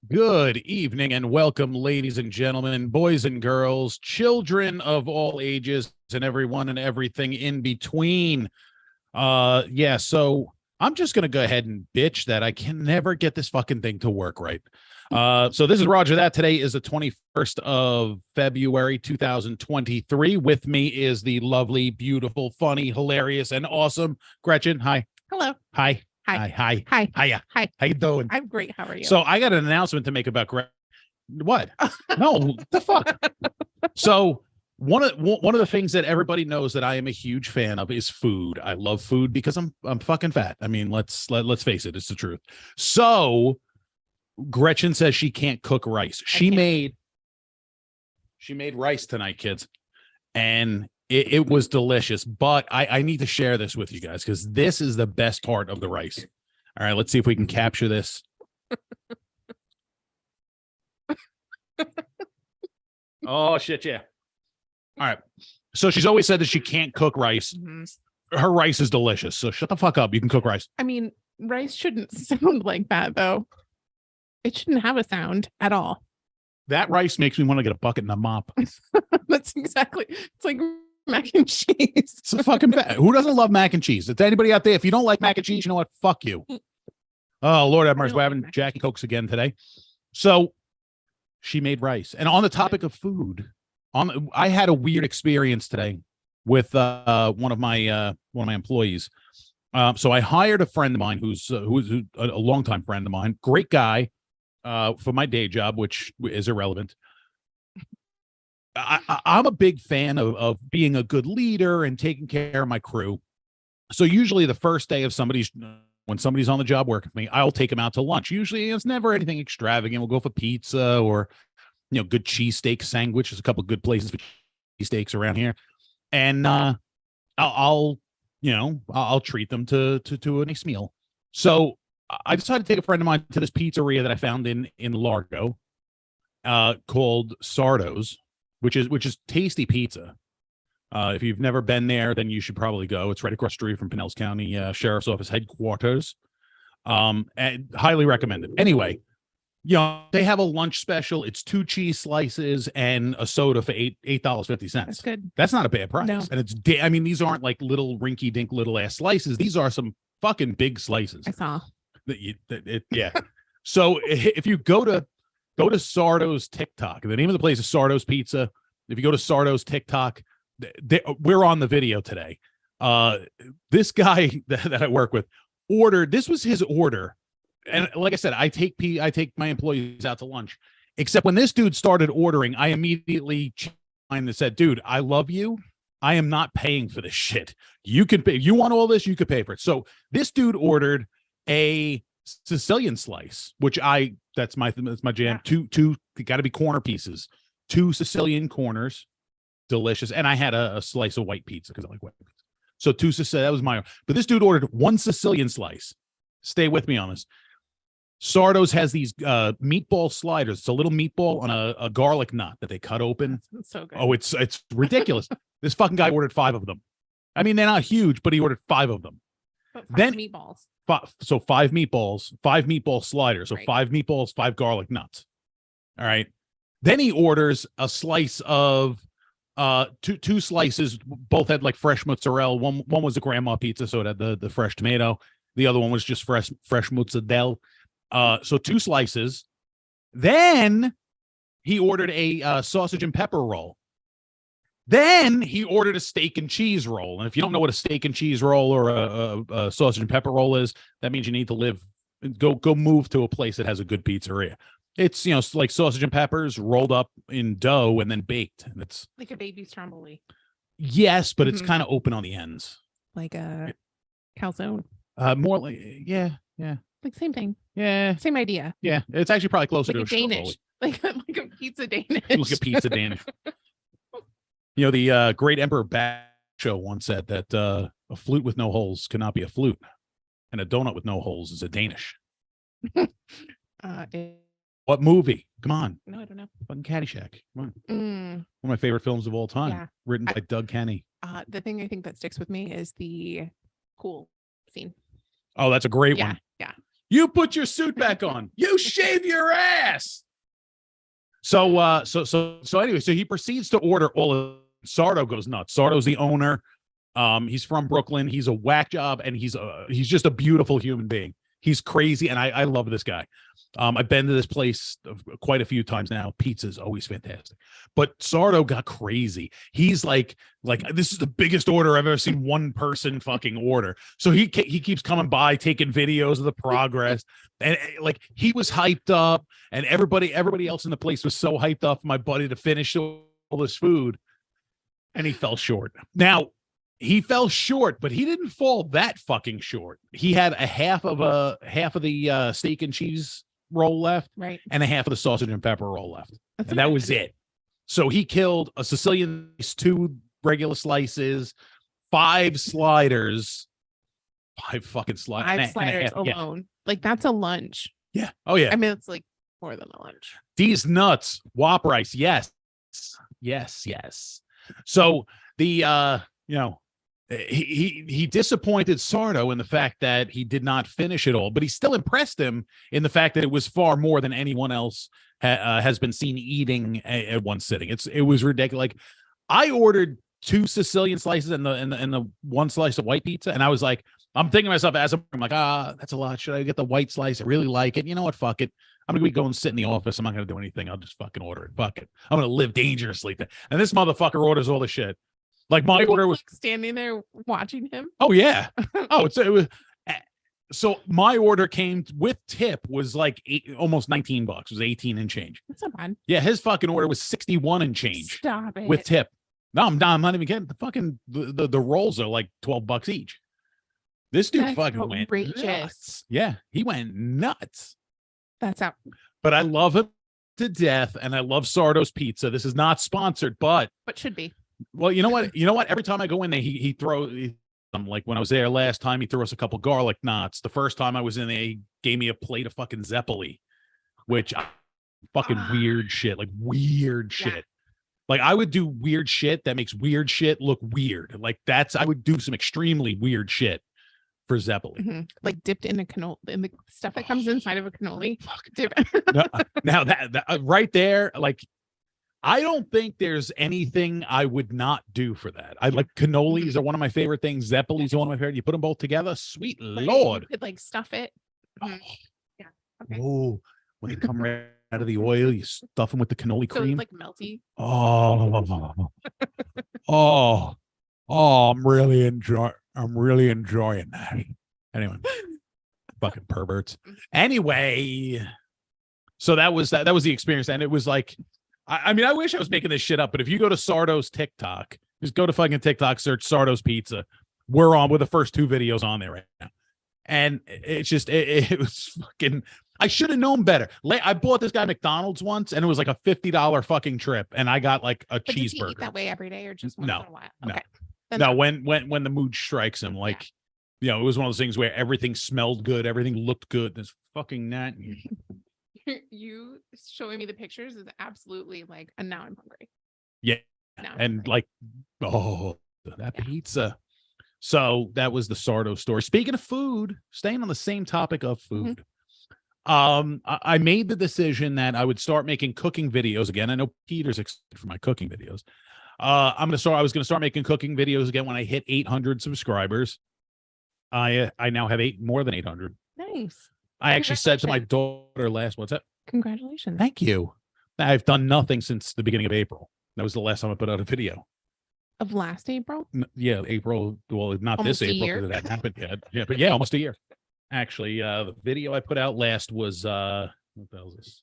Good evening and welcome, ladies and gentlemen, boys and girls, children of all ages, and everyone and everything in between. So I'm just gonna go ahead and bitch that I can never get this fucking thing to work right. So this is Roger. That today is the 21st of February, 2023. With me is the lovely, beautiful, funny, hilarious, and awesome Gretchen. Hi. Hello. Hi. Hi. Hi. Hi. Hiya. Hi. How you doing? I'm great. How are you? So I got an announcement to make about what? No, the fuck. So one of the things that everybody knows that I am a huge fan of is food. I love food because I'm fucking fat. I mean, let's face it, it's the truth. So Gretchen says she can't cook rice. She made rice tonight, kids, and it was delicious. But I need to share this with you guys because this is the best part of the rice. All right, let's see if we can capture this. Oh shit, yeah. All right. So she's always said that she can't cook rice. Mm-hmm. Her rice is delicious. So shut the fuck up. You can cook rice. I mean, rice shouldn't sound like that though. It shouldn't have a sound at all. That rice makes me want to get a bucket and a mop. That's exactly. It's like mac and cheese. It's a fucking who doesn't love mac and cheese? It's anybody out there. If you don't like mac and cheese, you know what? Fuck you. Oh, Lord have mercy. We're having Jackie Cokes again today. So she made rice. And on the topic of food, I had a weird experience today with one of my employees. So I hired a friend of mine who's a longtime friend of mine, great guy, for my day job, which is irrelevant. I'm a big fan of being a good leader and taking care of my crew. So usually the first day of when somebody's on the job working with me, I'll take them out to lunch. Usually it's never anything extravagant. We'll go for pizza or, good cheesesteak sandwich. There's a couple of good places for cheesesteaks around here. And I'll treat them to a nice meal. So I decided to take a friend of mine to this pizzeria that I found in Largo, called Sardo's, which is tasty pizza. If you've never been there, then you should probably go. It's right across the street from Pinellas County Sheriff's Office headquarters. And highly recommended. Anyway, they have a lunch special. It's 2 cheese slices and a soda for $8.50. That's good. That's not a bad price. No. And these aren't like little rinky dink little ass slices. These are some fucking big slices. I saw. Yeah. So if you go to Sardo's TikTok, the name of the place is Sardo's Pizza. If you go to Sardo's TikTok, we're on the video today. This guy that I work with ordered. This was his order, and like I said, I take my employees out to lunch. Except when this dude started ordering, I immediately said, "Dude, I love you. I am not paying for this shit. You can pay. You want all this? You could pay for it." So this dude ordered a Sicilian slice, which that's my jam. Yeah. Two got to be corner pieces. 2 Sicilian corners. Delicious. And I had a slice of white pizza because I like white pizza. So 2 Sicilian, that was my own. But this dude ordered 1 Sicilian slice. Stay with me on this. Sardo's has these meatball sliders. It's a little meatball on a garlic knot that they cut open. That's so good. Oh, it's ridiculous. This fucking guy ordered 5 of them. I mean, they're not huge, but he ordered 5 of them. But meatballs. 5 meatballs, 5 meatball sliders. So right. 5 meatballs, 5 garlic nuts. All right. Then he orders a slice of two slices. Both had like fresh mozzarella. One was a grandma pizza, so it had the fresh tomato. The other one was just fresh mozzarella. So 2 slices. Then he ordered a sausage and pepper roll. Then he ordered a steak and cheese roll. And if you don't know what a steak and cheese roll or a sausage and pepper roll is, that means you need to go move to a place that has a good pizzeria. It's, like sausage and peppers rolled up in dough and then baked. And it's like a baby stromboli. Yes, but it's kind of open on the ends. Like a calzone. More like, yeah. Like same thing. Yeah. Same idea. Yeah. It's actually probably closer like to a Danish. Like a pizza Danish. Like a pizza Danish. The great Emperor Basho once said that a flute with no holes cannot be a flute. And a donut with no holes is a Danish. What movie? Come on. No, I don't know. Fucking Caddyshack. Come on. One of my favorite films of all time. Yeah. Written by Doug Kenny. The thing I think that sticks with me is the pool scene. Oh, that's a great one. Yeah. You put your suit back on. You shave your ass. So anyway, so he proceeds to order all of. Sardo goes nuts. Sardo's the owner. He's from Brooklyn. He's a whack job, and he's just a beautiful human being. He's crazy, and I love this guy. I've been to this place quite a few times now. Pizza's always fantastic. But Sardo got crazy. He's like this is the biggest order I've ever seen one person fucking order. So he keeps coming by, taking videos of the progress, and like he was hyped up, and everybody else in the place was so hyped up for my buddy to finish all this food, and he fell short. Now he fell short, but he didn't fall that fucking short. He had a half of the steak and cheese roll left, right, and a half of the sausage and pepper roll left. That's And that was it. So he killed a Sicilian, 2 regular slices, 5 sliders, 5 fucking sliders. 5 sliders alone. Like that's a lunch. Yeah. Oh yeah. I mean, it's like more than a lunch. These nuts, wop rice. Yes. So the he disappointed Sardo in the fact that he did not finish it all, but he still impressed him in the fact that it was far more than anyone else has been seen eating at one sitting. It was ridiculous. Like I ordered 2 Sicilian slices and the 1 slice of white pizza, and I was like, I'm thinking to myself as I'm like, that's a lot. Should I get the white slice? I really like it. You know what? Fuck it. I'm gonna go and sit in the office. I'm not gonna do anything. I'll just fucking order it. Fuck it. I'm gonna live dangerously. And this motherfucker orders all the shit. Like my order was like standing there watching him. Oh yeah. It was. So my order came with tip was like almost $19. It was 18 and change. That's not bad. Yeah, his fucking order was 61 and change. Stop it. With tip. No, I'm not even kidding. The fucking the rolls are like $12 each. This dude That's fucking outrageous. went nuts. Yeah, he went nuts. That's out. But I love him to death, and I love Sardo's Pizza. This is not sponsored, but should be. Well, you know what? Every time I go in there, he throws. Like when I was there last time, he threw us a couple garlic knots. The first time I was in there, he gave me a plate of fucking Zeppeli, which fucking weird shit. Like weird shit. Like I would do weird shit that makes weird shit look weird. Like I would do some extremely weird shit for Zeppeli. Mm-hmm. Like dipped in a cannoli, in the stuff that comes inside of a cannoli. Now that right there, like I don't think there's anything I would not do for that. I like cannolis are one of my favorite things. Zeppelis are one of my favorite. You put them both together, sweet Lord. You could like stuff it. Oh. Yeah. Okay. Oh, when they come right out of the oil, you stuff them with the cannoli So cream. it's like melty. I'm really enjoying that. Anyway, fucking perverts. Anyway, so that was the experience, and it was like. I mean, I wish I was making this shit up, but if you go to Sardo's TikTok, just go to fucking TikTok, search Sardo's Pizza. We're on with the first 2 videos on there right now. And it's just, it was fucking, I should have known better. I bought this guy McDonald's once, and it was like a $50 fucking trip, and I got like a cheeseburger. Does he eat that way every day or just once in a while? Okay. No, when the mood strikes him, like, it was one of those things where everything smelled good, everything looked good. There's fucking that. You showing me the pictures is absolutely like, and now I'm hungry. Yeah. And like, that pizza. So that was the Sardo story. Speaking of food, staying on the same topic of food. Mm-hmm. I made the decision that I would start making cooking videos again. I know Peter's excited for my cooking videos. I was going to start making cooking videos again when I hit 800 subscribers. I now have more than 800. Nice. I actually said to my daughter what's that? Congratulations. Thank you. I've done nothing since the beginning of April. That was the last time I put out a video. Of last April? Yeah, April. Well, not almost this April because that happened yet. Yeah, but yeah, almost a year. Actually, the video I put out last was what the hell is this?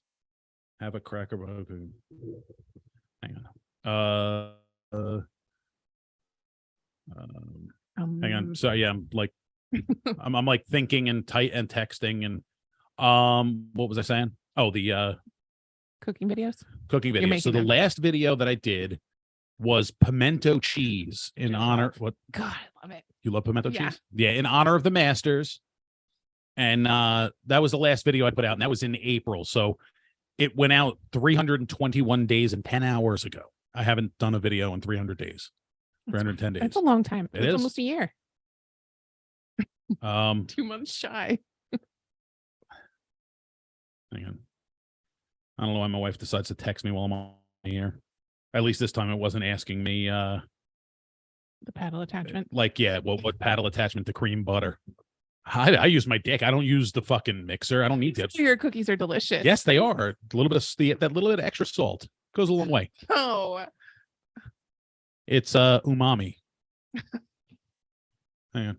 Have a cracker. Hang on. Hang on. Sorry, yeah, I'm like I'm like thinking and texting and what was I saying? Oh, the cooking videos. So the last video that I did was pimento cheese in honor. What? God, I love it. You love pimento cheese? Yeah, in honor of the Masters. And that was the last video I put out, and that was in April. So it went out 321 days and 10 hours ago. I haven't done a video in 300 days. 310 days. That's a long time. It's almost a year. 2 2 months shy. I don't know why my wife decides to text me while I'm on here. At least this time it wasn't asking me The paddle attachment. like, yeah, what paddle attachment to cream butter. I use my dick. I don't use the fucking mixer. I don't need to. Your cookies are delicious. Yes, they are. A little bit of that little bit of extra salt goes a long way. Oh, It's umami. Hang on.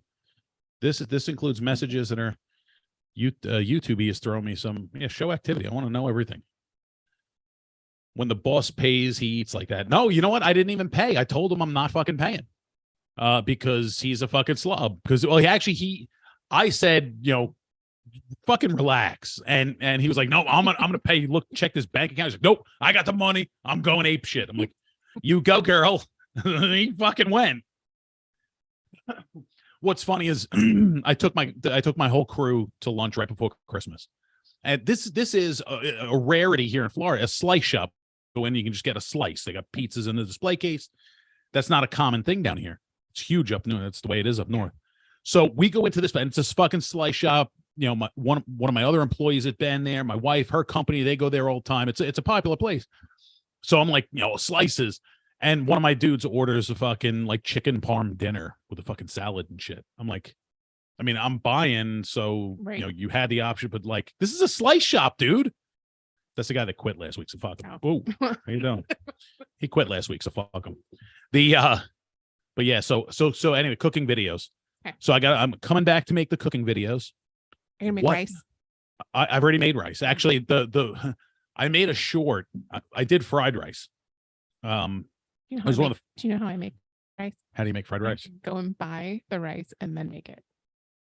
This includes messages that are YouTube is throwing me some show activity. I want to know everything. When the boss pays, he eats like that. No, you know what? I didn't even pay. I told him I'm not fucking paying. Because he's a fucking slob. Because I said, fucking relax. And he was like, no, I'm gonna pay you. Look, check this bank account. He's like, nope, I got the money. I'm going ape shit. I'm like, you go, girl. He fucking went. What's funny is I took my whole crew to lunch right before Christmas. And this is a rarity here in Florida, a slice shop. When you can just get a slice. They got pizzas in the display case. That's not a common thing down here. It's huge up north. That's the way it is up north. So we go into this, and it's this fucking slice shop. One of my other employees had been there. My wife, her company, they go there all the time. It's a popular place. So I'm like, slices. And one of my dudes orders a fucking like chicken parm dinner with a fucking salad and shit. I'm like, I'm buying. So, right. You had the option, but like, this is a slice shop, dude. That's the guy that quit last week. So fuck him. Oh, how you doing? He quit last week. So fuck him. But yeah. So anyway, cooking videos. Okay. So I'm coming back to make the cooking videos. You're gonna make rice. I've already made rice. Actually, I made a short. I did fried rice. Do you know how I make rice? How do you make fried rice? Go and buy the rice and then make it.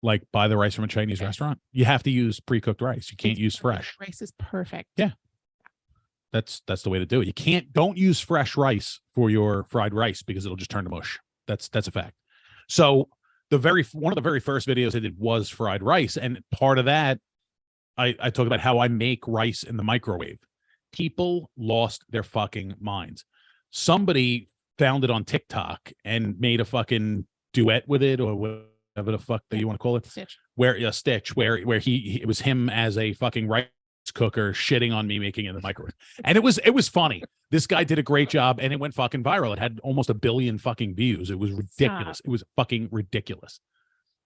Like buy the rice from a Chinese restaurant? You have to use pre-cooked rice. You can't use fresh. Rice is perfect. Yeah. That's the way to do it. Don't use fresh rice for your fried rice because it'll just turn to mush. That's a fact. So one of the very first videos I did was fried rice. And part of that, I talk about how I make rice in the microwave. People lost their fucking minds. Somebody found it on TikTok and made a fucking duet with it, or whatever the fuck that you want to call it. Stitch. Where it was him as a fucking rice cooker shitting on me making it in the microwave. And it was funny. This guy did a great job and it went fucking viral. It had almost 1 billion fucking views. It was ridiculous. Stop. It was fucking ridiculous.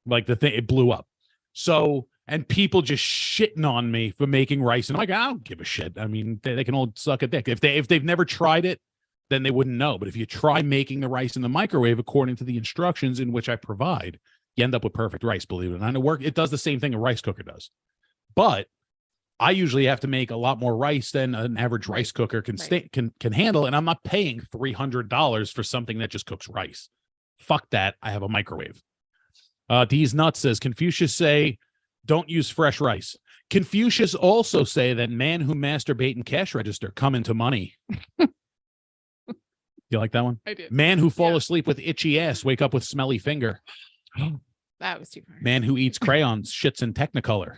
Like the thing, it blew up. So, and people just shitting on me for making rice. And I'm like, I don't give a shit. They can all suck a dick. If they've never tried it, then they wouldn't know. But if you try making the rice in the microwave according to the instructions in which I provide, you end up with perfect rice, believe it or not. It does the same thing a rice cooker does. But I usually have to make a lot more rice than an average rice cooker can handle, and I'm not paying $300 for something that just cooks rice. Fuck that. I have a microwave. D's Nuts says, Confucius say, don't use fresh rice. Confucius also say that man who masturbate in cash register come into money. You like that one? I did. Man who fall asleep with itchy ass, wake up with smelly finger. That was too far. Man who eats crayons, shits in Technicolor.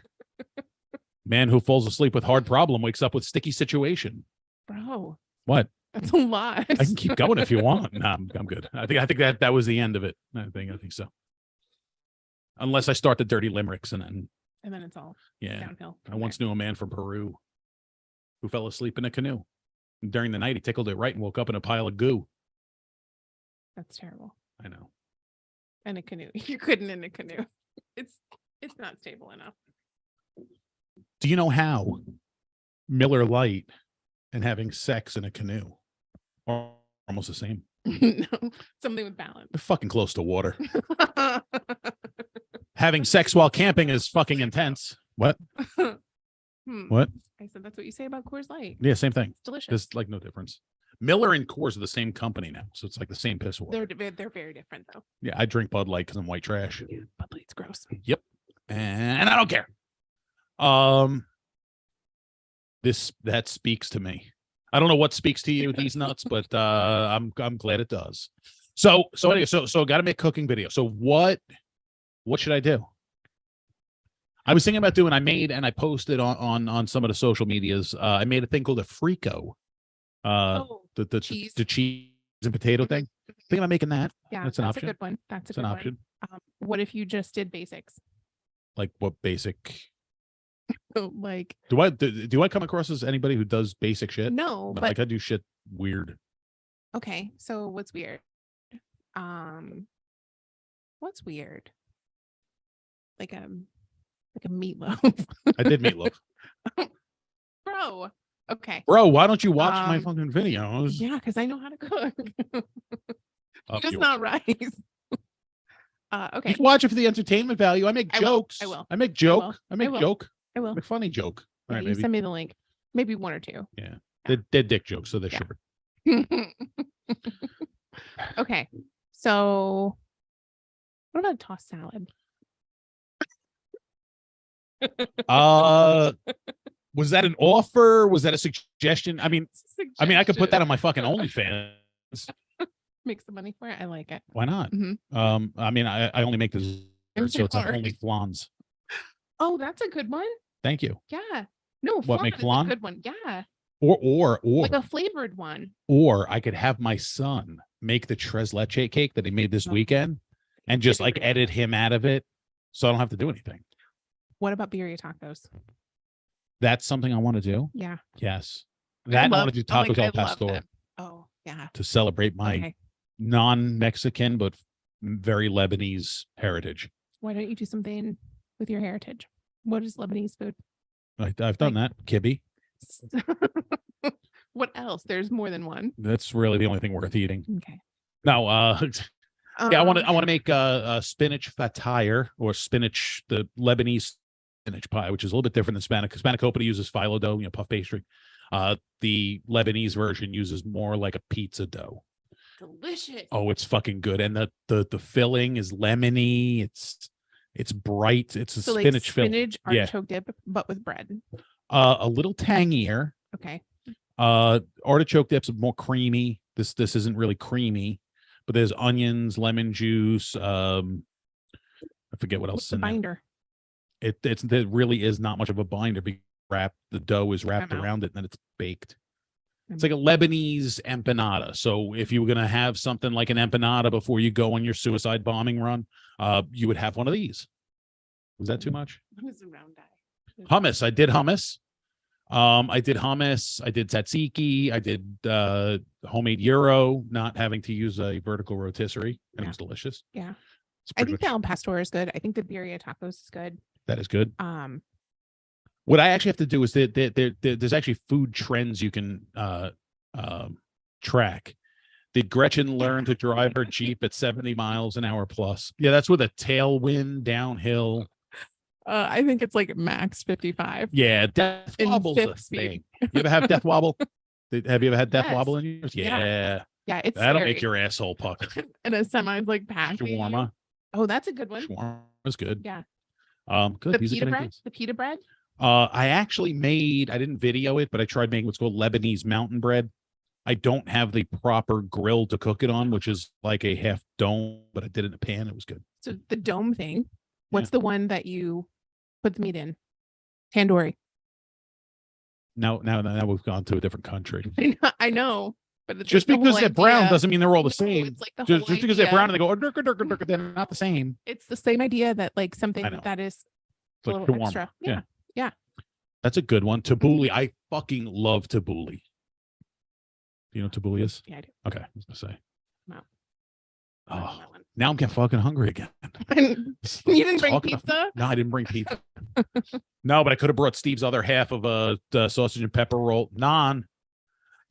Man who falls asleep with hard problem, wakes up with sticky situation. Bro. What? That's a lot. I can keep going if you want. No, I'm good. I think that was the end of it. I think so. Unless I start the dirty limericks and then it's all downhill. I once knew a man from Peru who fell asleep in a canoe. During the night, he tickled it right and woke up in a pile of goo. That's terrible. I know. In a canoe. You couldn't in a canoe. It's not stable enough. Do you know how Miller Lite and having sex in a canoe are almost the same? No, something with balance. They're fucking close to water. Having sex while camping is fucking intense. What? What? I said that's what you say about Coors Light. Yeah, same thing. It's delicious. There's like no difference. Miller and Coors are the same company now, so it's like the same piss water. They're very different though. Yeah, I drink Bud Light because I'm white trash. Yeah, Bud Light's gross. Yep, and I don't care. That speaks to me. I don't know what speaks to you, these nuts, but I'm glad it does. So anyway, so got to make cooking video. So what should I do? I was thinking about doing. I made and I posted on some of the social medias. I made a thing called a Frico. The cheese and potato thing. Thinking about making that. Yeah, that's an option. A good one. That's an option. What if you just did basics? Like what basic? Like, do I come across as anybody who does basic shit? no, But but like I do shit weird. okay. So what's weird? What's weird? Like a meatloaf. I did meatloaf. Bro. Okay. Bro, why don't you watch my Um, fucking videos? Yeah, because I know how to cook. Just You not rice. Okay. can watch it for the entertainment value. I make I will. jokes. I will. I make joke. I I make will. joke. I I will. make funny joke. All Yeah, right, you maybe. send me the link. Maybe one or two. Yeah. They're dick jokes, so they're Yeah. short. Okay. So what about a tossed salad? Was that an offer? Was that a suggestion? I mean, I could put that on my fucking OnlyFans. Make some money for it. I like it. Why not? Mhm. I mean, I only make this, I'm so it's on sorry. only flans. Oh, that's a good one. Thank you. Yeah. No, What, make is a flan? good one. Yeah. Or Like a flavored one. or I could have my son make the tres leche cake that he made this Oh. weekend and just like edit him out of it, so I don't have to do anything. What about birria tacos? That's something I want to do. Yeah. Yes, that and I want to do tacos al pastor Oh, yeah. to celebrate my Okay. non-Mexican but very Lebanese heritage. Why don't you do something with your heritage? What is Lebanese food? I've done that. Kibbe. What else? There's more than one. That's really the only thing worth eating. Okay. No, yeah, I want Um, to make a spinach fatire or spinach, the Lebanese spinach pie, which is a little bit different than Spanakopita uses phyllo dough, puff pastry. The Lebanese version uses more like a pizza dough. delicious. Oh, it's fucking good, and the filling is lemony. It's bright. It's a So like spinach filling. spinach Yeah. artichoke dip, but with bread. A little tangier. Okay. Artichoke dip's more creamy. This isn't really creamy, but there's onions, lemon juice. I forget what else What's is the in there. binder? There really is not much of a binder. The dough is wrapped out. around it and then it's baked. It's Mm. like a Lebanese empanada. So if you were gonna have something like an empanada before you go on your suicide bombing run, you would have one of these. Was that too much? What is a round eye? Hummus. I did hummus. I did hummus. I did tzatziki. I did homemade gyro, not having to use a vertical rotisserie, and it Yeah. was delicious. Yeah. It's I pretty think the much, al pastor is good. I think the birria tacos is good. that is good. Um, What I actually have to do is there's actually food trends you can track. Did Gretchen learn to drive her Jeep at 70 miles an hour plus? Yeah, that's with a tailwind downhill. I think it's like max 55. Yeah, death In wobble's a fifth speed. thing. You ever have death wobble? Have you ever had death Yes. wobble in yours? Yeah. Yeah, it's That'll scary. make your asshole pucker. And a semi's like passing you. Shawarma. Oh, that's a good one. Shawarma's good. Yeah. Good. The These are pita good bread. ideas. The pita bread. I actually I didn't video it, but I tried making what's called Lebanese mountain bread. I don't have the proper grill to cook it on, which is like a half dome, but I did it in a pan. It was good. So the dome thing. What's the one that you put the meat in? Tandoori. Now we've gone to a different country. I know, but it's Just like the because whole they're brown idea- doesn't mean they're all the No, same. It's like the Just whole because they're brown and idea. they go, "Durka, durka, durka," they're not the same. It's the same idea that like something I know. that is It's a like little shawarma. extra. Yeah. Yeah. That's a good one. Tabbouleh. I fucking love tabbouleh. Do you know what tabbouleh is? Yeah, I do. Okay, I was gonna say. No. Oh, That one. now I'm getting fucking hungry again. You didn't bring Talking- pizza? No, I didn't bring pizza. No, but I could have brought Steve's other half of the sausage and pepper roll naan.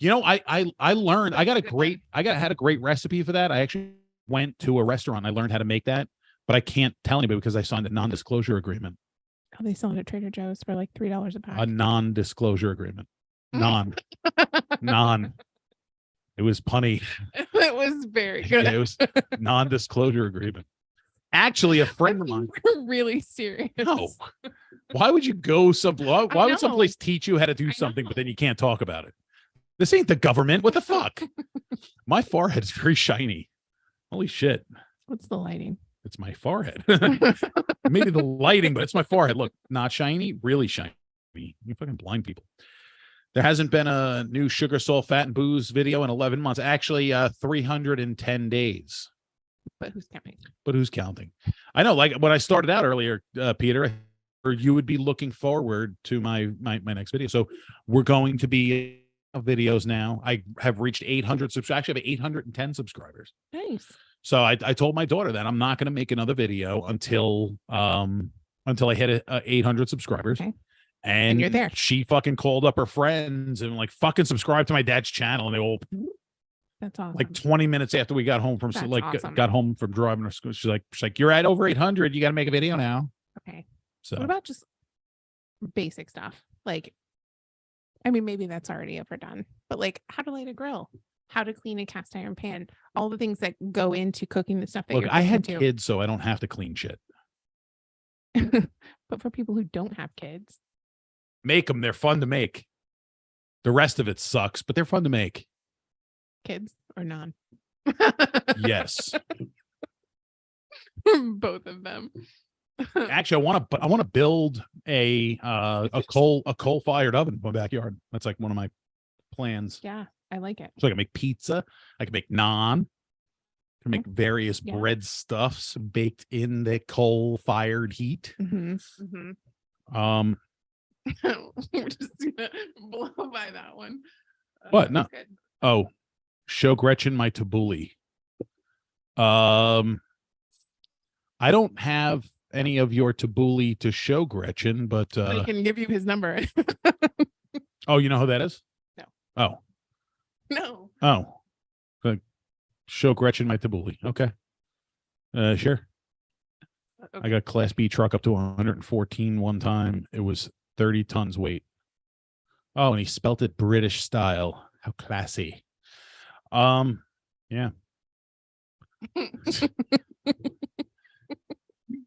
You know, I learned. I got a Good great. had a great recipe for that. I actually went to a restaurant. I learned how to make that, but I can't tell anybody because I signed a non-disclosure agreement. Oh, they sell it at Trader Joe's for like $3 a pack. A non-disclosure agreement. Non. It was punny. It was very Yeah, good. it was non-disclosure agreement. Actually, a friend of mine. We're really serious. No. Why would you go why would know. someplace teach you how to do I something, know. but then you can't talk about it? This ain't the government. What the fuck? My forehead is very shiny. Holy shit. What's the lighting? It's my forehead. Maybe the lighting, but it's my forehead. Look, not shiny, really shiny. You fucking blind people. There hasn't been a new sugar, salt, fat, and booze video in 11 months. Actually, 310 days. But who's counting? But who's counting? I know, like when I started out earlier, Peter, you would be looking forward to my next video. So we're going to be videos now. I have reached 800 subscribers. Actually, I have 810 subscribers. Nice. So I told my daughter that I'm not going to make another video until I hit 800 subscribers. Okay. And you're there. She fucking called up her friends and like fucking subscribe to my dad's channel, and they all That's awesome. like 20 minutes after we got home from That's like awesome. got home from driving to school. She's like, you're at over 800. You got to make a video now. Okay. So What about just basic stuff? Like, I mean, maybe that's already overdone, but like how to light a grill, how to clean a cast iron pan, all the things that go into cooking the stuff that look, you're I had cooking kids, so I don't have to clean shit. too. But for people who don't have kids, Make them. They're fun to make. The rest of it sucks, but they're fun to make. kids or non. Yes. Both of them. Actually, I want to build a coal-fired oven in my backyard. That's like one of my plans. Yeah, I like it. So I can make pizza. I can make naan. I can make various Yeah. bread stuffs baked in the coal-fired heat. We're just gonna blow by that one. What? No. That's good. Oh, show Gretchen my tabbouleh. I don't have any of your tabbouleh to show Gretchen, but I can give you his number. oh, you know who that is? No. Oh. No. Oh. Good. Show Gretchen my tabbouleh. Okay. Sure. I Okay. got Class B truck up to 114 one time. It was 30 tons weight. Oh, and he spelt it British style. How classy. Yeah.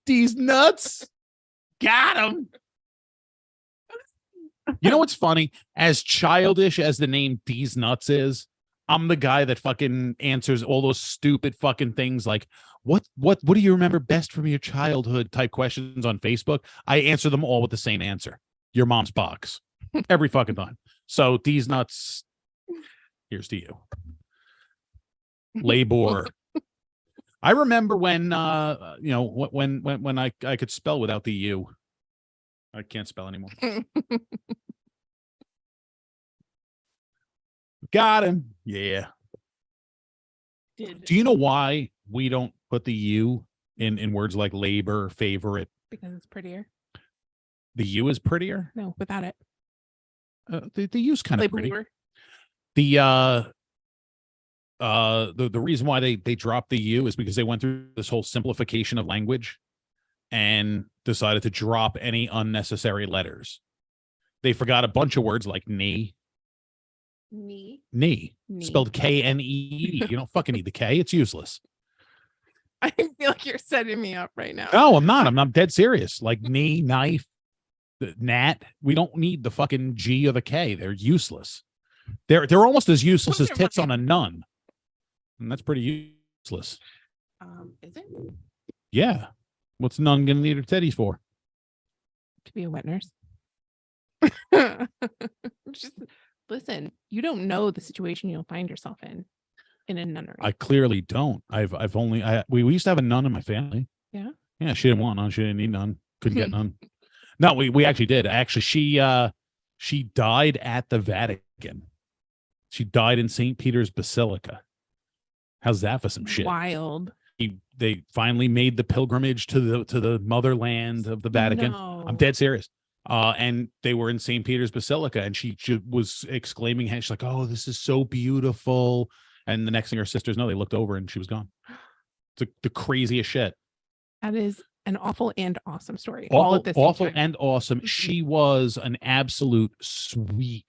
These nuts. Got him. You know what's funny? As childish as the name These Nuts is, I'm the guy that fucking answers all those stupid fucking things like, what do you remember best from your childhood type questions on Facebook? I answer them all with the same answer. Your mom's box. Every fucking time. So These Nuts, here's to you. Labor. I remember when when I could spell without the U. I can't spell anymore. Got him. Yeah. Do you know why we don't put the U in words like labor, favorite? Because it's prettier. The U is prettier. No, without it. The U's kind of pretty. Labor. The reason why they dropped the U is because they went through this whole simplification of language and decided to drop any unnecessary letters. They forgot a bunch of words like knee. Knee. Spelled K-N-E-E. You don't fucking need the K. It's useless. I feel like you're setting me up right now. No, I'm not. I'm dead serious. Like knee, knife, gnat. We don't need the fucking G or the K. They're useless. They're almost as useless as tits on a nun. And that's pretty useless. Is it? Yeah. What's nun gonna need her titties for? To be a wet nurse. Just listen, you don't know the situation you'll find yourself in a nunnery. I clearly don't. We used to have a nun in my family. Yeah. Yeah, she didn't want none. She didn't need none. Couldn't get none. No, we actually did. Actually, she died at the Vatican. She died in St. Peter's Basilica. How's that for some shit? Wild. They finally made the pilgrimage to the motherland of the Vatican. No. I'm dead serious. And they were in St. Peter's Basilica, and she was exclaiming, she's like, "Oh, this is so beautiful!" And the next thing her sisters know, they looked over and she was gone. It's the craziest shit. That is an awful and awesome story. All at the same Awful time. and awesome. She was an absolute sweet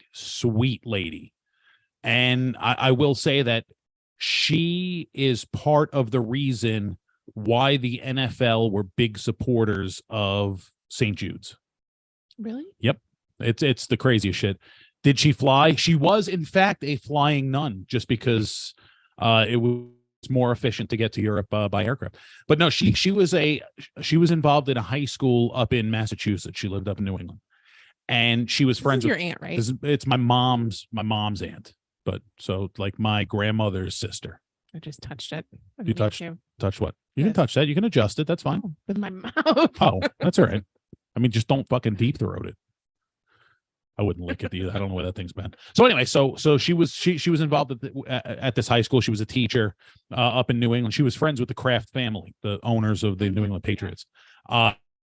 lady, and I will say that she is part of the reason why the NFL were big supporters of St. Jude's. Really? Yep. It's the craziest shit. Did she fly? She was, in fact, a flying nun, just because it was more efficient to get to Europe by aircraft. But no, she was involved in a high school up in Massachusetts. She lived up in New England, and she was friends This is with your aunt, right? It's my mom's aunt, but so like my grandmother's sister. I just touched it. I You didn't mean touched what? You can Yes. touch that. You can adjust it. That's fine. to. With my mouth. Oh, that's all right. I mean, just don't fucking deep throat it. I wouldn't lick it either. I don't know where that thing's been. So anyway, so she was involved at this high school. She was a teacher up in New England. She was friends with the Kraft family, the owners of the New England Patriots.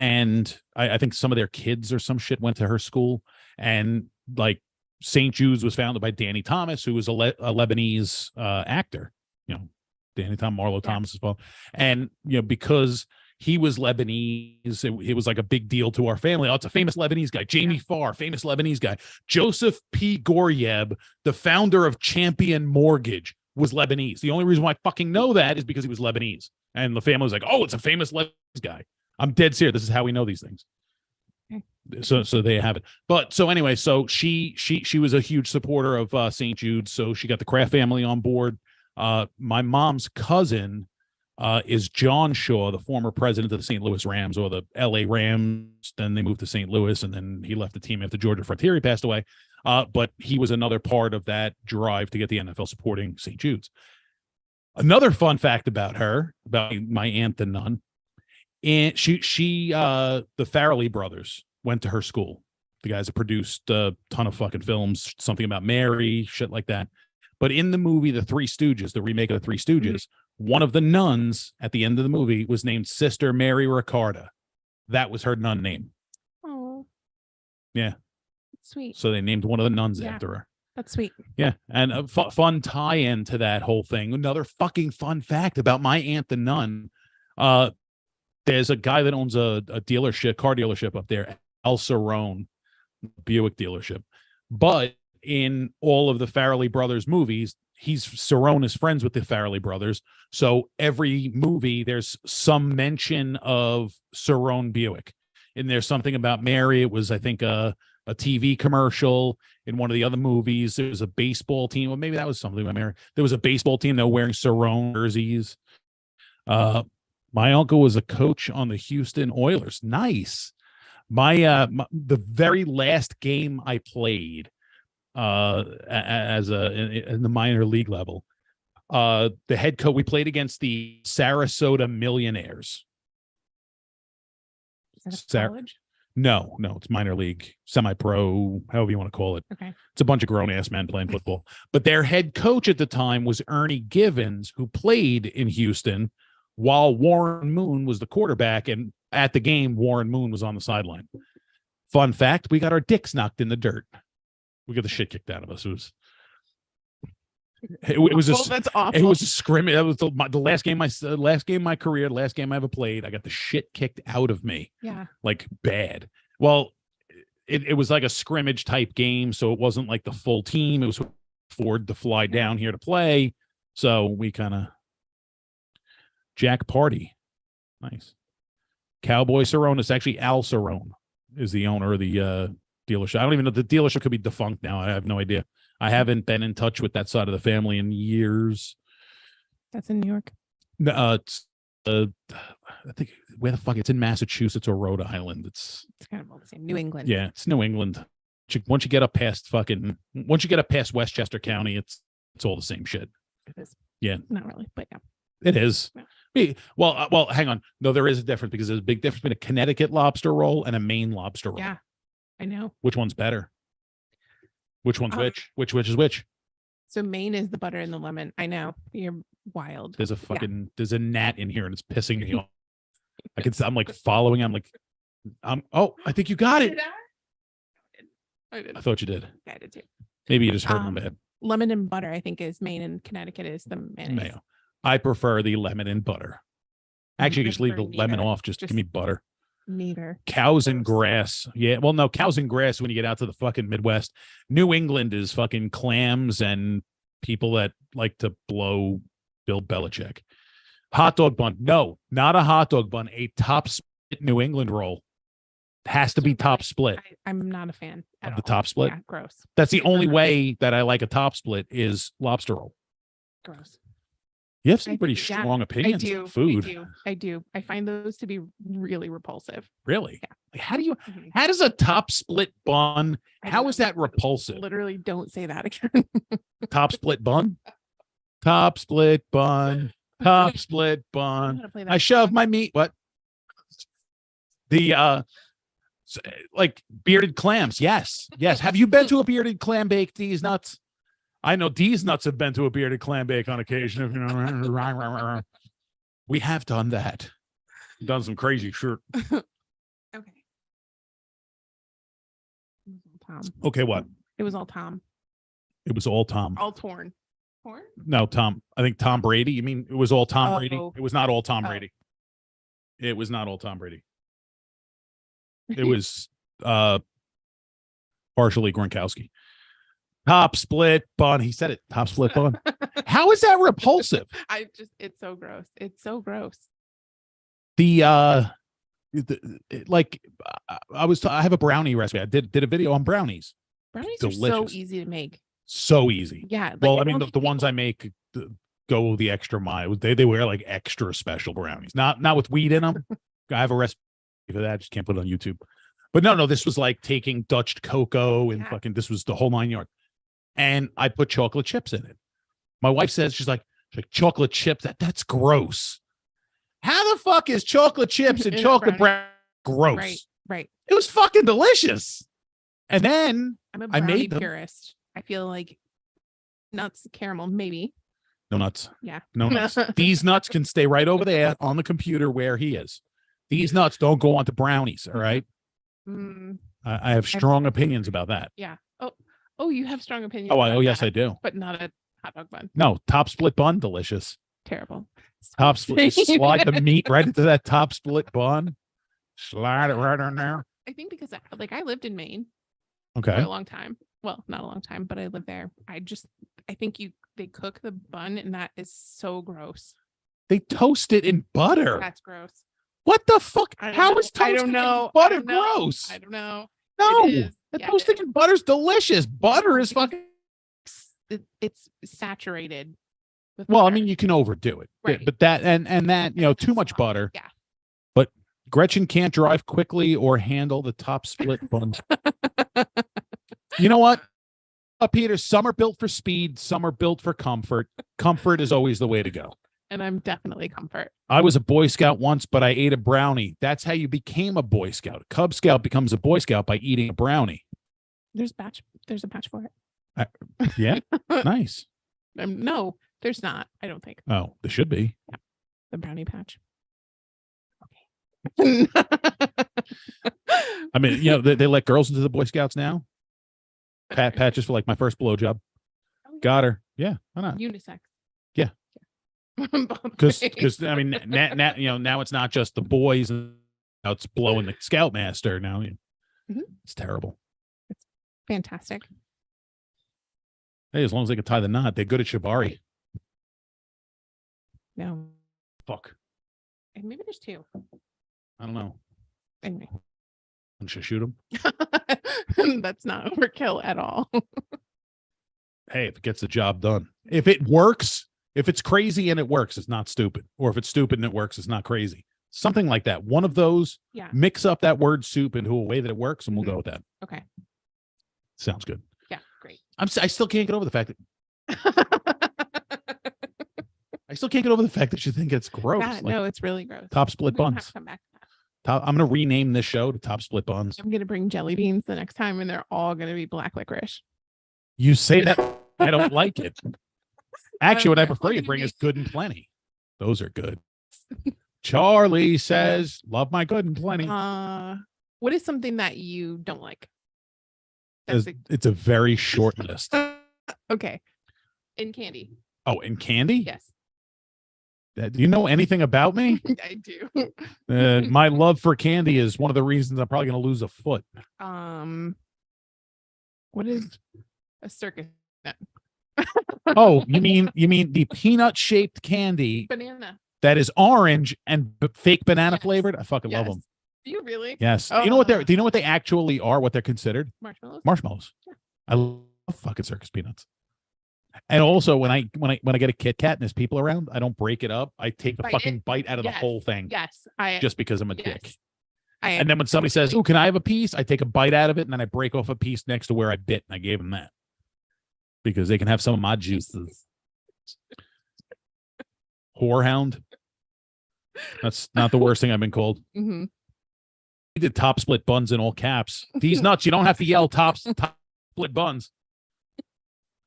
And I think some of their kids or some shit went to her school. And like St. Jude's was founded by Danny Thomas, who was a Lebanese actor. You know, Danny Marlo Thomas's father. And because he was Lebanese, it was like a big deal to our family. Oh, it's a famous Lebanese guy. Jamie Farr, famous Lebanese guy. Joseph P. Goryeb, the founder of Champion Mortgage, was Lebanese. The only reason why I fucking know that is because he was Lebanese. And the family was like, oh, it's a famous Lebanese guy. I'm dead serious. This is how we know these things. So they have it. But so anyway, so she was a huge supporter of St. Jude. So she got the Kraft family on board. My mom's cousin is John Shaw, the former president of the St. Louis Rams, or the LA Rams. Then they moved to St. Louis, and then he left the team after Georgia Frontiere passed away. But he was another part of that drive to get the NFL supporting St. Jude's. Another fun fact about her, about my aunt, the nun, and the Farrelly brothers went to her school. The guys that produced a ton of fucking films, something about Mary, shit like that. But in the movie, The Three Stooges, the remake of The Three Stooges, one of the nuns at the end of the movie was named Sister Mary Ricarda. That was her nun name. Oh, yeah, sweet. So they named one of the nuns after her. That's sweet. Yeah, and a fun tie-in to that whole thing. Another fucking fun fact about my aunt, the nun. There's a guy that owns a car dealership up there, El Cerrone Buick dealership. But in all of the Farrelly brothers movies, Cerrone is friends with the Farrelly brothers. So every movie, there's some mention of Cerrone Buick. And there's something about Mary. It was, I think, a TV commercial. In one of the other movies, there was a baseball team. Well, maybe that was something about Mary. There was a baseball team that were wearing Cerrone jerseys. My uncle was a coach on the Houston Oilers. Nice. The very last game I played in the minor league level, the head coach, we played against the Sarasota Millionaires. Is that college? No, it's minor league, semi-pro, however you want to call it. Okay. It's a bunch of grown-ass men playing football. But their head coach at the time was Ernie Givens, who played in Houston while Warren Moon was the quarterback. And at the game, Warren Moon was on the sideline. Fun fact, we got our dicks knocked in the dirt. We got the shit kicked out of us. It was that's awful. It was a scrimmage. That was the last game of my career, the last game I ever played. I got the shit kicked out of me. Yeah. Like bad. Well, it was like a scrimmage type game, so it wasn't like the full team. It was Ford to fly down here to play. So we kind of Jack Party. Nice. Cowboy Cerrone. It's actually Al Cerrone is the owner of the dealership. I don't even know. The dealership could be defunct now. I have no idea. I haven't been in touch with that side of the family in years. That's in New York. It's I think where the fuck it's in Massachusetts or Rhode Island. It's kind of all the same. New England. Yeah, it's New England. Once you get up past Westchester County, it's all the same shit. It is. Yeah. Not really, but yeah. It is. Yeah. Well, hang on. No, there is a difference because there's a big difference between a Connecticut lobster roll and a Maine lobster roll. Yeah, I know. Which one's better? Which one's which? Which is which? So Maine is the butter and the lemon. I know. You're wild. There's a gnat in here and it's pissing me off. I'm like following. I think you got it. I did. I thought you did. Yeah, I did too. Maybe you just heard them bad. Lemon and butter, I think, is Maine, and Connecticut is the mayonnaise. Mayo. I prefer the lemon and butter. Actually, just leave the lemon off. Just give me butter. Neither. Cows and grass. Yeah. Well, no, cows and grass when you get out to the fucking Midwest. New England is fucking clams and people that like to blow Bill Belichick. Hot dog bun. No, not a hot dog bun. A top split New England roll. Has to be top split. I'm not a fan of the top split. Yeah, gross. That's the only way that I like a top split is lobster roll. Gross. You have some pretty strong opinions on food. I do. I find those to be really repulsive. Really? Yeah. Like, how does a top split bun, how is that repulsive? Literally don't say that again. Top split bun? Top split bun. Top split bun. I shove my meat. What? Like bearded clams. Yes. Yes. Have you been to a bearded clam bake, D's Nuts? I know D's Nuts have been to a bearded clam bake on occasion. If you know, we have done that. Done some crazy shit. Okay. It was all Tom. Okay, what? It was all Tom. It was all Tom. All torn. Torn? No, Tom. I think Tom Brady. You mean it was all Tom Brady? Oh. It was not all Tom Oh. Brady. It was not all Tom Brady. It was partially Gronkowski. Top split bun. He said it. Top split bun. How is that repulsive? It's so gross. It's so gross. I have a brownie recipe. I did a video on brownies. Brownies are so Delicious. easy to make. So easy. Yeah. Well, I mean, the ones I make go the extra mile. They wear like extra special brownies. Not with weed in them. I have a recipe for that. I just can't put it on YouTube. But no, this was like taking Dutch cocoa and fucking. This was the whole 9 yards. And I put chocolate chips in it. My wife says she's like chocolate chips. That's gross. How the fuck is chocolate chips and In a chocolate brownie. brown gross? Right. It was fucking delicious. And then I'm a I brownie made them. purist. I feel like nuts, caramel, maybe. No nuts. Yeah. No nuts. These nuts can stay right over there on the computer where he is. These nuts don't go onto brownies. All right. Mm, I have strong opinions about that. yeah. Oh, you have strong opinions. Oh, about yes, that, I do. But not a hot dog bun. No, top split bun, delicious. Terrible. Top split. Slide the meat right into that top split bun. Slide it right on there. I think because I lived in Maine for Okay. a long time. Well, not a long time, but I lived there. I think they cook the bun and that is so gross. They toast it in butter. That's gross. What the fuck? I don't How know. is I toasting don't in know. butter I don't know. gross? I don't know. No, It is. the Yeah, toasting in butter's delicious. Butter is fucking. It's saturated. With Well, I butter. mean, you can overdo it, Right. but that and that too much butter. Yeah. But Gretchen can't drive quickly or handle the top split bun. You know what, Peter? Some are built for speed. Some are built for comfort. Comfort is always the way to go. And I'm definitely comfort. I was a Boy Scout once, but I ate a brownie. That's how you became a Boy Scout. A Cub Scout becomes a Boy Scout by eating a brownie. There's a patch for it. Yeah, nice. No, there's not. I don't think. Oh, there should be. The brownie patch. Okay. I mean, they let girls into the Boy Scouts now. Patches for like my first blowjob. Got her. Yeah, why not? Unisex. Yeah. Because I mean, now it's not just the boys and it's blowing the Scoutmaster. Now it's terrible. Fantastic. Hey, as long as they can tie the knot, they're good at shibari. No. Fuck. And maybe there's two. I don't know. Anyway. I should shoot them. That's not overkill at all. Hey, if it gets the job done, if it works, if it's crazy and it works, it's not stupid. Or if it's stupid and it works, it's not crazy. Something like that. One of those. Yeah. Mix up that word soup into a way that it works, and we'll go with that. Okay. Sounds good. Yeah. Great. I still can't get over the fact that I still can't get over the fact that you think it's gross. Yeah, no, it's really gross. Top split We're gonna have buns. to come back to that. I'm going to rename this show to Top Split Buns. I'm gonna bring jelly beans the next time, and they're all gonna be black licorice. You say that, I don't like it. Actually, what I care. prefer you bring is Good and Plenty. Those are good. Charlie says, "Love my Good and Plenty." What is something that you don't like? It's a very short list. Okay. In candy. Oh, and candy? Yes. Do you know anything about me? I do. My love for candy is one of the reasons I'm probably going to lose a foot. What is a circus nut? Oh, you mean the peanut shaped candy Banana. that is orange and fake banana Yes. flavored? I fucking love Yes. them. Do you really? Yes. Do you know what Oh. do you know what they actually are? What they're considered? Marshmallows. Marshmallows. Yeah. I love fucking circus peanuts. And also, when I get a Kit Kat and there's people around, I don't break it up. I take the Bite fucking it? bite out of the Yes. whole thing, Yes. just because I'm a yes. dick. I And then when somebody says, "Oh, can I have a piece?" I take a bite out of it and then I break off a piece next to where I bit, and I gave them that because they can have some of my juices. Whorehound. That's not the worst thing I've been called. Mhm. did top split buns in all caps. These nuts, you don't have to yell top split buns.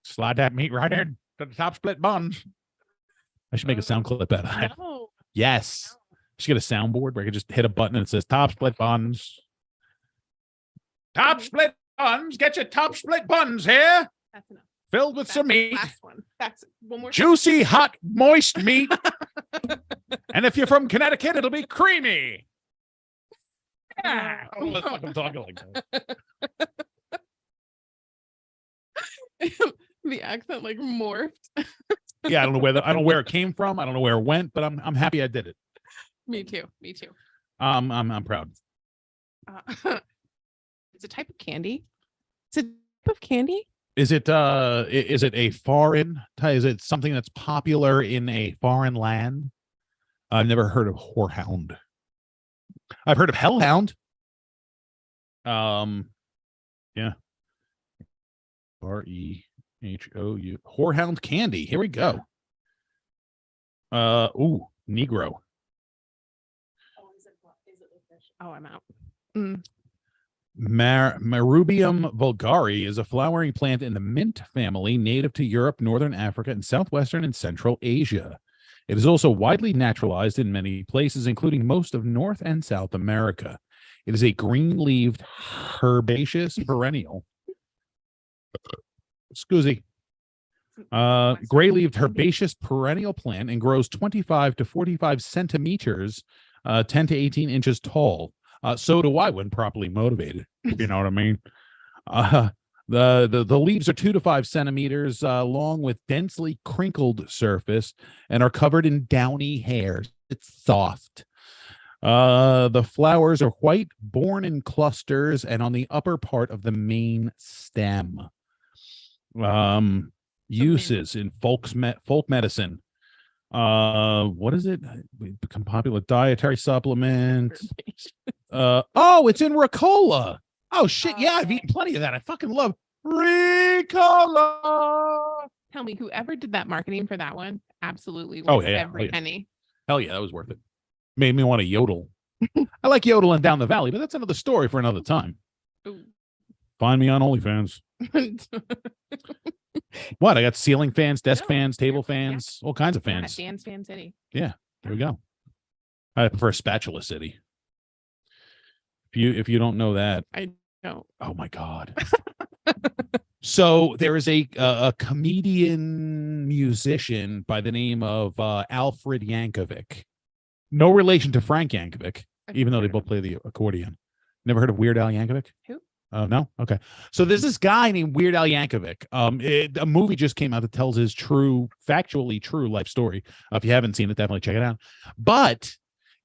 Slide that meat right in to the top split buns. I should make a sound clip out of that. No. Yes. I should get a soundboard where I can just hit a button and it says top split buns. Top split buns. Get your top split buns here. That's enough. Filled with That's some the meat. last one. That's one more. Juicy, hot, moist meat. And if you're from Connecticut, it'll be creamy. Yeah. I don't know what I'm talking like that. The accent like morphed. Yeah, I don't know where it came from. I don't know where it went, but I'm happy I did it. Me too. Me too. I'm proud. It's a type of candy. It's a type of candy. Is it a foreign? Is it something that's popular in a foreign land? I've never heard of whorehound. I've heard of hellhound. Yeah. REHOU. Whorehound candy. Here we go. Ooh, Negro. Oh, I'm out. Marubium vulgare is a flowering plant in the mint family, native to Europe, northern Africa, and southwestern and central Asia. It is also widely naturalized in many places, including most of North and South America. It is a green-leaved herbaceous perennial. Gray-leaved herbaceous perennial plant and grows 25 to 45 centimeters, 10 to 18 inches tall. So do I when properly motivated. You know what I mean? The leaves are 2 to 5 centimeters long with densely crinkled surface and are covered in downy hairs. It's soft. The flowers are white, borne in clusters, and on the upper part of the main stem. Uses in folk medicine. What is it? Become popular dietary supplement. It's in Ricola. Oh shit, yeah, I've eaten plenty of that. I fucking love Ricola. Tell me, whoever did that marketing for that one, absolutely Oh, worth yeah. every penny. Hell yeah, that was worth it. Made me want to yodel. I like yodeling down the valley, but that's another story for another time. Ooh. Find me on OnlyFans. What? I got ceiling fans, desk fans, table fans, all kinds of fans. Dan's Fan City. Yeah, there we go. I prefer Spatula City. If you don't know that, I don't. Oh my god. So there is a comedian musician by the name of Alfred Yankovic. No relation to Frank Yankovic, even though they both play the accordion. Never heard of Weird Al Yankovic? Who? No? Okay. So there's this guy named Weird Al Yankovic. A movie just came out that tells his factually true life story. If you haven't seen it, definitely check it out. But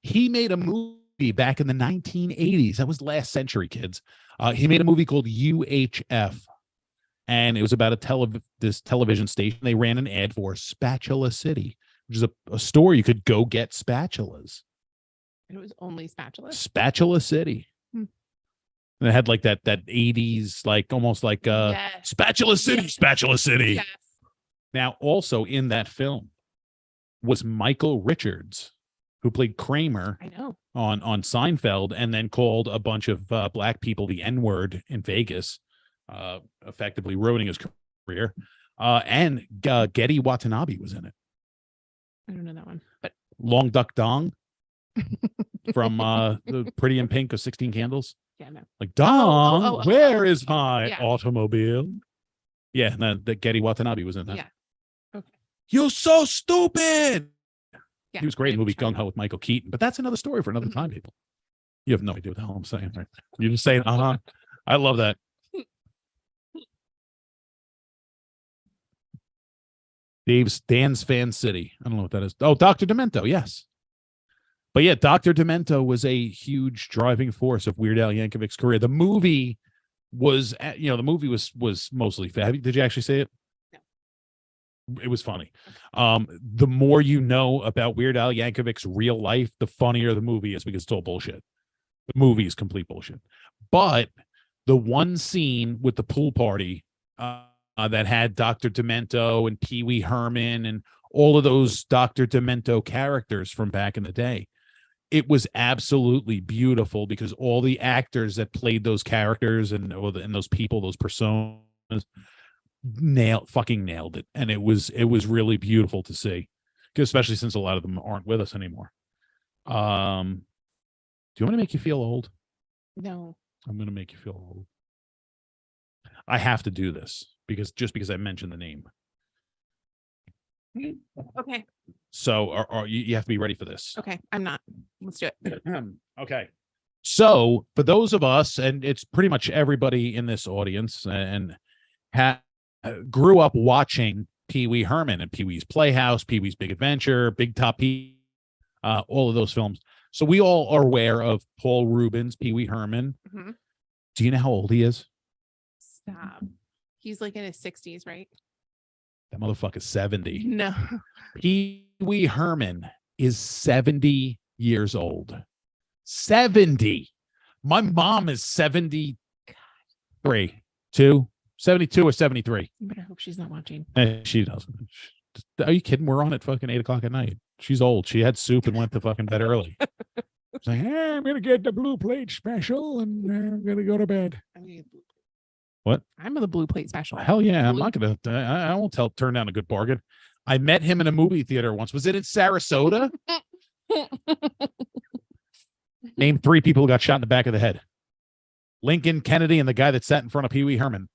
he made a movie back in the 1980s. That was last century, kids. He made a movie called UHF. And it was about this television station. They ran an ad for Spatula City, which is a store you could go get spatulas. And it was only spatulas. Spatula City. And it had like that 80s, like almost like Yes. Spatula City, Yes. Spatula City. Yes. Now, also in that film was Michael Richards, who played Kramer I know. on Seinfeld, and then called a bunch of black people the N-word in Vegas, effectively ruining his career. And Getty Watanabe was in it. I don't know that one, but Long Duck Dong from the Pretty in Pink of 16 Candles. yeah, no. Like, Dong, oh, where is my yeah. automobile? Yeah, and the Getty Watanabe was in that. Yeah. Okay. You're so stupid. Yeah. He was great in the movie I Gung Ho with Michael Keaton, but that's another story for another time, people. You have no idea what the hell I'm saying. Right? You're just saying, I love that. Dan's Fan City. I don't know what that is. Oh, Dr. Demento, yes. But yeah, Dr. Demento was a huge driving force of Weird Al Yankovic's career. The movie was, was mostly fab. Did you actually see it? No. It was funny. The more you know about Weird Al Yankovic's real life, the funnier the movie is because it's all bullshit. The movie is complete bullshit. But the one scene with the pool party that had Dr. Demento and Pee Wee Herman and all of those Dr. Demento characters from back in the day, it was absolutely beautiful because all the actors that played those characters and those people, those personas, fucking nailed it. And it was really beautiful to see, especially since a lot of them aren't with us anymore. Do you want to make you feel old? No. I'm going to make you feel old. I have to do this because I mentioned the name. Okay. So you have to be ready for this. Okay. I'm not. Let's do it. Okay. So for those of us, and it's pretty much everybody in this audience, and grew up watching Pee Wee Herman and Pee Wee's Playhouse, Pee Wee's Big Adventure, Big Top Pee, all of those films. So we all are aware of Paul Reubens, Pee Wee Herman. Mm-hmm. Do you know how old he is? Stop. He's like in his 60s, right? That motherfucker's 70. No. Pee Wee Herman is 70 years old. 70. My mom is 73. 72 or 73. You better hope she's not watching. She doesn't. Are you kidding? We're on at fucking 8:00 at night. She's old. She had soup and went to fucking bed early. She's like, hey, I'm going to get the blue plate special and I'm going to go to bed. What? I'm on the blue plate special. Hell yeah. I'm not going to. I won't turn down a good bargain. I met him in a movie theater once. Was it in Sarasota? Name 3 people who got shot in the back of the head. Lincoln, Kennedy, and the guy that sat in front of Pee Wee Herman.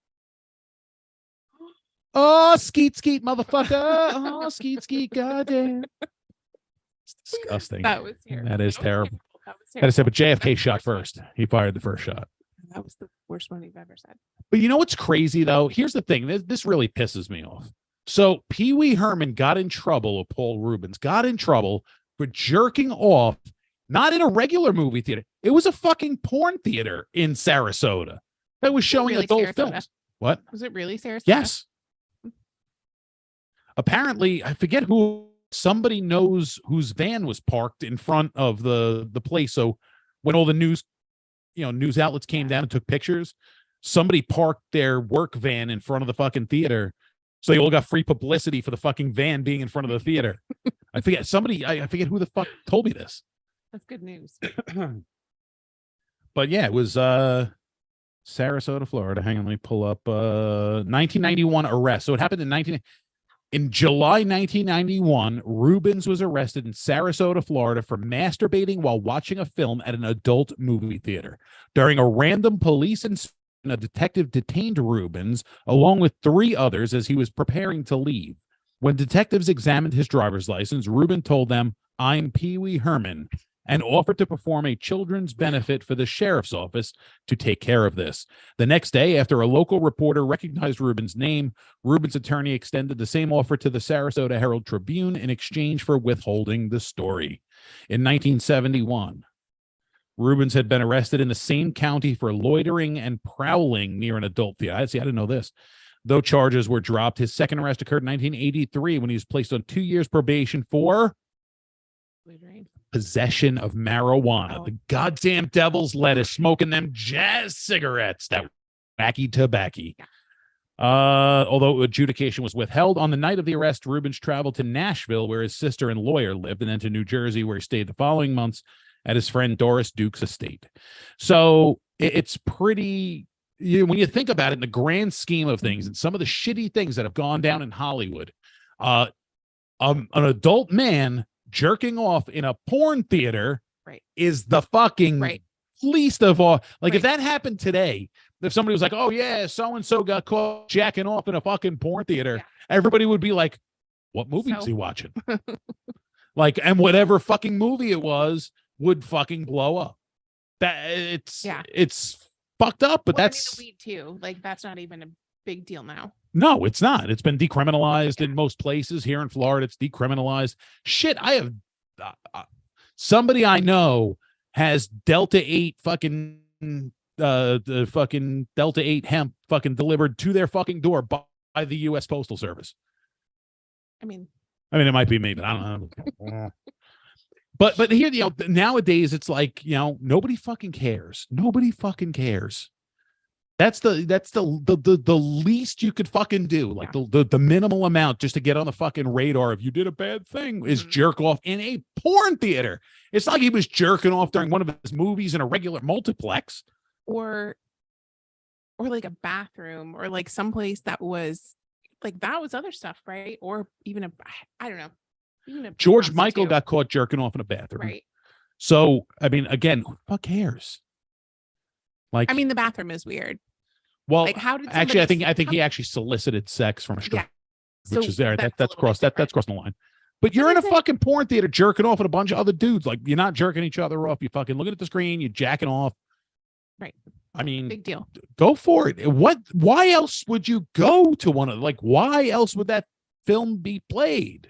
Oh, skeet, motherfucker. Oh, skeet, goddamn. It's disgusting. That was terrible. That is terrible. That was Gotta say, but terrible. JFK shot first. He fired the first shot. That was the worst one you've ever said. But you know what's crazy, though? Here's the thing. This really pisses me off. So Pee Wee Herman got in trouble, or Paul Reubens got in trouble for jerking off, not in a regular movie theater. It was a fucking porn theater in Sarasota that was showing Really, adult Sarasota? films. What? Was it really Sarasota? Yes. Apparently, I forget who, somebody knows whose van was parked in front of the place. So when all the news outlets came down and took pictures, somebody parked their work van in front of the fucking theater. So they all got free publicity for the fucking van being in front of the theater. I forget I forget who the fuck told me this. That's good news. But yeah, it was Sarasota, Florida. Hang on, let me pull up 1991 arrest. So it happened in July 1991, Reubens was arrested in Sarasota, Florida for masturbating while watching a film at an adult movie theater. During a random police inspection, a detective detained Reubens along with 3 others as he was preparing to leave. When detectives examined his driver's license, Reubens told them, "I'm Pee Wee Herman," and offered to perform a children's benefit for the sheriff's office to take care of this. The next day, after a local reporter recognized Reubens' name, Reubens' attorney extended the same offer to the Sarasota Herald Tribune in exchange for withholding the story. In 1971, Reubens had been arrested in the same county for loitering and prowling near an adult theater. I didn't know this. Though charges were dropped, his second arrest occurred in 1983 when he was placed on 2 years probation for possession of marijuana. The goddamn devil's lettuce, smoking them jazz cigarettes, that wacky tobacco. Although adjudication was withheld, on the night of the arrest, Reubens traveled to Nashville, where his sister and lawyer lived, and then to New Jersey, where he stayed the following months at his friend Doris Duke's estate. So it's pretty, when you think about it in the grand scheme of things and some of the shitty things that have gone down in Hollywood, an adult man jerking off in a porn theater is the fucking least of all. Like if that happened today, if somebody was like, oh yeah, so-and-so got caught jacking off in a fucking porn theater, everybody would be like, what movie is he watching? Like, and whatever fucking movie it was would fucking blow up. That it's fucked up, but that's weed too. Like that's not even a big deal now. No, it's not. It's been decriminalized in most places. Here in Florida, it's decriminalized. Shit, I have somebody I know has Delta 8 fucking the fucking Delta 8 hemp fucking delivered to their fucking door by the U.S. Postal Service. I mean, it might be me, but I don't know. But here, nowadays it's like, nobody fucking cares. Nobody fucking cares. That's the least you could fucking do. Like the minimal amount just to get on the fucking radar if you did a bad thing is jerk off in a porn theater. It's not like he was jerking off during one of his movies in a regular multiplex. Or like a bathroom or like someplace that was like that was other stuff, right? Or even I don't know. Even a George Michael prostitute. got caught jerking off in a bathroom. Right. So, I mean, again, who the fuck cares? Like, I mean, the bathroom is weird. well, Like, how did actually, somebody- I think he actually solicited sex from a stripper, So which is there. that's a That's little crossed. bit That's crossing the line. But you're in a fucking porn theater jerking off with a bunch of other dudes. Like, you're not jerking each other off. You fucking looking at the screen. You're jacking off. Right. I mean, Big deal. go for it. Why else would you go to one of why else would that film be played?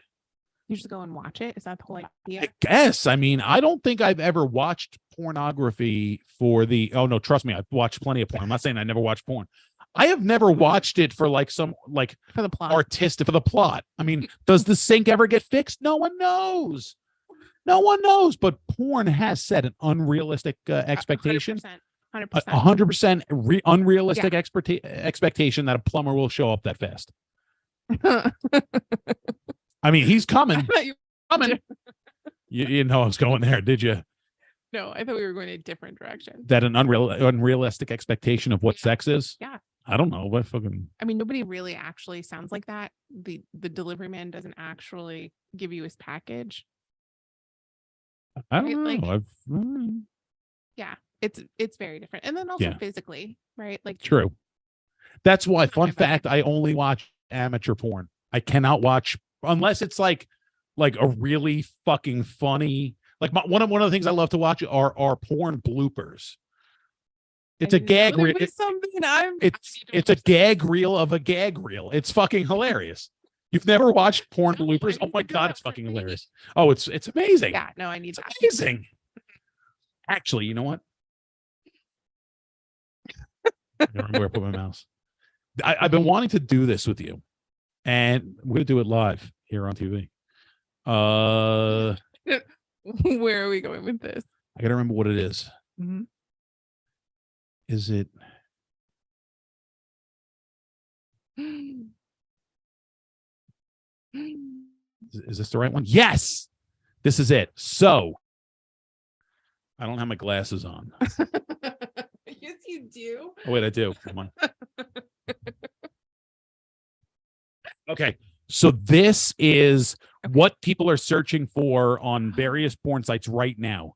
You just go and watch it. Is that the whole idea? I guess. I mean, I don't think I've ever watched pornography for the. Oh no, trust me, I've watched plenty of porn. I'm not saying I never watched porn. I have never watched it for some For the plot. artistic for the plot. I mean, does the sink ever get fixed? No one knows. No one knows. But porn has set an unrealistic expectation. 100%. 100% unrealistic expectation that a plumber will show up that fast. I mean, he's coming. Coming. You know I was going there, did you? No, I thought we were going a different direction. That an unrealistic expectation of what sex is? Yeah. I don't know. What fucking. I mean, nobody really actually sounds like that. The delivery man doesn't actually give you his package. I don't Right, know. like- Yeah, it's very different. And then also physically, right? Like True. That's why, fun my bad. fact, I only watch amateur porn. I cannot watch unless it's like a really fucking funny. Like one of the things I love to watch are porn bloopers. It's a gag reel. It's a gag reel of a gag reel. It's fucking hilarious. You've never watched porn No, bloopers? I Oh my need to do god, that it's for fucking me. hilarious. Oh, it's amazing. Yeah, no, I need It's that. amazing. Actually, you know what? I don't remember where I put my mouse. I've been wanting to do this with you, and we're gonna do it live here on TV. Where are we going with this? I gotta remember what it is. Mhm. Is it? Is this the right one? Yes, this is it. So, I don't have my glasses on. Yes, you do. Oh wait, I do. Come on. Okay, so this is what people are searching for on various porn sites right now.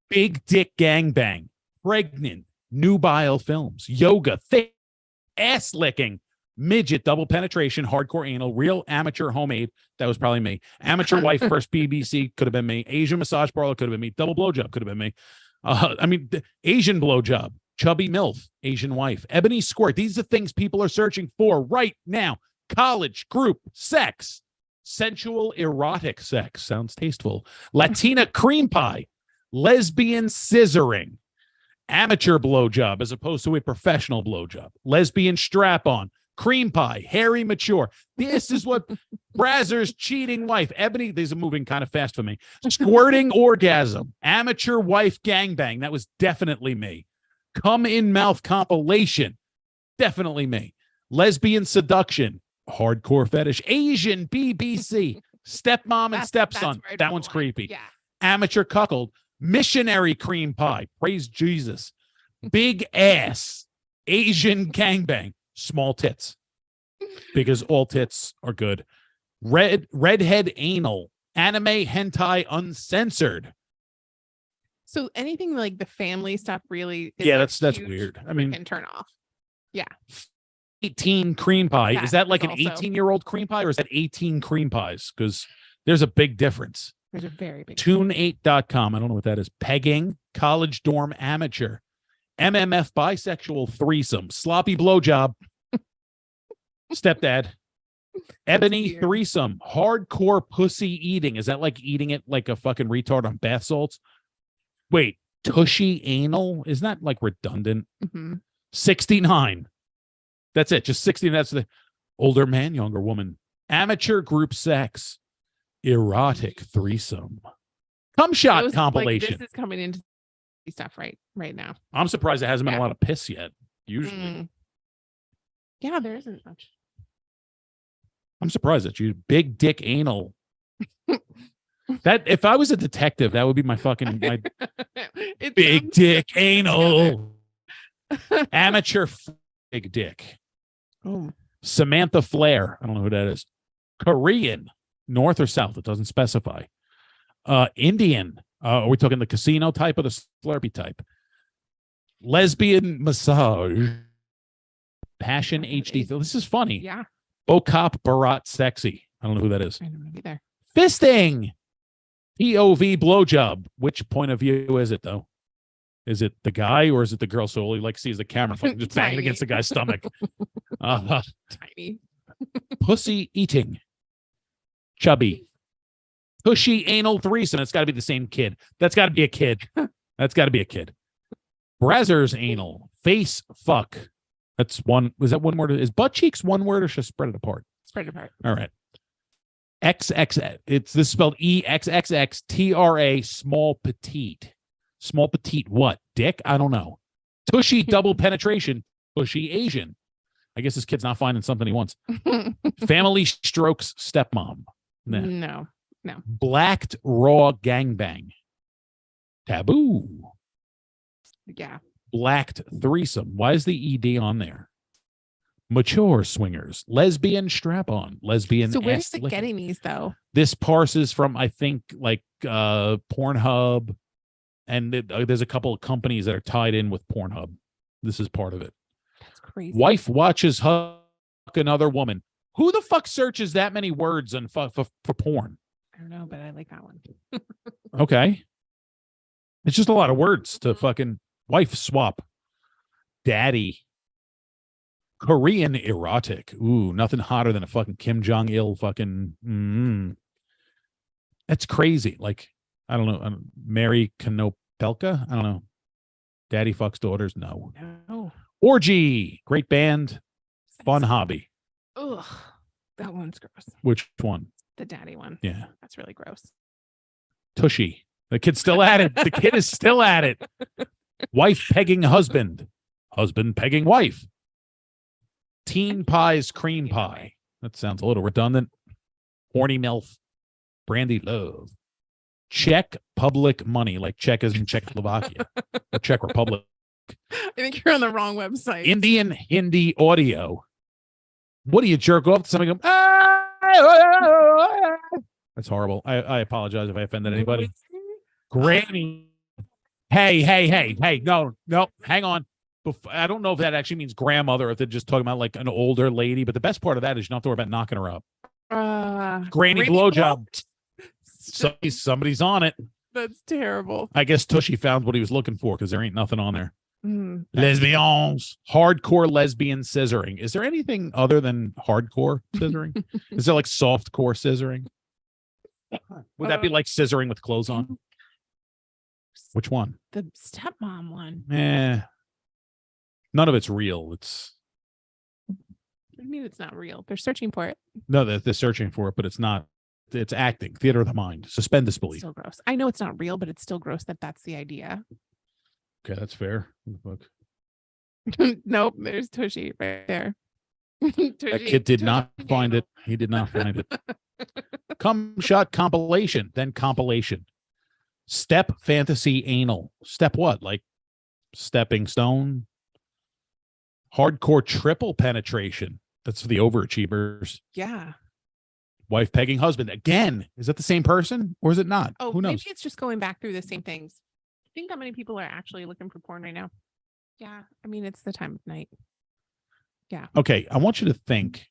Big dick gangbang, pregnant, nubile films, yoga, thick, ass licking, midget, double penetration, hardcore anal, real amateur homemade. That was probably me. Amateur wife, first BBC could have been me. Asian massage parlor could have been me. Double blowjob could have been me. Asian blowjob, chubby MILF, Asian wife, ebony squirt. These are things people are searching for right now. College, group, sex, sensual, erotic sex. Sounds tasteful. Latina cream pie, lesbian scissoring, amateur blowjob as opposed to a professional blowjob, lesbian strap on, cream pie, hairy mature. This is what Brazzers cheating wife, ebony. These are moving kind of fast for me. Squirting orgasm, amateur wife gangbang. That was definitely me. Come in mouth compilation. Definitely me. Lesbian seduction, hardcore fetish, Asian BBC, stepmom and stepson. That's where I That draw one's the line. creepy. Yeah. Amateur cuckold, missionary cream pie. Praise Jesus. Big ass, Asian gangbang, small tits, because all tits are good. Redhead anal, anime hentai uncensored. So anything like the family stuff really is Yeah, a that's huge weird. I mean, freaking turn off. 18 cream pie. Is That that like is an also- 18-year-old cream pie or is that 18 cream pies? Because there's a big difference. There's a very big Tune8.com. I don't know what that is. Pegging, college dorm amateur, MMF bisexual threesome, sloppy blowjob, stepdad, ebony weird. threesome, hardcore pussy eating. Is that like eating it like a fucking retard on bath salts? Wait, tushy anal? Isn't that like redundant? Mhm. 69. That's it. Just 60. That's the older man, younger woman. Amateur group sex. Erotic threesome. Cum shot Those, like, compilation. this is coming into stuff right now. I'm surprised it hasn't been Yeah. a lot of piss yet. usually. Yeah, there isn't much. I'm surprised at you. Big dick anal. That if I was a detective, that would be my fucking It big sounds dick so anal. together. Amateur big dick. Oh, Samantha Flair. I don't know who that is. Korean. North or south? It doesn't specify. Indian. Are we talking the casino type or the Slurpee type? Lesbian massage. Passion HD. This is funny. yeah. Bokap Barat sexy. I don't know who that is. I don't know either. Fisting. POV blowjob. Which point of view is it though? Is it the guy or is it the girl? So all he like sees the camera fucking just banging Tiny. against the guy's stomach. Tiny. Pussy eating. Chubby. Pushy anal threesome. It's got to be the same kid. That's got to be a kid. That's got to be a kid. Brazzers anal. Face fuck. That's one. Was that one word? Is butt cheeks one word or should I spread it apart? Spread apart. All right. XX. It's this spelled EXXXTRA small petite. Small petite what? Dick? I don't know. Tushy double penetration. Tushy Asian. I guess this kid's not finding something he wants. Family strokes stepmom. Nah. No. Blacked raw gangbang. Taboo. Yeah. Blacked threesome. Why is the ED on there? Mature swingers. Lesbian strap-on. Lesbian So where's ass it licking. getting these though? This parses from, I think, like Pornhub. And there's a couple of companies that are tied in with Pornhub. This is part of it. That's crazy. Wife watches fuck another woman. Who the fuck searches that many words and for porn? I don't know, but I like that one. Okay. It's just a lot of words to fucking wife swap. Daddy. Korean erotic. Ooh, nothing hotter than a fucking Kim Jong-il fucking. That's crazy. Like, I don't know. Mary Konopelka? I don't know. Daddy fucks daughters? No. No. Orgy. Great band. Fun hobby. Ugh. That one's gross. Which one? The daddy one. Yeah. That's really gross. Tushy. The kid's still at it. The kid is still at it. Wife pegging husband. Husband pegging wife. Teen pies cream pie. That sounds a little redundant. Horny MILF. Brandy love. Czech public money. Like Czech is in Czechoslovakia. Or Czech Republic. I think you're on the wrong website. Indian Hindi audio. What do you jerk off to something? That's horrible. I apologize if I offended anybody. Granny. Hey. No, hang on. I don't know if that actually means grandmother, if they're just talking about like an older lady. But the best part of that is you don't have to worry about knocking her up. Granny blowjob. Somebody's on it. That's terrible. I guess Tushy found what he was looking for because there ain't nothing on there. Mm. Lesbians. Hardcore lesbian scissoring. Is there anything other than hardcore scissoring? Is there like softcore scissoring? Would that be like scissoring with clothes on? Which one? The stepmom one. None of it's real. It's I mean, it's not real. They're searching for it. no, they're searching for it, but it's not. It's acting, theater of the mind. Suspend disbelief. Still gross. I know it's not real, but it's still gross that that's the idea. Okay, that's fair. Look, Nope, there's Tushy right there. that kid did not find it. He did not find it. Cum shot compilation, then compilation. Step fantasy anal. Step what? Like stepping stone? Hardcore triple penetration. That's for the overachievers. Yeah. Wife pegging husband. Again, is that the same person or is it not? Oh, who knows? maybe it's just going back through the same things. Think how many people are actually looking for porn right now? Yeah. I mean, it's the time of night. Yeah. Okay, I want you to think.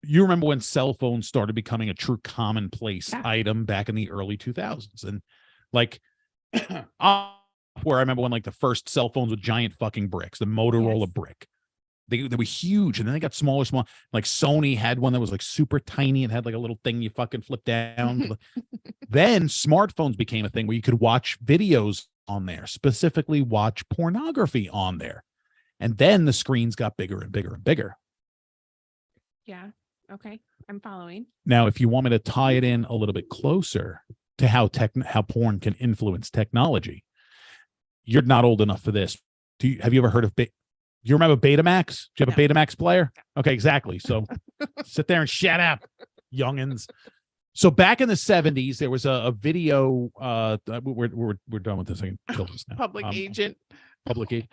You remember when cell phones started becoming a true commonplace item back in the early 2000s, and like where I remember when like the first cell phones with giant fucking bricks, the Motorola brick. They were huge, and then they got smaller. Like Sony had one that was like super tiny and had like a little thing you fucking flip down. Then smartphones became a thing where you could watch videos on there, specifically watch pornography on there. And then the screens got bigger and bigger and bigger. Yeah. Okay. I'm following. Now, if you want me to tie it in a little bit closer to how porn can influence technology, you're not old enough for this. Have you ever heard of you remember Betamax? Do you have a No. Betamax player? Okay, exactly. So sit there and shut up, youngins. So back in the 70s, there was a video. We're done with this. I can kill this now. Public agent. Public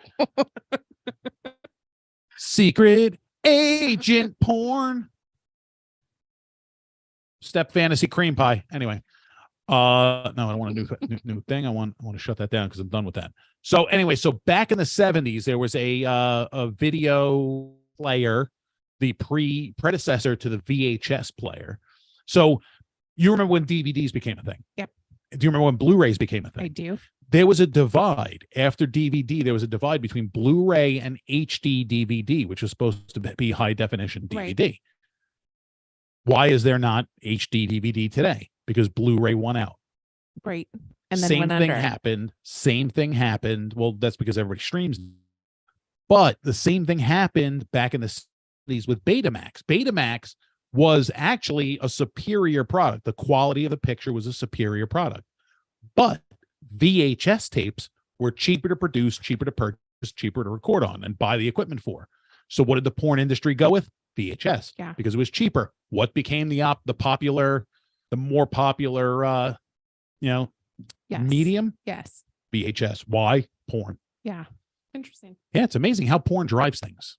secret agent porn. Step fantasy cream pie. Anyway. No, I don't want a new thing. I want to shut that down because I'm done with that. So anyway, so back in the 70s, there was a video player, the predecessor to the VHS player. So you remember when DVDs became a thing? Yep. Do you remember when Blu-rays became a thing? I do. There was a divide after DVD. There was a divide between Blu-ray and HD DVD, which was supposed to be high definition DVD. Right. Why is there not HD DVD today? Because Blu-ray won out. Right. And then Same went thing under. happened. Same thing happened. Well, that's because everybody streams. But the same thing happened back in the 70s with Betamax. Betamax was actually a superior product. The quality of the picture was a superior product. But VHS tapes were cheaper to produce, cheaper to purchase, cheaper to record on and buy the equipment for. So what did the porn industry go with? VHS. Yeah. Because it was cheaper. What became the more popular Yes. medium? Yes. VHS. Why? Porn. Yeah. Interesting. Yeah, it's amazing how porn drives things.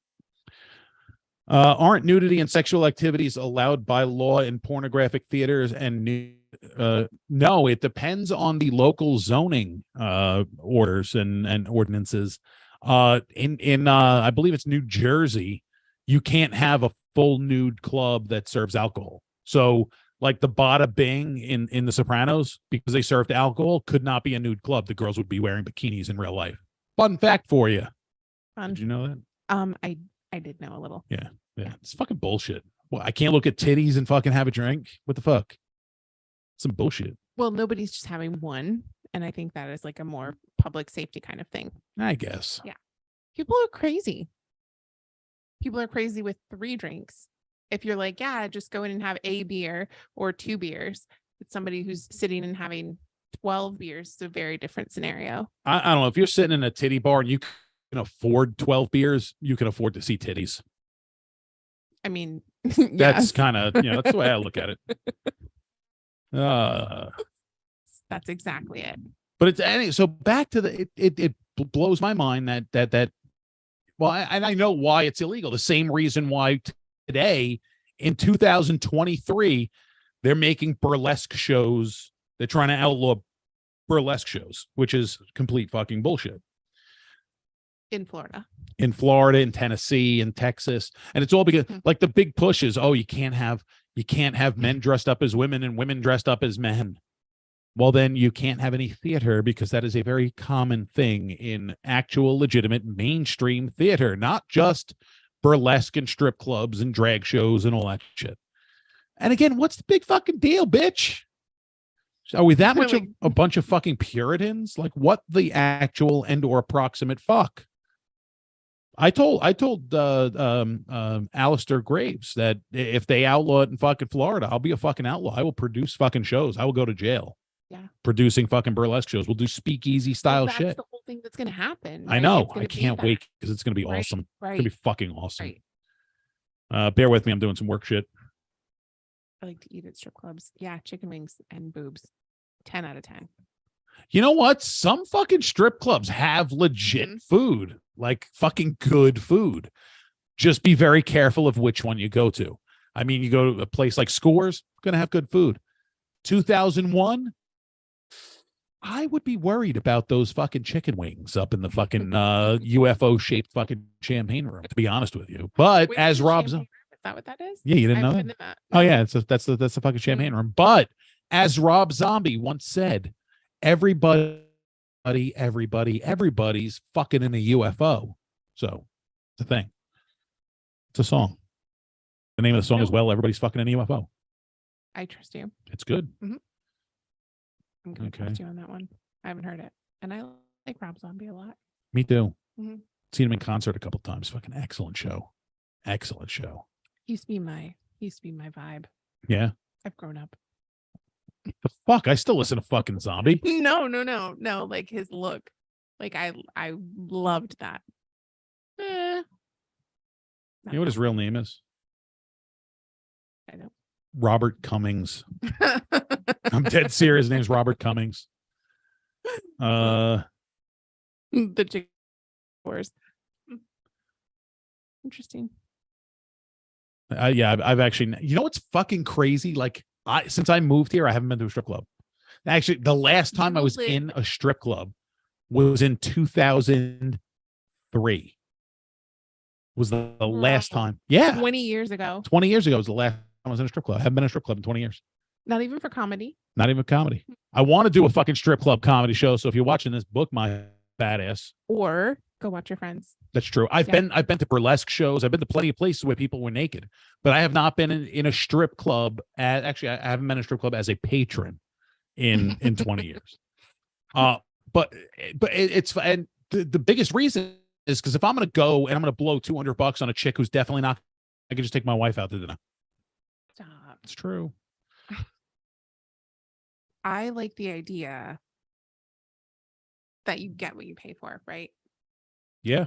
Aren't nudity and sexual activities allowed by law in pornographic theaters? And no, it depends on the local zoning orders and ordinances. In I believe it's New Jersey, you can't have a full nude club that serves alcohol. So like the Bada Bing in The Sopranos, because they served alcohol, could not be a nude club. The girls would be wearing bikinis in real life. Fun fact for you. Fun. Did you know that? I did know a little. Yeah. It's fucking bullshit. Well, I can't look at titties and fucking have a drink. What the fuck? Some bullshit. Well, nobody's just having one. And I think that is like a more public safety kind of thing. I guess. Yeah. People are crazy. People are crazy with 3 drinks. If you're like, yeah, just go in and have a beer or 2 beers. It's somebody who's sitting and having 12 beers. It's a very different scenario. I don't know. If you're sitting in a titty bar and you can afford 12 beers, you can afford to see titties. I mean, That's yes, kind of, that's the way I look at it. that's exactly it. But it's so back to it blows my mind that well, I know why it's illegal. The same reason why today in 2023 they're making burlesque shows. They're trying to outlaw burlesque shows, which is complete fucking bullshit. In Florida, In Tennessee, in Texas, and it's all because like the big push is, you can't have men dressed up as women and women dressed up as men. Well, then you can't have any theater because that is a very common thing in actual legitimate mainstream theater, not just burlesque and strip clubs and drag shows and all that shit. And again, what's the big fucking deal, bitch? Are we that much of a bunch of fucking Puritans? Like, what the actual and or approximate fuck? I told Alistair Graves that if they outlaw it in fucking Florida, I'll be a fucking outlaw. I will produce fucking shows. I will go to jail. Yeah. Producing fucking burlesque shows. We'll do speakeasy style that's shit. the whole thing that's going to happen. I right? know. It's gonna I be can't that. wait because it's going to be Right, awesome. Right. It's going to be fucking awesome. Right. Bear with me. I'm doing some work shit. I like to eat at strip clubs. Yeah, chicken wings and boobs. 10 out of 10. You know what? Some fucking strip clubs have legit Mhm. food, like fucking good food. Just be very careful of which one you go to. I mean, you go to a place like Scores, going to have good food. 2001, I would be worried about those fucking chicken wings up in the fucking UFO shaped fucking champagne room, to be honest with you. But Wait, as the Rob's, champagne room? Is that what that is? yeah, you didn't I know haven't that? been to that. Oh No. yeah, that's the fucking champagne room. But as Rob Zombie once said, everybody's fucking in a UFO. So it's a thing. It's a song. The name of the song is No. Everybody's Fucking in a UFO. I trust you. It's good. I'm going to Okay. trust you on that one. I haven't heard it. And I like Rob Zombie a lot. Me too. Mhm. Seen him in concert a couple times. Fucking excellent show. Excellent show. Used to be my vibe. Yeah. I've grown up. The fuck? I still listen to fucking Zombie. No. Like his look. Like I loved that. You know what his real name is? I know. Robert Cummings. I'm dead serious. His name's Robert Cummings. The chick wars. Interesting. Yeah, I've actually, you know what's fucking crazy? Like since I moved here, I haven't been to a strip club. Actually, the last time I was in a strip club was in 2003. Was the last time. Yeah. 20 years ago. 20 years ago was the last time I was in a strip club. I haven't been in a strip club in 20 years. Not even for comedy. Not even comedy. I want to do a fucking strip club comedy show. So if you're watching this, book my badass. Or go watch your friends. That's true. I've been to burlesque shows. I've been to plenty of places where people were naked, but I have not been in a strip club. Actually, I haven't been in a strip club as a patron in 20 years. But it's, and the biggest reason is because if I'm going to go and I'm going to blow $200 on a chick who's definitely not, I can just take my wife out to dinner. Stop. It's true. I like the idea that you get what you pay for, right? Yeah.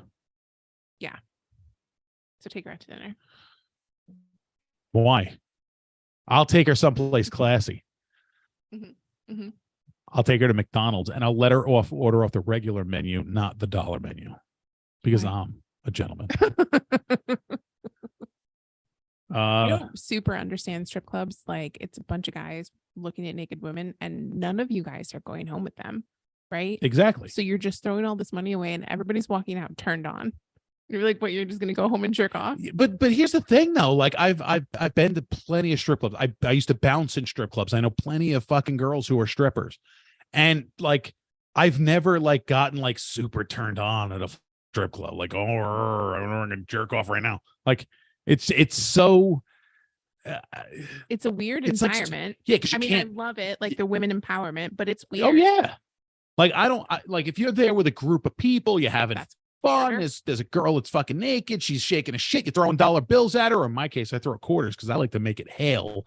So take her out to dinner. Why? I'll take her someplace classy. I'll take her to McDonald's and I'll let her order off the regular menu, not the dollar menu, because I'm a gentleman. I don't super understand strip clubs. Like it's a bunch of guys looking at naked women and none of you guys are going home with them, right? Exactly. So you're just throwing all this money away and everybody's walking out turned on. You're like, what? You're just gonna go home and jerk off? But here's the thing, though. Like I've been to plenty of strip clubs. I used to bounce in strip clubs. I know plenty of fucking girls who are strippers, and like I've never like gotten like super turned on at a strip club. Like, oh, I'm gonna jerk off right now. Like it's so. It's a weird it's environment. Like, yeah, because I mean, I love it, like the women empowerment, but it's weird. Oh yeah, like like if you're there with a group of people, you having fun. There's a girl that's fucking naked. She's shaking a shit. You're throwing dollar bills at her. Or in my case, I throw quarters because I like to make it hail.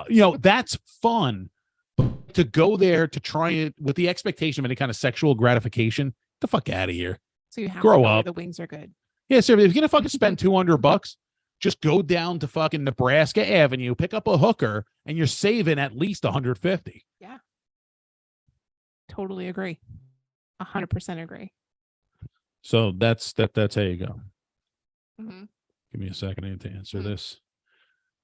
That's fun. But to go there to try it with the expectation of any kind of sexual gratification, get the fuck out of here. So you have grow to go up. where the wings are good. Yeah, so if you're gonna fucking spend $200, just go down to fucking Nebraska Avenue, pick up a hooker, and you're saving at least $150. Yeah. Totally agree. 100% agree. So that's how you go. Mm-hmm. Give me a second, I need to answer this.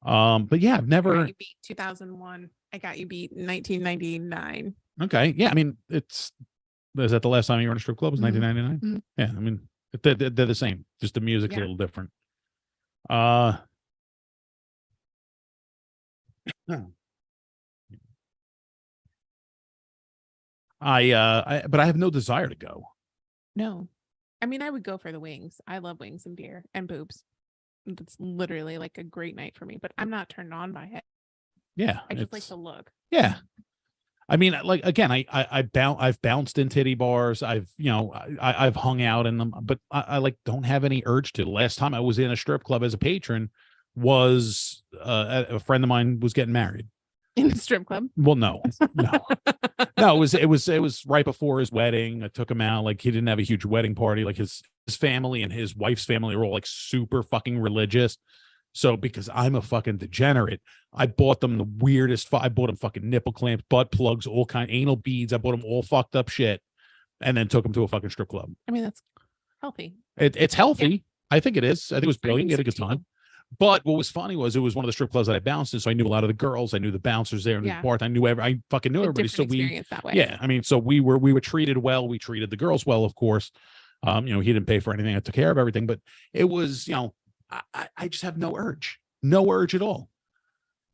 But yeah, I've never. I got you beat 2001. I got you beat 1999. Okay, yeah, I mean, is that the last time you were in a strip club? Was 1999? Mm-hmm. Yeah, I mean, they're the same. Just the music's a little different. But I have no desire to go. No. I mean, I would go for the wings. I love wings and beer and boobs. It's literally like a great night for me, but I'm not turned on by it. Yeah. I just like to look. Yeah. I mean, like, again, I've bounced in titty bars. I've hung out in them, but I like don't have any urge to. The last time I was in a strip club as a patron was a friend of mine was getting married. In the strip club? Well, no. It was right before his wedding. I took him out. Like he didn't have a huge wedding party. Like his family and his wife's family were all like super fucking religious. So because I'm a fucking degenerate, I bought them the weirdest. I bought them fucking nipple clamps, butt plugs, all kind anal beads. I bought them all fucked up shit, and then took them to a fucking strip club. I mean, that's healthy. It's healthy. Yeah. I think it is. I think it was brilliant. You had a good time. But what was funny was it was one of the strip clubs that I bounced in, so I knew a lot of the girls. I knew the bouncers there, and the bar. I fucking knew everybody. So that way. Yeah, I mean, so we were treated well. We treated the girls well, of course. He didn't pay for anything. I took care of everything, but it was, I just have no urge at all.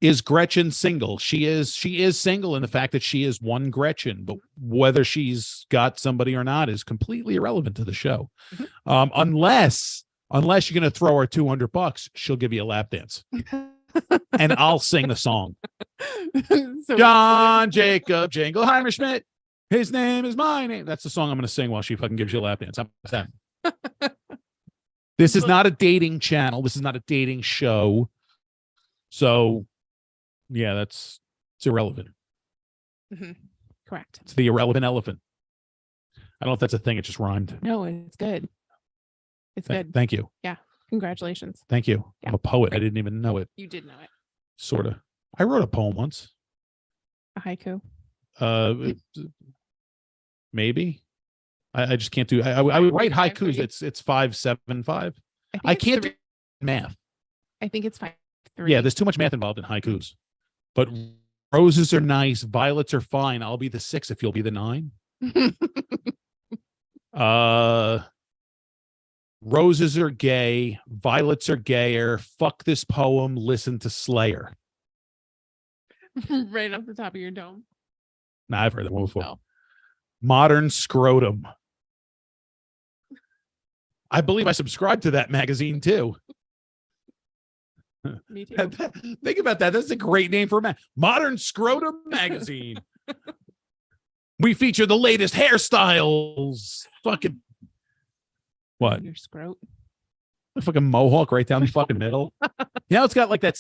Is Gretchen single? She is single in the fact that she is one Gretchen, but whether she's got somebody or not is completely irrelevant to the show. Mm-hmm. Unless you're going to throw her $200, she'll give you a lap dance. And I'll sing the song. John Jacob Jingleheimer Schmidt. His name is my name. That's the song I'm going to sing while she fucking gives you a lap dance. How about that? This is not a dating channel. This is not a dating show. So, yeah, it's irrelevant. Mm-hmm. Correct. It's the irrelevant elephant. I don't know if that's a thing. It just rhymed. No, it's good. It's good. Thank you. Congratulations. Thank you. Yeah. I'm a poet. I didn't even know it. You did know it. Sort of. I wrote a poem once. A haiku. Maybe. I just can't do. I would write 5.53. haikus. It's 5.75. think I it's can't three- do math. I think it's 5.3. Yeah, there's too much math involved in haikus. But roses are nice. Violets are fine. I'll be the 6 if you'll be the 9. Roses are gay. Violets are gayer. Fuck this poem. Listen to Slayer. right off the top of your dome. Nah, I've heard that one before. Oh. Modern Scrotum. I believe I subscribed to that magazine too. Me too. Think about that. That's a great name for a Modern Scrotum magazine. We feature the latest hairstyles. Fucking what? Your scrot. A fucking mohawk right down the fucking middle. You know, it's got like that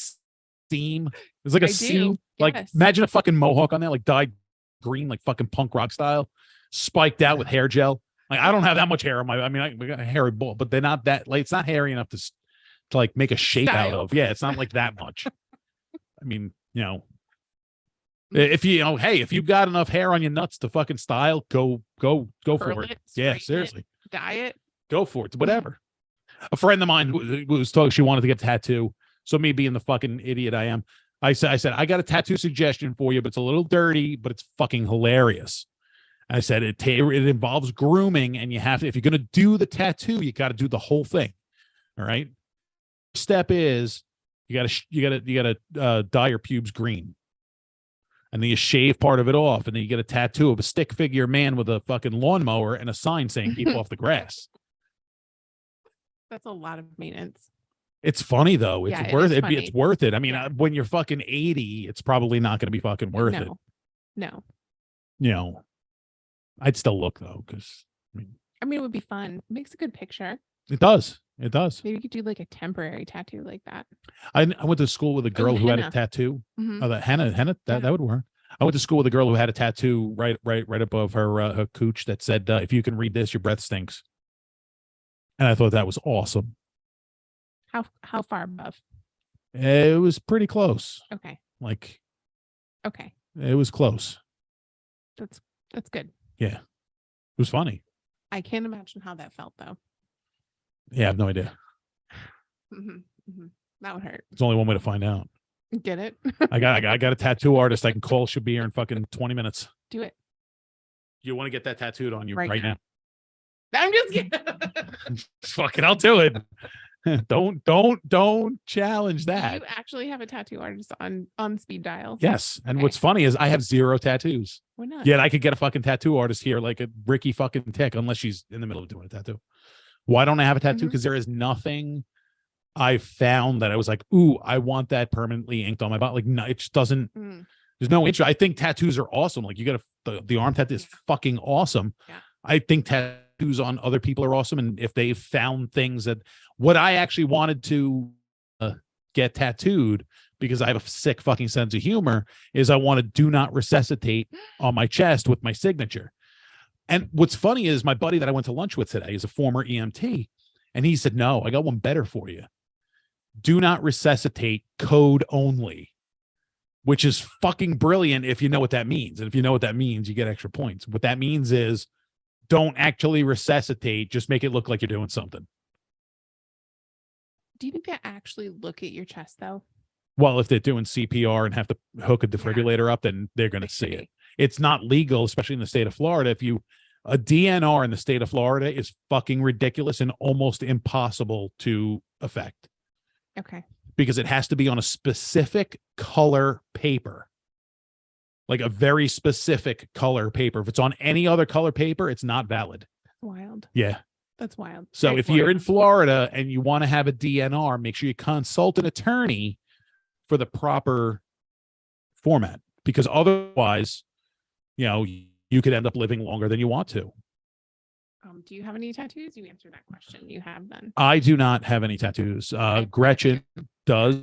seam. There's like a I do, seam. Like yes. imagine a fucking mohawk on there, like dyed green, like fucking punk rock style, spiked out with hair gel. Like I don't have that much hair on my. I mean, I got a hairy ball, but they're not that. Like it's not hairy enough to like make a shape out Style. of. Yeah, it's not like that much. I mean, you know, if you know, hey, if you've got enough hair on your nuts to fucking style, go for Curl it. it, Yeah, straighten it. seriously, Dye it. go for it. Whatever. A friend of mine was talking. She wanted to get a tattoo. So me being the fucking idiot I am, I said, I got a tattoo suggestion for you, but it's a little dirty, but it's fucking hilarious. I said it involves grooming, and you have to, if you're gonna do the tattoo, you got to do the whole thing. All right. Step is you gotta dye your pubes green, and then you shave part of it off, and then you get a tattoo of a stick figure man with a fucking lawnmower and a sign saying "Keep off the grass." That's a lot of maintenance. It's funny though. It's Yeah, it worth is it. funny. It's worth it. I mean, Yeah. when you're fucking 80, it's probably not going to be fucking worth it. No. You know, I'd still look though, because I mean, it would be fun. It makes a good picture. it does. It does. Maybe you could do like a temporary tattoo like that. I went to school with a girl who had a henna. tattoo. Mhm. Oh, that henna, that Yeah. would work. I went to school with a girl who had a tattoo right above her cooch that said, "If you can read this, your breath stinks." And I thought that was awesome. How far above? It was pretty close. Okay. Like Okay. it was close. That's good. It was funny. I can't imagine how that felt though. Yeah, I have no idea. That would hurt. It's only one way to find out. Get it? I got a tattoo artist I can call. She'll be here in fucking 20 minutes. Do it. You want to get that tattooed on you Right right now? I'm just kidding. Fuck it, I'll do it. Don't challenge Do that. you actually have a tattoo artist on speed dial? Yes. And Okay. what's funny is I have 0 tattoos. Why not? Yet I could get a fucking tattoo artist here like a Ricky fucking Tick, unless she's in the middle of doing a tattoo. Why don't I have a tattoo? Mhm. Because there is nothing I found that I was like, ooh, I want that permanently inked on my body. Like, no, it just doesn't. Mm. There's no interest. I think tattoos are awesome. Like you got the arm tattoo is fucking awesome. Yeah. I think tattoos on other people are awesome. And if they found things that what I actually wanted to get tattooed, because I have a sick fucking sense of humor, is I want to do not resuscitate on my chest with my signature. And what's funny is my buddy that I went to lunch with today is a former EMT. And he said, no, I got one better for you. Do not resuscitate, code only. Which is fucking brilliant if you know what that means. And if you know what that means, you get extra points. What that means is don't actually resuscitate, just make it look like you're doing something. Do you think they actually look at your chest though? Well, if they're doing CPR and have to hook a defibrillator up, then they're going to see it. It's not legal, especially in the state of Florida. A DNR in the state of Florida is fucking ridiculous and almost impossible to effect. Okay. Because it has to be on a specific color paper, like a very specific color paper. If it's on any other color paper, it's not valid. Wild. Yeah. That's wild. So Very if you're Florida. in Florida and you want to have a DNR, make sure you consult an attorney for the proper format, because otherwise, you could end up living longer than you want to. Do you have any tattoos? You answered that question. You have none. I do not have any tattoos. Gretchen does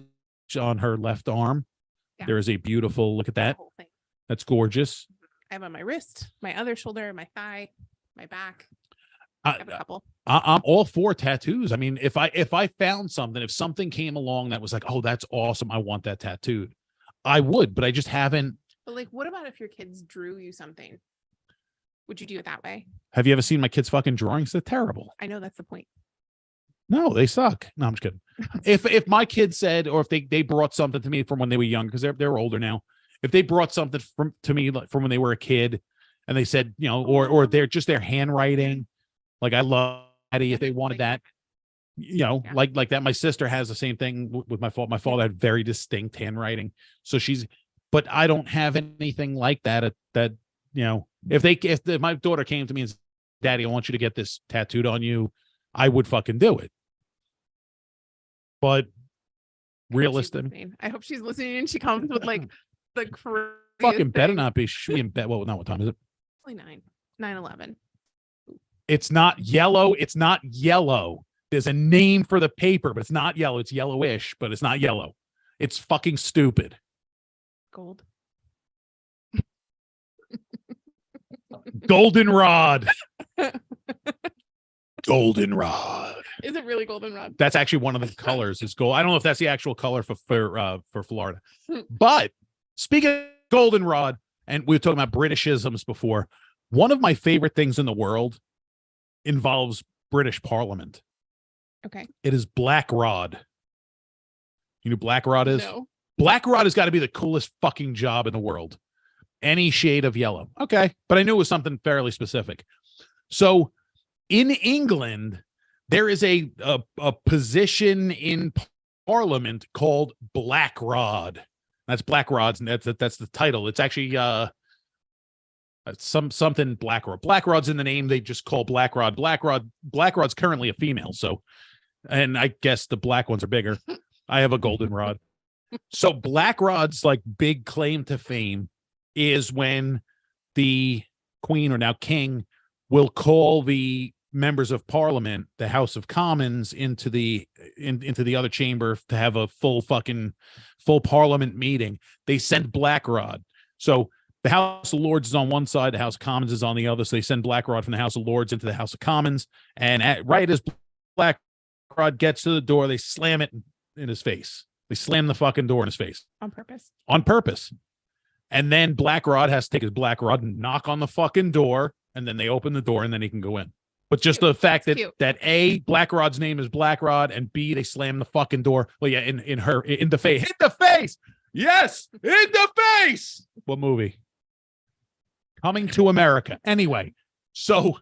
on her left arm. Yeah. There is a beautiful, look at that. Whole thing. That's gorgeous. I have on my wrist, my other shoulder, my thigh. my back. I, I have a couple. I'm all for tattoos. I mean, if I found something, if something came along that was like, oh, that's awesome, I want that tattooed, I would, but I just haven't. But like, what about if your kids drew you something? Would you do it that way? Have you ever seen my kids' fucking drawings? They're terrible. I know that's the point. No, they suck. No, I'm just kidding. If my kids said, or if they brought something to me from when they were young, because they're older now, if they brought something to me like from when they were a kid, and they said, you know, or they're just their handwriting, like I love Eddie, if they wanted that, you know, Yeah. like that. My sister has the same thing with my father. My father had very distinct handwriting, so but I don't have anything like that. That you know, if my daughter came to me and said, "Daddy, I want you to get this tattooed on you," I would fucking do it. But realistic, I hope she's listening and she comes with like the craziest fucking better thing. not be. Should be in bed. Well, not what time is it? Only 9/11. It's not yellow. It's not yellow. There's a name for the paper, but it's not yellow. It's yellowish, but it's not yellow. It's fucking stupid. Gold. Goldenrod. Goldenrod. Is it really goldenrod? That's actually one of the colors is gold. I don't know if that's the actual color for Florida. But speaking of goldenrod, and we were talking about Britishisms before, one of my favorite things in the world involves British Parliament. Okay. It is Black Rod. You know who Black Rod is? No. Black Rod has got to be the coolest fucking job in the world. Any shade of yellow. Okay. But I knew it was something fairly specific. So in England, there is a position in Parliament called Black Rod. That's Black Rod's, and that's the title. It's actually something Black Rod. Black Rod's in the name. They just call Black Rod. Black Rod's currently a female. So, and I guess the black ones are bigger. I have a golden rod. So Black Rod's like big claim to fame is when the Queen, or now King, will call the members of Parliament, the House of Commons, into the other chamber to have a full Parliament meeting. They send Black Rod. So the House of Lords is on one side, the House of Commons is on the other. So they send Black Rod from the House of Lords into the House of Commons. And right as Black Rod gets to the door, they slam it in his face. They slam the fucking door in his face. On purpose. On purpose. And then Black Rod has to take his Black Rod and knock on the fucking door. And then they open the door and then he can go in. But just the fact that A, Black Rod's name is Black Rod, and B, they slam the fucking door. Well, yeah, in the face. Hit the face! Yes! In the face! What movie? Coming to America. Anyway, so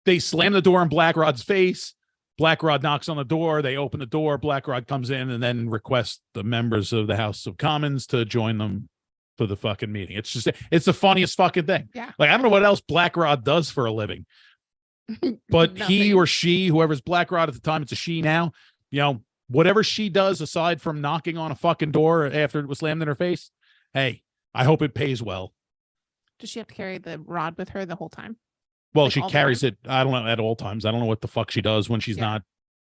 they slam the door in Black Rod's face. Black Rod knocks on the door. They open the door. Black Rod comes in and then requests the members of the House of Commons to join them for the fucking meeting. It's the funniest fucking thing. Yeah. Like, I don't know what else Black Rod does for a living. But he or she, whoever's Black Rod at the time, it's a she now, you know, whatever she does aside from knocking on a fucking door after it was slammed in her face, hey, I hope it pays well. Does she have to carry the rod with her the whole time? Well, Like she all the carries time? it, I don't know, at all times. I don't know what the fuck she does when she's not,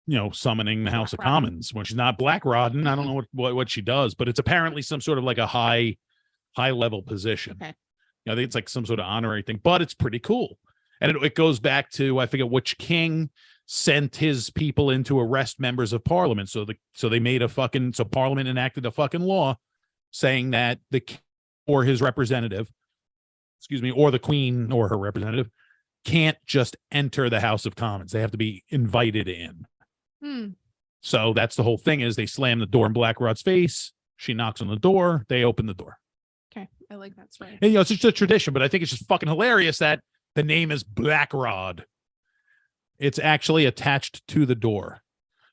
you know, summoning the House of Black Rod. Commons, when she's not Black Rod, and I don't know what she does, but it's apparently some sort of like a high level position. Okay. You know, I think it's like some sort of honorary thing, but it's pretty cool. And it goes back to, I forget which king sent his people in to arrest members of Parliament. So they made so Parliament enacted a fucking law saying that the king or his representative, or the Queen or her representative, can't just enter the House of Commons. They have to be invited in. So that's the whole thing, is they slam the door in Black Rod's face. She knocks on the door. They open the door. Okay. I like that story. And, you know, it's just a tradition, but I think it's just fucking hilarious that the name is Black Rod. It's actually attached to the door.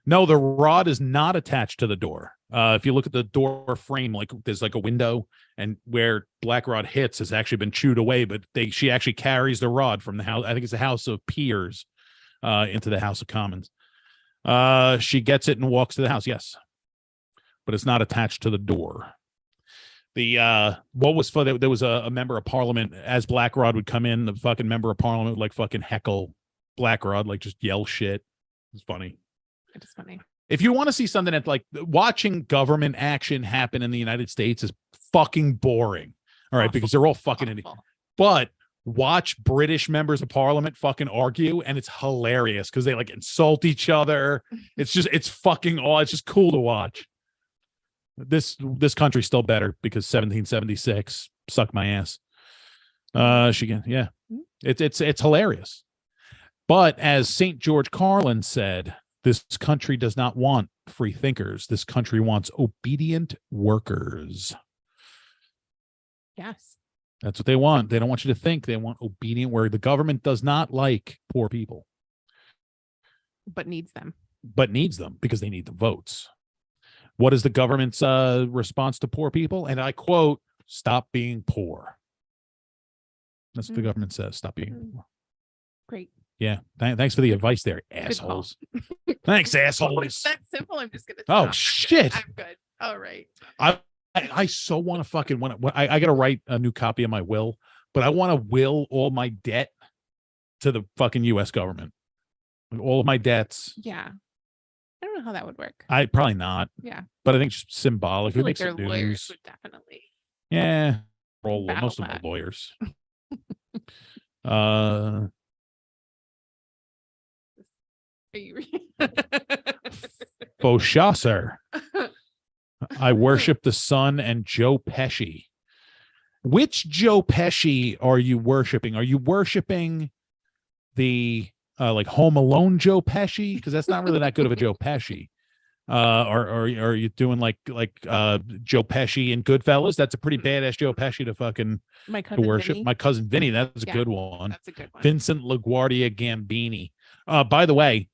No, the rod is not attached to the door. If you look at the door frame, like there's like a window, and where Black Rod hits has actually been chewed away, but she actually carries the rod from the house. I think it's the House of Peers into the House of Commons. She gets it and walks to the house. Yes. But it's not attached to the door. There was a member of Parliament, as Black Rod would come in, the fucking member of Parliament would like fucking heckle Black Rod, like just yell shit. It's funny. It is funny. If you want to see something that, like, watching government action happen in the United States is fucking boring. All right, Awful. because they're all fucking idiots. Awful. But watch British members of parliament fucking argue, and it's hilarious because they like insult each other. It's fucking it's just cool to watch. This country's still better because 1776 suck my ass. It's hilarious. But as St. George Carlin said, this country does not want free thinkers. This country wants obedient workers. Yes. That's what they want. They don't want you to think. They want obedient work. The government does not like poor people. But needs them because they need the votes. What is the government's response to poor people? And I quote, stop being poor. That's what the government says. Stop being poor. Great. Yeah. Thanks for the advice there, assholes. Thanks, assholes. It's that simple. I'm just going to Oh, shit. I'm good. All right. I so want to fucking I got to write a new copy of my will, but I want to will all my debt to the fucking U.S. government. All of my debts. Yeah. I don't know how that would work. I probably not. Yeah. But I think it's symbolic. I feel It like makes their it lawyers news. would definitely. Yeah. battle Most of them that. are lawyers. Are you Bowshasser. I worship the sun and Joe Pesci. Which Joe Pesci are you worshiping? Are you worshiping the like Home Alone Joe Pesci? Because that's not really that good of a Joe Pesci. Or are you doing like Joe Pesci in Goodfellas? That's a pretty badass Joe Pesci to fucking My cousin to worship. Vinny? My cousin Vinny. That's a Yeah. good one. That's a good one. Vincent LaGuardia Gambini. By the way,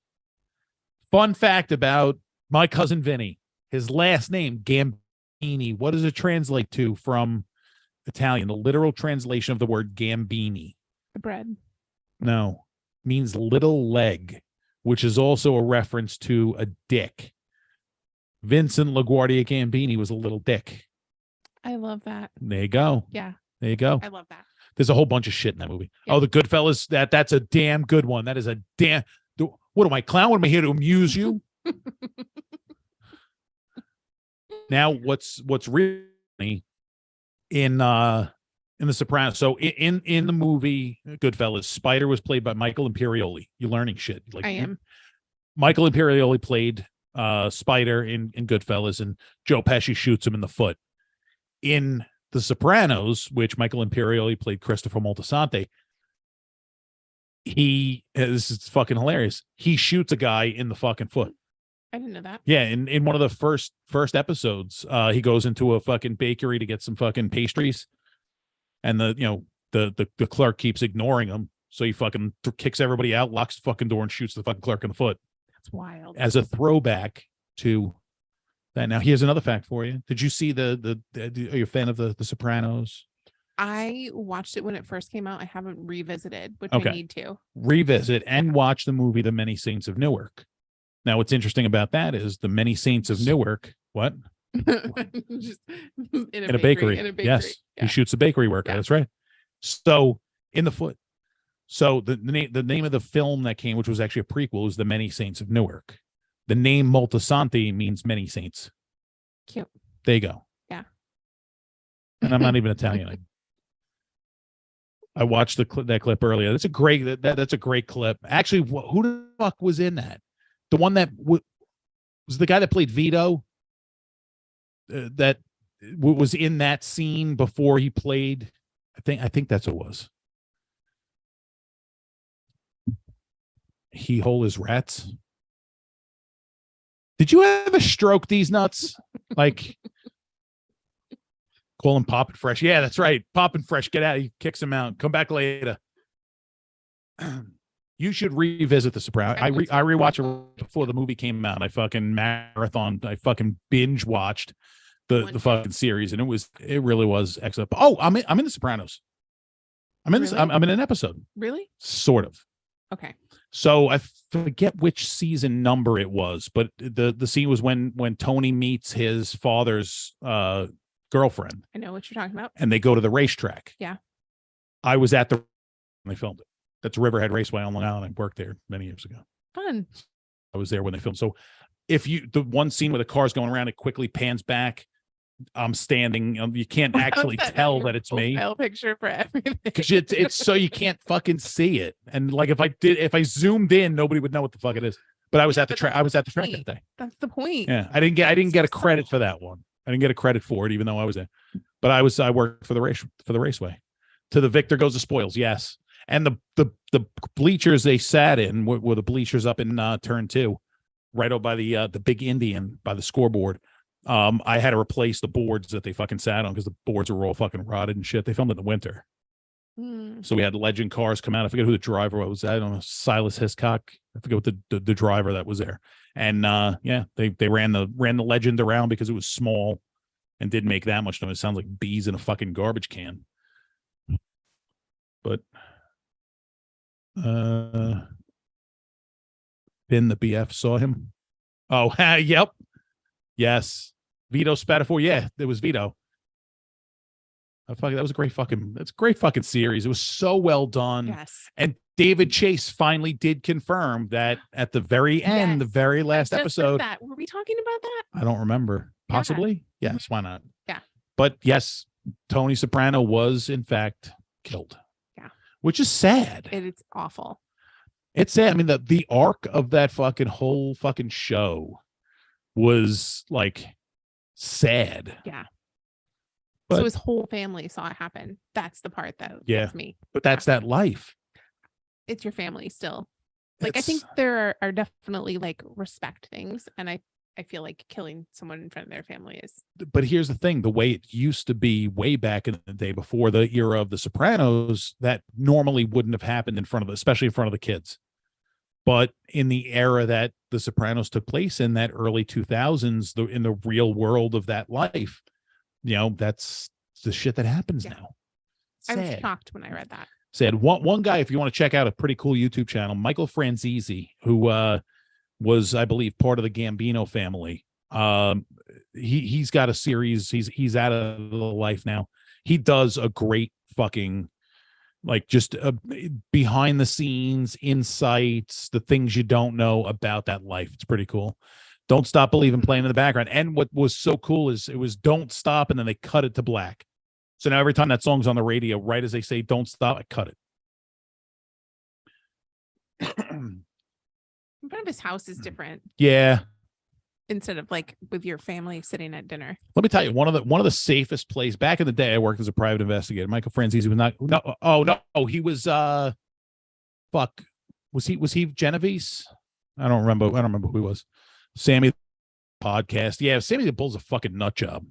fun fact about my cousin Vinny, his last name, Gambini, what does it translate to from Italian? The literal translation of the word Gambini. The bread. No, means little leg, which is also a reference to a dick. Vincent LaGuardia Gambini was a little dick. I love that. There you go. Yeah. There you go. I love that. There's a whole bunch of shit in that movie. Yeah. Oh, the Goodfellas, that's a damn good one. That is a damn. What am I, clown? What am I here to amuse you? Now, what's really in The Sopranos? So in the movie Goodfellas, Spider was played by Michael Imperioli. You're learning shit. Like I am. Michael Imperioli played Spider in Goodfellas, and Joe Pesci shoots him in the foot. In The Sopranos, which Michael Imperioli played Christopher Moltisanti, this is fucking hilarious. He shoots a guy in the fucking foot. I didn't know that. Yeah, in one of the first episodes, he goes into a fucking bakery to get some fucking pastries, and the clerk keeps ignoring him, so he fucking kicks everybody out, locks the fucking door, and shoots the fucking clerk in the foot. That's wild. As a throwback to that. Now, here's another fact for you. Did you see are you a fan of the Sopranos? I watched it when it first came out. I haven't revisited, which Okay. I need to. Revisit and watch the movie The Many Saints of Newark. Now, what's interesting about that is The Many Saints of Newark. What? Just In a bakery. In a bakery. Yes, Yeah. he shoots a bakery worker. Yeah. That's right. So in the foot. So the name of the film that came, which was actually a prequel, is The Many Saints of Newark. The name Moltisanti means many saints. Cute. There you go. Yeah. And I'm not even Italian. I watched that clip earlier. That's a great that's a great clip. Actually, who the fuck was in that? The one that was the guy that played Vito. That was in that scene before he played. I think that's what it was. He hole his rats. Did you ever stroke these nuts? Like, call him Poppin' Fresh. Yeah, that's right. Poppin' Fresh. Get out. He kicks him out. Come back later. You should revisit The Sopranos. I rewatched it before the movie came out. I fucking marathon. I fucking binge watched the fucking series, and it really was excellent. Oh, I'm in The Sopranos. I'm in this. Really? I'm in an episode. Really? Sort of. Okay. So I forget which season number it was, but the scene was when Tony meets his father's girlfriend, I know what you're talking about. and they go to the racetrack. Yeah. I was at when they filmed it. That's Riverhead Raceway on Long Island. I worked there many years ago. Fun. I was there when they filmed. So the one scene where the car's going around, it quickly pans back I'm standing. You can't actually tell that it's me. Profile picture for everything. Because it's so you can't fucking see it. And like if I zoomed in, nobody would know what the fuck it is. But I was at the track. I was at the track that day. That's the point. Yeah, I didn't get a credit for that one. I didn't get a credit for it, even though I was there. But I worked for the raceway. To the victor goes the spoils. Yes, and the bleachers they sat in were the bleachers up in turn 2, right over by the big Indian by the scoreboard. I had to replace the boards that they fucking sat on because the boards were all fucking rotted and shit. They filmed it in the winter. So we had legend cars come out. I forget who the driver was. I don't know, Silas Hiscock. I forget what the driver that was there. And yeah, they ran the legend around because it was small and didn't make that much noise. It sounds like bees in a fucking garbage can. But Finn the BF saw him. Oh, yep. Yes. Vito Spatafor. Yeah, it was Vito. That was a great fucking series. It was so well done. Yes. And David Chase finally did confirm that at the very end, the very last episode. Were we talking about that? I don't remember. Possibly. Yeah. Yes. Why not? Yeah. But yes, Tony Soprano was in fact killed. Yeah. Which is sad. It's awful. It's sad. I mean, the arc of that fucking whole fucking show was like sad. Yeah. But, so his whole family saw it happen. That's the part that gets me. But that's that life. It's your family still. Like I think there are definitely like respect things, and I feel like killing someone in front of their family is. But here's the thing: the way it used to be way back in the day before the era of The Sopranos, that normally wouldn't have happened in front of, especially in front of the kids. But in the era that The Sopranos took place in, that early 2000s, in the real world of that life, that's the shit that happens now. Sad. I was shocked when I read that. Sad. One guy, if you want to check out a pretty cool YouTube channel, Michael Franzese, who was, I believe, part of the Gambino family. He's got a series. He's out of the life now. He does a great fucking, like, just behind the scenes insights, the things you don't know about that life. It's pretty cool. Don't Stop Believing playing in the background. And what was so cool is it was Don't Stop, and then they cut it to black. So now every time that song's on the radio, right as they say Don't Stop, I cut it. In front of his house is different. Yeah. Instead of like with your family sitting at dinner. Let me tell you, one of the safest places back in the day, I worked as a private investigator. Michael Franzese was not, he was was he Genovese? I don't remember who he was. Sammy podcast. Yeah, Sammy the Bull's a fucking nut job.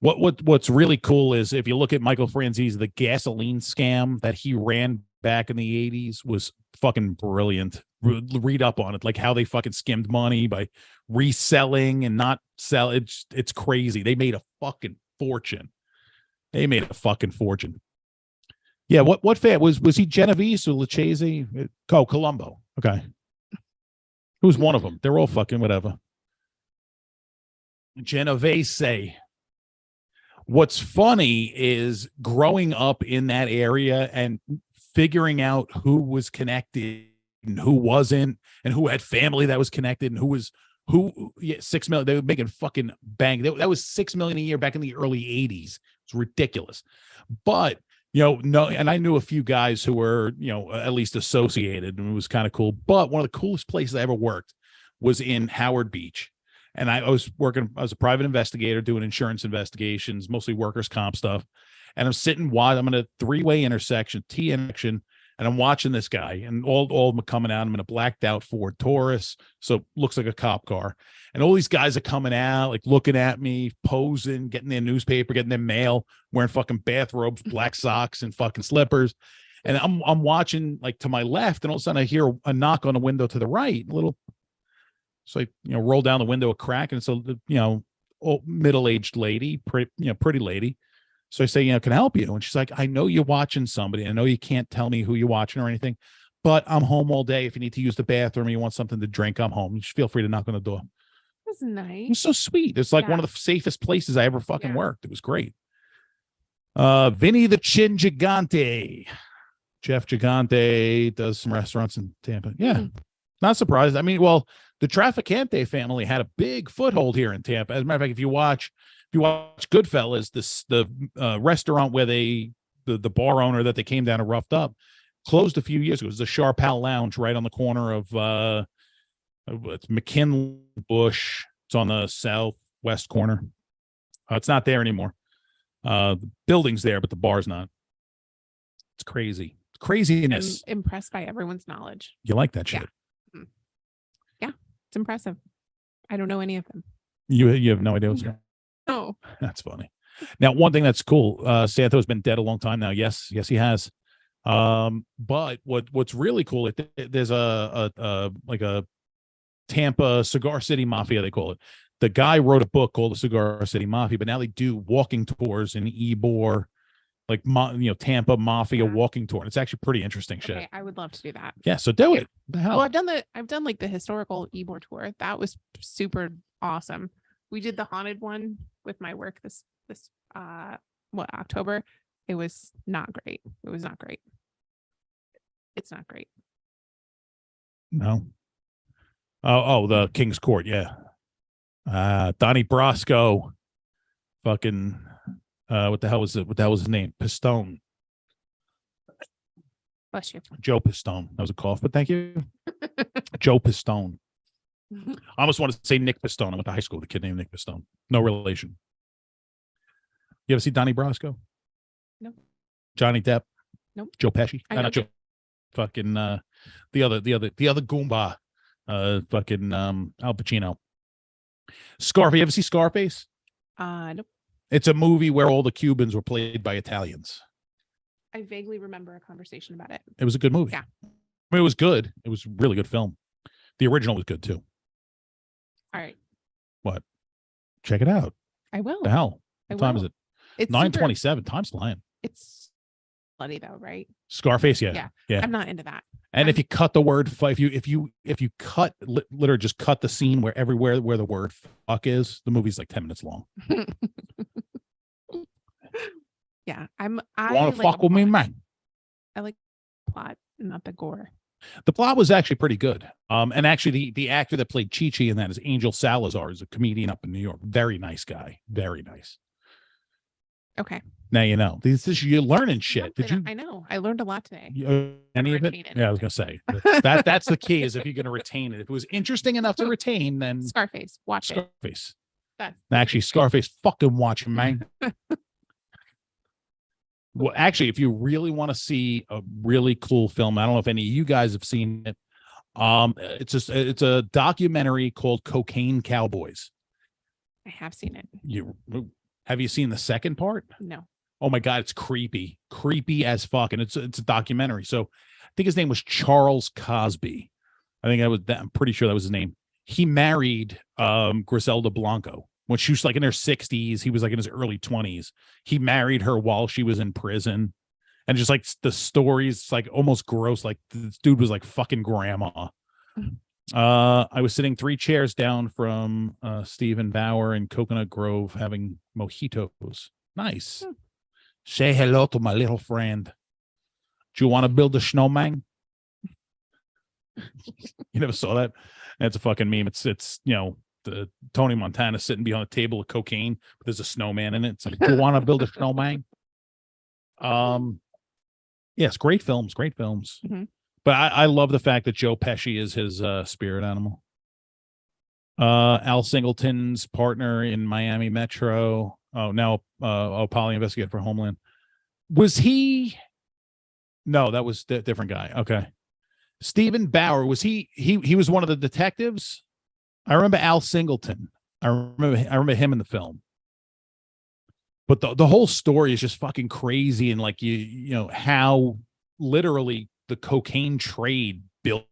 What's really cool is if you look at Michael Franzese, the gasoline scam that he ran back in the 80s was fucking brilliant. Read up on it, like how they fucking skimmed money by reselling and not sell. It's crazy. They made a fucking fortune. Yeah, what fan was he? Genovese or Lucchese? Oh, Colombo. Okay. Who's one of them? They're all fucking whatever. Genovese. What's funny is growing up in that area and figuring out who was connected and who wasn't, and who had family that was connected, and who 6 million. They were making fucking bang. That was 6 million a year back in the early 80s. It's ridiculous. But and I knew a few guys who were, at least associated, and it was kind of cool. But one of the coolest places I ever worked was in Howard Beach. And I was a private investigator doing insurance investigations, mostly workers' comp stuff. And I'm sitting I'm in a three-way intersection, T intersection, and I'm watching this guy, and all of them are coming out. I'm in a blacked out Ford Taurus, so looks like a cop car. And all these guys are coming out, like looking at me, posing, getting their newspaper, getting their mail, wearing fucking bathrobes, black socks, and fucking slippers. And I'm watching, like, to my left, and all of a sudden I hear a knock on the window to the right. So I roll down the window a crack, and it's a old middle-aged lady, pretty lady. So I say, can I help you? And she's like, I know you're watching somebody. I know you can't tell me who you're watching or anything, but I'm home all day. If you need to use the bathroom or you want something to drink, I'm home. You just feel free to knock on the door. That's nice. It's so sweet. It's like one of the safest places I ever fucking worked. It was great. Vinny the Chin Gigante. Jeff Gigante does some restaurants in Tampa. Yeah. Not surprised. I mean, well, the Trafficante family had a big foothold here in Tampa. As a matter of fact, if you watch Goodfellas, the restaurant where the bar owner that they came down and roughed up closed a few years ago. It was the Charpal Lounge right on the corner of it's McKinley Bush. It's on the southwest corner. It's not there anymore. The building's there, but the bar's not. It's crazy. It's craziness. I'm impressed by everyone's knowledge. You like that shit? Yeah, it's impressive. I don't know any of them. You have no idea what's going on. Oh, That's funny. Now, one thing that's cool, Santo's been dead a long time now. Yes, he has. But what's really cool, there's a like a Tampa Cigar City Mafia, they call it. The guy wrote a book called the Cigar City Mafia, but now they do walking tours in Ybor, like Tampa Mafia walking tour. And it's actually pretty interesting shit. okay. I would love to do that. Yeah, so do it. The hell? Well, I've done like the historical Ybor tour. That was super awesome. We did the haunted one with my work this October. It was not great. It was not great. It's not great. No. Oh, the King's Court, yeah. Donnie Brasco, fucking what the hell was it? What the hell was his name? Pistone. Bless you. Joe Pistone. That was a cough, but thank you. Joe Pistone. I almost wanted to say Nick Pistone. I went to high school with a kid named Nick Pistone. No relation. You ever see Donnie Brasco? No. Johnny Depp? Nope. Joe Pesci? I know Not Joe. Fucking the other Goomba. Fucking Al Pacino. Scarface. You ever see Scarface? Nope. It's a movie where all the Cubans were played by Italians. I vaguely remember a conversation about it. It was a good movie. Yeah. I mean, it was good. It was a really good film. The original was good too. All right. What? Check it out. I will. The hell? I What time will. is it? It's 9:27. Time's flying. It's bloody though, right? Scarface, yeah. I'm not into that. And if you cut the word, if you cut literally just cut the scene where everywhere where the word fuck is, the movie's like 10 minutes long. Yeah, I I want to fuck with me, man. I like plot, not the gore. The plot was actually pretty good. And actually the actor that played Chi-Chi in that is Angel Salazar, is a comedian up in New York. Very nice guy. Very nice. Okay. Now you know. This is you're learning shit. Did you I know. I learned a lot today. any of it? Retain it. Yeah, I was gonna say that's the key, is if you're gonna retain it. If it was interesting enough to retain, then Scarface, watch it. Scarface. That's Actually, Scarface, fucking watch him, man. Well, actually, if you really want to see a really cool film, I don't know if any of you guys have seen it. It's a documentary called Cocaine Cowboys. I have seen it. Have you seen the second part? No. Oh my God, it's creepy as fuck, and it's a documentary. So I think his name was Charles Cosby. I think I'm pretty sure that was his name. He married Griselda Blanco when she was like in her 60s. He was like in his early 20s. He married her while she was in prison, and just like the stories, it's like almost gross. Like this dude was like fucking grandma. I was sitting 3 chairs down from Stephen Bauer in Coconut Grove having mojitos. Nice. Say hello to my little friend. Do you want to build a snowman? You never saw that? That's a fucking meme. It's the Tony Montana sitting behind a table of cocaine, but there's a snowman in it. It's like, do you want to build a snowman? Yes, great films. Mm-hmm. But I love the fact that Joe Pesci is his spirit animal. Al Singleton's partner in Miami Metro. Oh, now Poly investigator for Homeland. Was he? No, that was a different guy. Okay. Stephen Bauer, was he was one of the detectives? I remember Al Singleton. I remember him in the film. But the whole story is just fucking crazy, and like you know how literally the cocaine trade built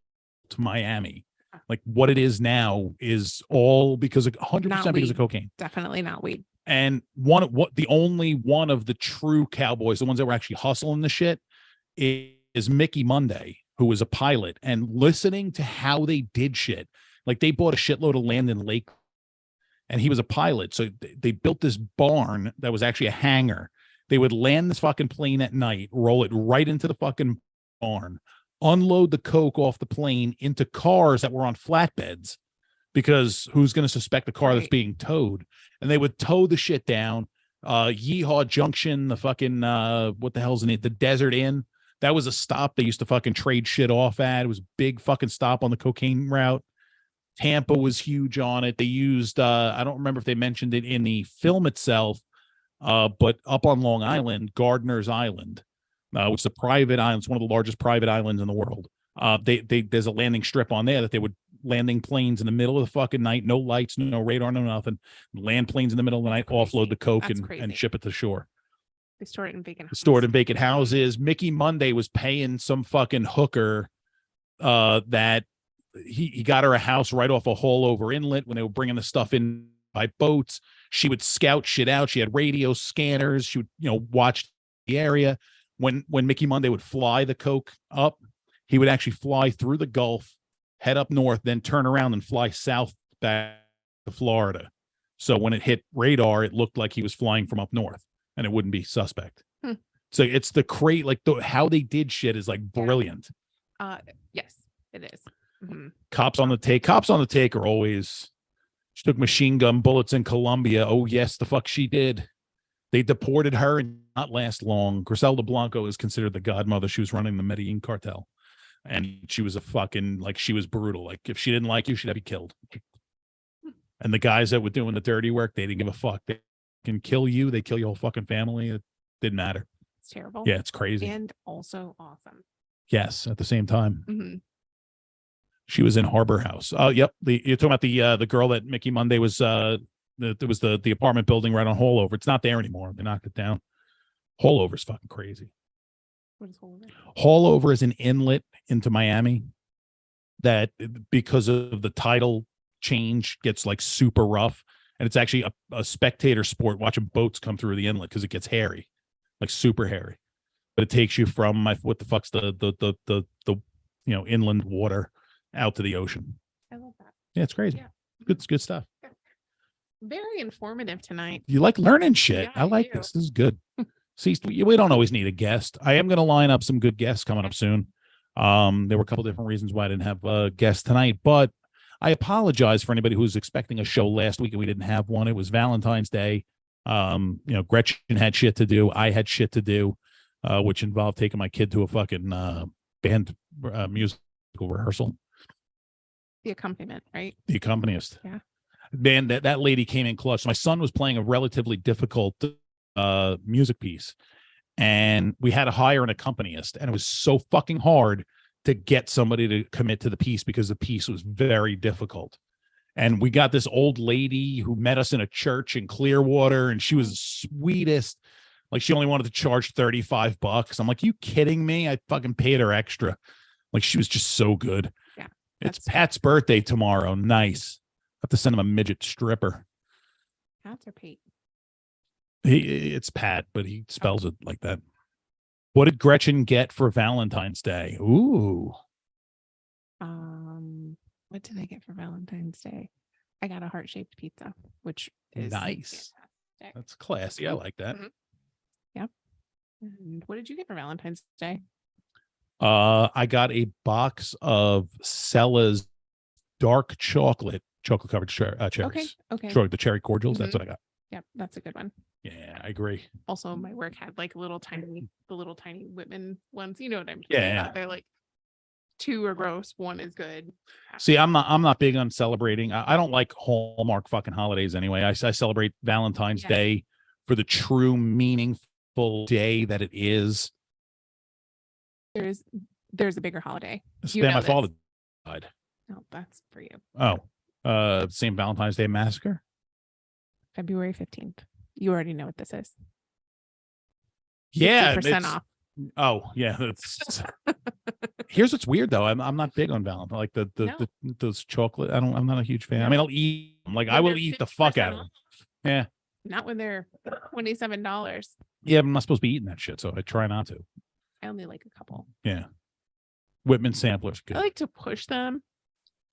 Miami. Like what it is now is all because of 100% because of cocaine. Definitely not weed. And the only one of the true cowboys, the ones that were actually hustling the shit, is Mickey Monday, who was a pilot. And listening to how they did shit, like they bought a shitload of land in Lake, and he was a pilot. So they built this barn that was actually a hangar. They would land this fucking plane at night, roll it right into the fucking barn, unload the coke off the plane into cars that were on flatbeds, because who's going to suspect the car that's Right. being towed? And they would tow the shit down. Yeehaw Junction, the fucking what the hell's in it? The Desert Inn. That was a stop they used to fucking trade shit off at. It was a big fucking stop on the cocaine route. Tampa was huge on it. They used I don't remember if they mentioned it in the film itself, but up on Long Island, Gardner's Island, which is a private island. It's one of the largest private islands in the world. There's a landing strip on there that they would landing planes in the middle of the fucking night, no lights, no radar, no nothing. Land planes in the middle of the night, offload the coke and ship it to shore. They store it in vacant houses. Stored in vacant houses. Mickey Monday was paying some fucking hooker that he got her a house right off a Haulover Inlet when they were bringing the stuff in by boats. She would scout shit out. She had radio scanners. She would, watch the area. When Mickey Monday would fly the coke up, he would actually fly through the Gulf, head up north, then turn around and fly south back to Florida. So when it hit radar, it looked like he was flying from up north, and it wouldn't be suspect. So it's the crate, like how they did shit is like brilliant. Yes, it is. Mm-hmm. Cops on the take are always. She took machine gun bullets in Colombia. Oh yes, the fuck she did. They deported her and not last long. Griselda Blanco is considered the godmother. She was running the Medellin cartel, and she was she was brutal. Like if she didn't like you, she'd have you killed. And the guys that were doing the dirty work, they didn't give a fuck. They can kill you. They kill your whole fucking family. It didn't matter. It's terrible. Yeah, it's crazy. And also awesome. Yes, at the same time. Mm-hmm. She was in Harbor House. Oh, yep. You're talking about the girl that Mickey Monday was. There was the apartment building right on Haulover. It's not there anymore. They knocked it down. Haulover's fucking crazy. What is Haulover? Haulover is an inlet into Miami that, because of the tidal change, gets like super rough, and it's actually a spectator sport watching boats come through the inlet because it gets hairy, like super hairy. But it takes you from what the fuck's the inland water out to the ocean. I love that. Yeah, it's crazy. Yeah. It's good stuff. Very informative tonight. You like learning shit. Yeah, I like do. this. This is good. See, we don't always need a guest. I am going to line up some good guests coming up soon. There were a couple different reasons why I didn't have a guest tonight, but I apologize for anybody who was expecting a show last week and we didn't have one. It was Valentine's Day. Gretchen had shit to do. I had shit to do, which involved taking my kid to a fucking band musical rehearsal. The accompaniment, right? The accompanist. Yeah. Man, that lady came in clutch. My son was playing a relatively difficult music piece, and we had to hire an accompanist, and it was so fucking hard to get somebody to commit to the piece because the piece was very difficult. And we got this old lady who met us in a church in Clearwater, and she was the sweetest. Like, she only wanted to charge $35. I'm like, you kidding me? I fucking paid her extra. Like, she was just so good. Yeah. It's Pat's birthday tomorrow. Nice. I have to send him a midget stripper. Pat's or Pete? It's Pat, but he spells it like that. What did Gretchen get for Valentine's Day? Ooh. What did I get for Valentine's Day? I got a heart-shaped pizza, which is nice. Fantastic. That's classy. I like that. Mm-hmm. Yep. And what did you get for Valentine's Day? I got a box of Cella's dark chocolate covered cherries. Okay. Sure, the cherry cordials. That's what I got. Yep, that's a good one. Yeah, I agree. Also, my work had like the little tiny Whitman ones. You know what I'm talking Yeah. about? They're like, two are gross, one is good. See, I'm not big on celebrating. I don't like Hallmark fucking holidays anyway. I celebrate Valentine's Day for the true meaningful day that it is. There's a bigger holiday. My father died. No, that's for you. Oh, St. Valentine's Day Massacre? February 15th. You already know what this is. Yeah. 50% off. Oh, yeah. Here's what's weird though. I'm not big on Valentine. Like those chocolate. I'm not a huge fan. I mean, I'll eat them. Like, I will eat the fuck out of them. Yeah. Not when they're $27. Yeah, I'm not supposed to be eating that shit, so I try not to. I only like a couple. Yeah. Whitman samplers. Good. I like to push them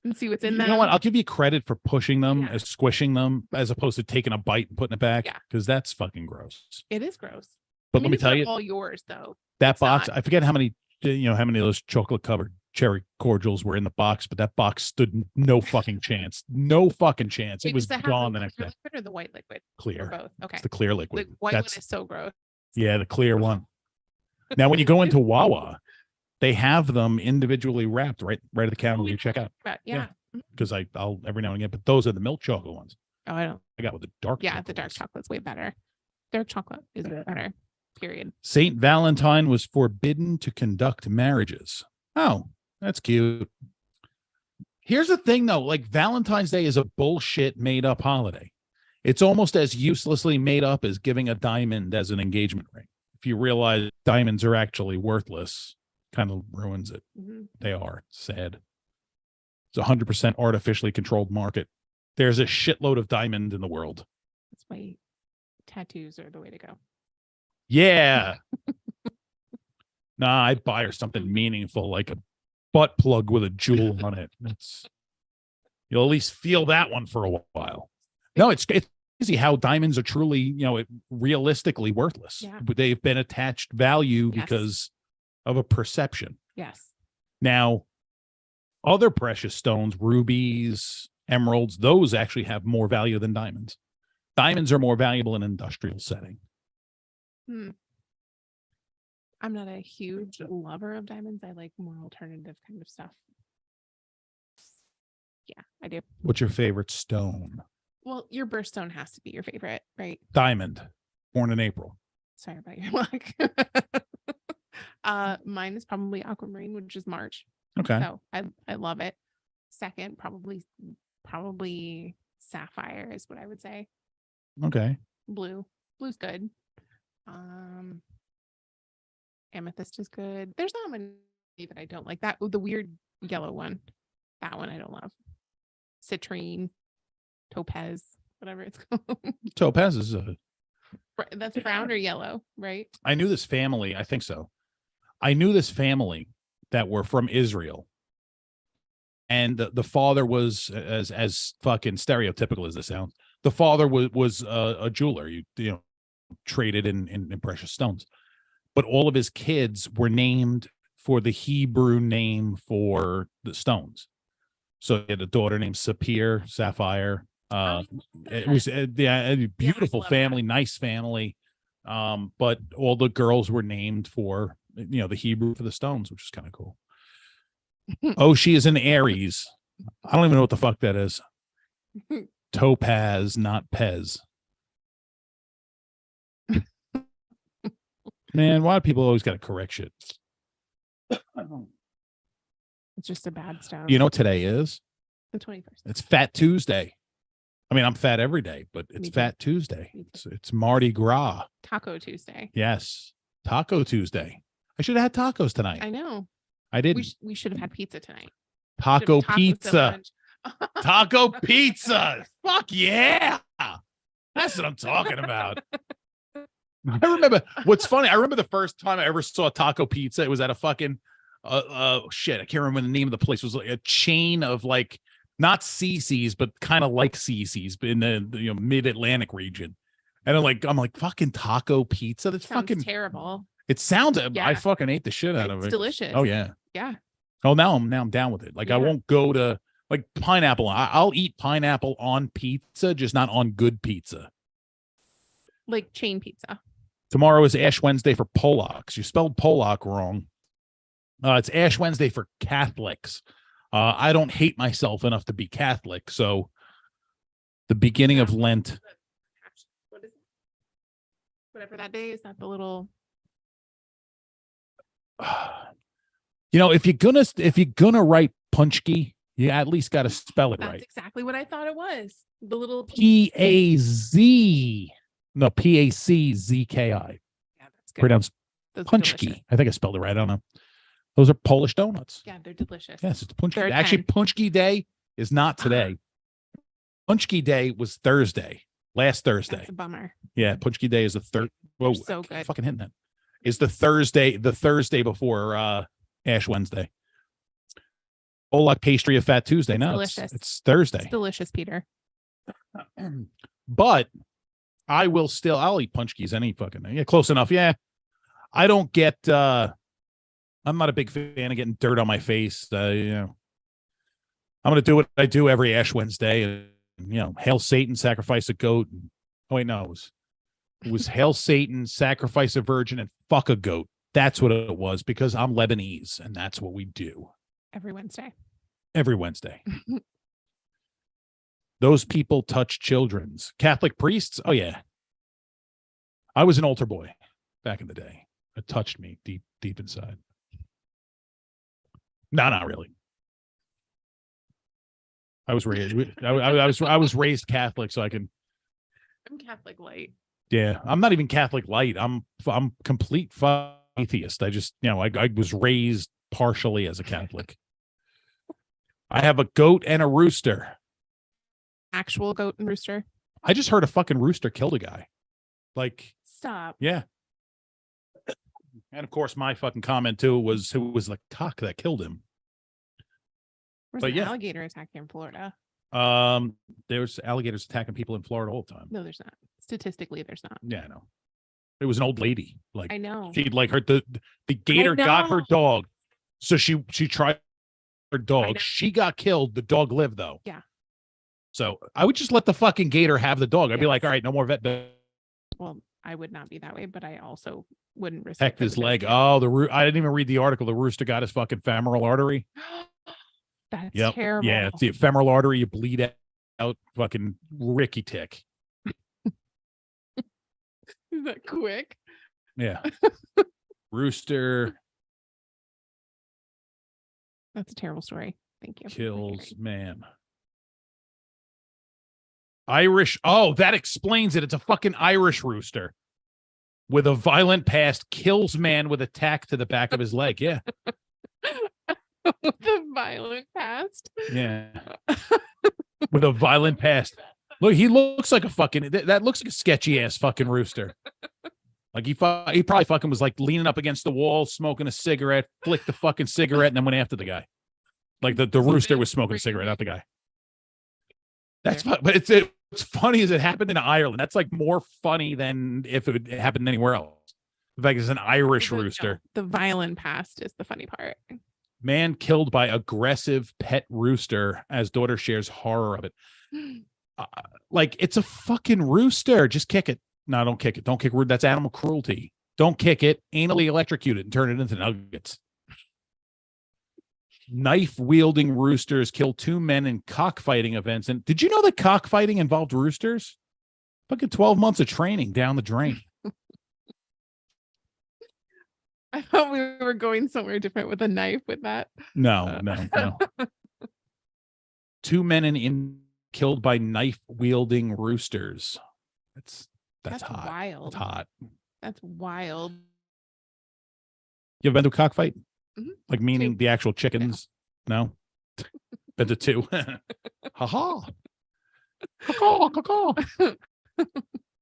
and see what's in them. You know what? I'll give you credit for pushing them, as squishing them, as opposed to taking a bite and putting it back. Yeah. Because that's fucking gross. It is gross. But let me tell you, all yours though. that box, I forget how many how many of those chocolate covered cherry cordials were in the box, but that box stood no fucking chance. No fucking chance. Wait, It was does that have gone the the next clear day. liquid or the white liquid? Or Clear. both. Okay. It's the clear The liquid. white That's one is so gross. yeah, the clear one. Now, when you go into Wawa, they have them individually wrapped right at the counter when you check out. But Yeah. yeah. Because I'll every now and again, but those are the milk chocolate ones. Oh, I don't. I got with the dark. Yeah, chocolate the dark ones. chocolate's way better. Dark chocolate is better. Period. Saint Valentine was forbidden to conduct marriages. Oh, that's cute. Here's the thing, though. Like, Valentine's Day is a bullshit made up holiday. It's almost as uselessly made up as giving a diamond as an engagement ring. If you realize diamonds are actually worthless, kind of ruins it. Mhm. They are sad. It's 100% artificially controlled market. There's a shitload of diamond in the world. That's why tattoos are the way to go. Yeah. Nah, I'd buy her something meaningful, like a butt plug with a jewel on it. You'll at least feel that one for a while. No, it's crazy how diamonds are truly, realistically worthless. Yeah. But they've been attached value Yes. because of a perception. Yes. Now, other precious stones, rubies, emeralds, those actually have more value than diamonds. Diamonds are more valuable in an industrial setting. I'm not a huge lover of diamonds. I like more alternative kind of stuff. Yeah, I do. What's your favorite stone? Well, your birthstone has to be your favorite, right? Diamond, born in April. Sorry about your luck. Mine is probably aquamarine, which is March. Okay. So I love it. Second, probably sapphire is what I would say. Okay. Blue's good. Amethyst is good. There's not many that I don't like. That the weird yellow one. That one I don't love. Citrine, topaz, whatever it's called. Topaz is That's brown or yellow, right? I knew this family. I think so. I knew this family that were from Israel. And the father was, as fucking stereotypical as this sounds, the father was a jeweler. You traded in precious stones. But all of his kids were named for the Hebrew name for the stones. So he had a daughter named Sapphire. It was a beautiful love family, nice family. But all the girls were named for the Hebrew for the stones, which is kind of cool. Oh, she is an Aries. I don't even know what the fuck that is. Topaz, not Pez. Man, why do people always got to correct shit? It's just a bad stone. You know what today is? The 21st. It's Fat Tuesday. I mean, I'm fat every day, but it's Me too. Fat Tuesday. Me too. It's Mardi Gras. Taco Tuesday. Yes. Taco Tuesday. I should have had tacos tonight. I know. I didn't. We should have had pizza tonight. Taco Should have tacos to pizza. lunch. Taco pizza. Fuck yeah. That's what I'm talking about. I remember what's funny. I remember the first time I ever saw taco pizza. It was at a fucking shit. I can't remember the name of the place. It was like a chain of like not CC's, but kind of like CC's, but in the mid-Atlantic region. And I'm like fucking taco pizza. That's Sounds fucking terrible. It sounds. Yeah. I fucking ate the shit out of It's it. delicious. Oh yeah. Yeah. Oh, now I'm down with it. Like I Yeah. won't go to like pineapple. I'll eat pineapple on pizza, just not on good pizza. Like chain pizza. Tomorrow is Ash Wednesday for Polacks. You spelled Polak wrong. It's Ash Wednesday for Catholics. I don't hate myself enough to be Catholic, so the beginning of Lent. What is it? Whatever that day is, that the little If you're gonna write Punchki, you at least got to spell it that's right. exactly what I thought it was. The little P-A-Z. No, P-A-C-Z-K-I. Yeah, that's good. Pronounced Those are Punchki. delicious. I think I spelled it right. I don't know. Those are Polish donuts. Yeah, they're delicious. Yes, it's Punchki. They're a Actually, 10. Punchki Day is not today. Punchki Day was Thursday, last Thursday. That's a bummer. Yeah, Punchki Day is the third. Whoa, so I keep good. fucking hitting that. Is the Thursday before Ash Wednesday. Polak pastry of Fat Tuesday. No, delicious. it's Thursday. It's delicious, Peter. But I'll eat punchkis any fucking thing. Yeah, close enough. Yeah. I don't get I'm not a big fan of getting dirt on my face. I'm going to do what I do every Ash Wednesday. And, hail Satan, sacrifice a goat. Oh, wait, no. It was hail Satan, sacrifice a virgin, and fuck a goat. That's what it was, because I'm Lebanese, and that's what we do. Every Wednesday. Every Wednesday. Those people touch children's. Catholic priests? Oh, yeah. I was an altar boy back in the day. It touched me deep, deep inside. No, not really. I was raised. I was raised Catholic, so I can. I'm Catholic light. Yeah, I'm not even Catholic light. I'm complete atheist. I just, I was raised partially as a Catholic. I have a goat and a rooster. Actual goat and rooster. I just heard a fucking rooster killed a guy. Like, stop. Yeah. And of course, my fucking comment too was, who was the cock that killed him? There's an alligator attack here in Florida. There's alligators attacking people in Florida all the time. No, there's not. Statistically, there's not. Yeah, I know. It was an old lady. Like, I know. She'd like her the gator got her dog, so she tried her dog. She got killed. The dog lived though. Yeah. So I would just let the fucking gator have the dog. I'd be like, all right, no more vet. Well, I would not be that way, but I also wouldn't protect his leg. Oh, I didn't even read the article. The rooster got his fucking femoral artery. That's terrible. Yeah, it's the femoral artery. You bleed out. Fucking Ricky tick. Is that quick? Yeah. Rooster. That's a terrible story. Thank you. Kills man. Irish. Oh, that explains it. It's a fucking Irish rooster with a violent past. Kills man with attack to the back of his leg. Yeah. With a violent past. Yeah. With a violent past. Look, he looks like a fucking, that looks like a sketchy ass fucking rooster. Like he probably fucking was like leaning up against the wall, smoking a cigarette, flicked the fucking cigarette, and then went after the guy. Like the rooster was smoking a cigarette, not the guy. That's fun, but it's funny as it happened in Ireland. That's like more funny than if it happened anywhere else. The fact it's an Irish rooster. The violent past is the funny part. Man killed by aggressive pet rooster as daughter shares horror of it. Like, it's a fucking rooster. Just kick it. No, don't kick it. Don't kick it. That's animal cruelty. Don't kick it. Anally electrocute it and turn it into nuggets. Knife wielding roosters kill 2 men in cockfighting events. And did you know that cockfighting involved roosters? Fucking 12 months of training down the drain. I thought we were going somewhere different with a knife with that. No. 2 men in killed by knife wielding roosters. That's hot. Wild. That's hot. That's wild. You ever been to a cockfight? Mm-hmm. Like, meaning 2. the actual chickens? No. Been to 2. Ha ha. Caw.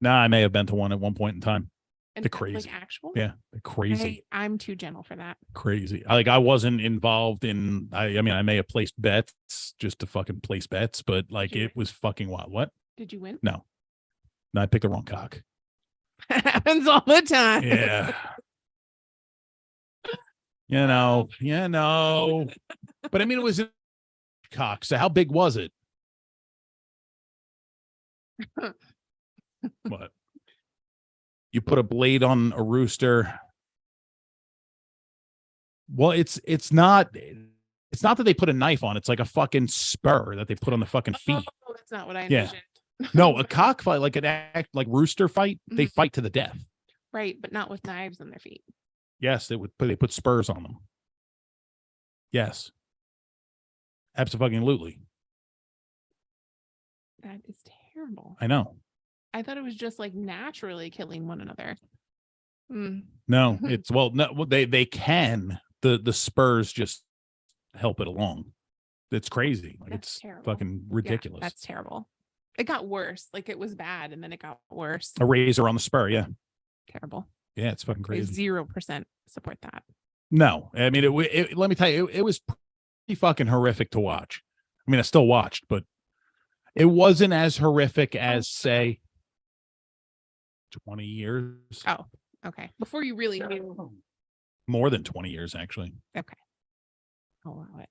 Nah, I may have been to one at one point in time. And they're crazy. Like actual? Yeah, they're crazy. I'm too gentle for that. Crazy. I wasn't involved in. I mean, I may have placed bets just to fucking place bets, but like it was fucking wild. What? Did you win? No, I picked the wrong cock. Happens all the time. Yeah. You know. But I mean, it was a cock. So how big was it? What? You put a blade on a rooster. Well, it's not that they put a knife on. It's like a fucking spur that they put on the fucking feet. Oh, that's not what I envisioned. No, a cockfight, like like rooster fight, they fight to the death. Right, but not with knives on their feet. Yes, they put spurs on them. Yes. Absolutely. That is terrible. I know. I thought it was just like naturally killing one another. No, they can. The spurs just help it along. It's crazy. Like, that's it's terrible. Fucking ridiculous. Yeah, that's terrible. It got worse. Like, it was bad and then it got worse. A razor on the spur, yeah. Terrible. Yeah, it's fucking crazy. 0% support that. No, I mean, let me tell you, it was pretty fucking horrific to watch. I mean, I still watched, but it wasn't as horrific as, say, 20 years. Oh, okay. Before you really knew. More than 20 years, actually. Okay. I'll allow it.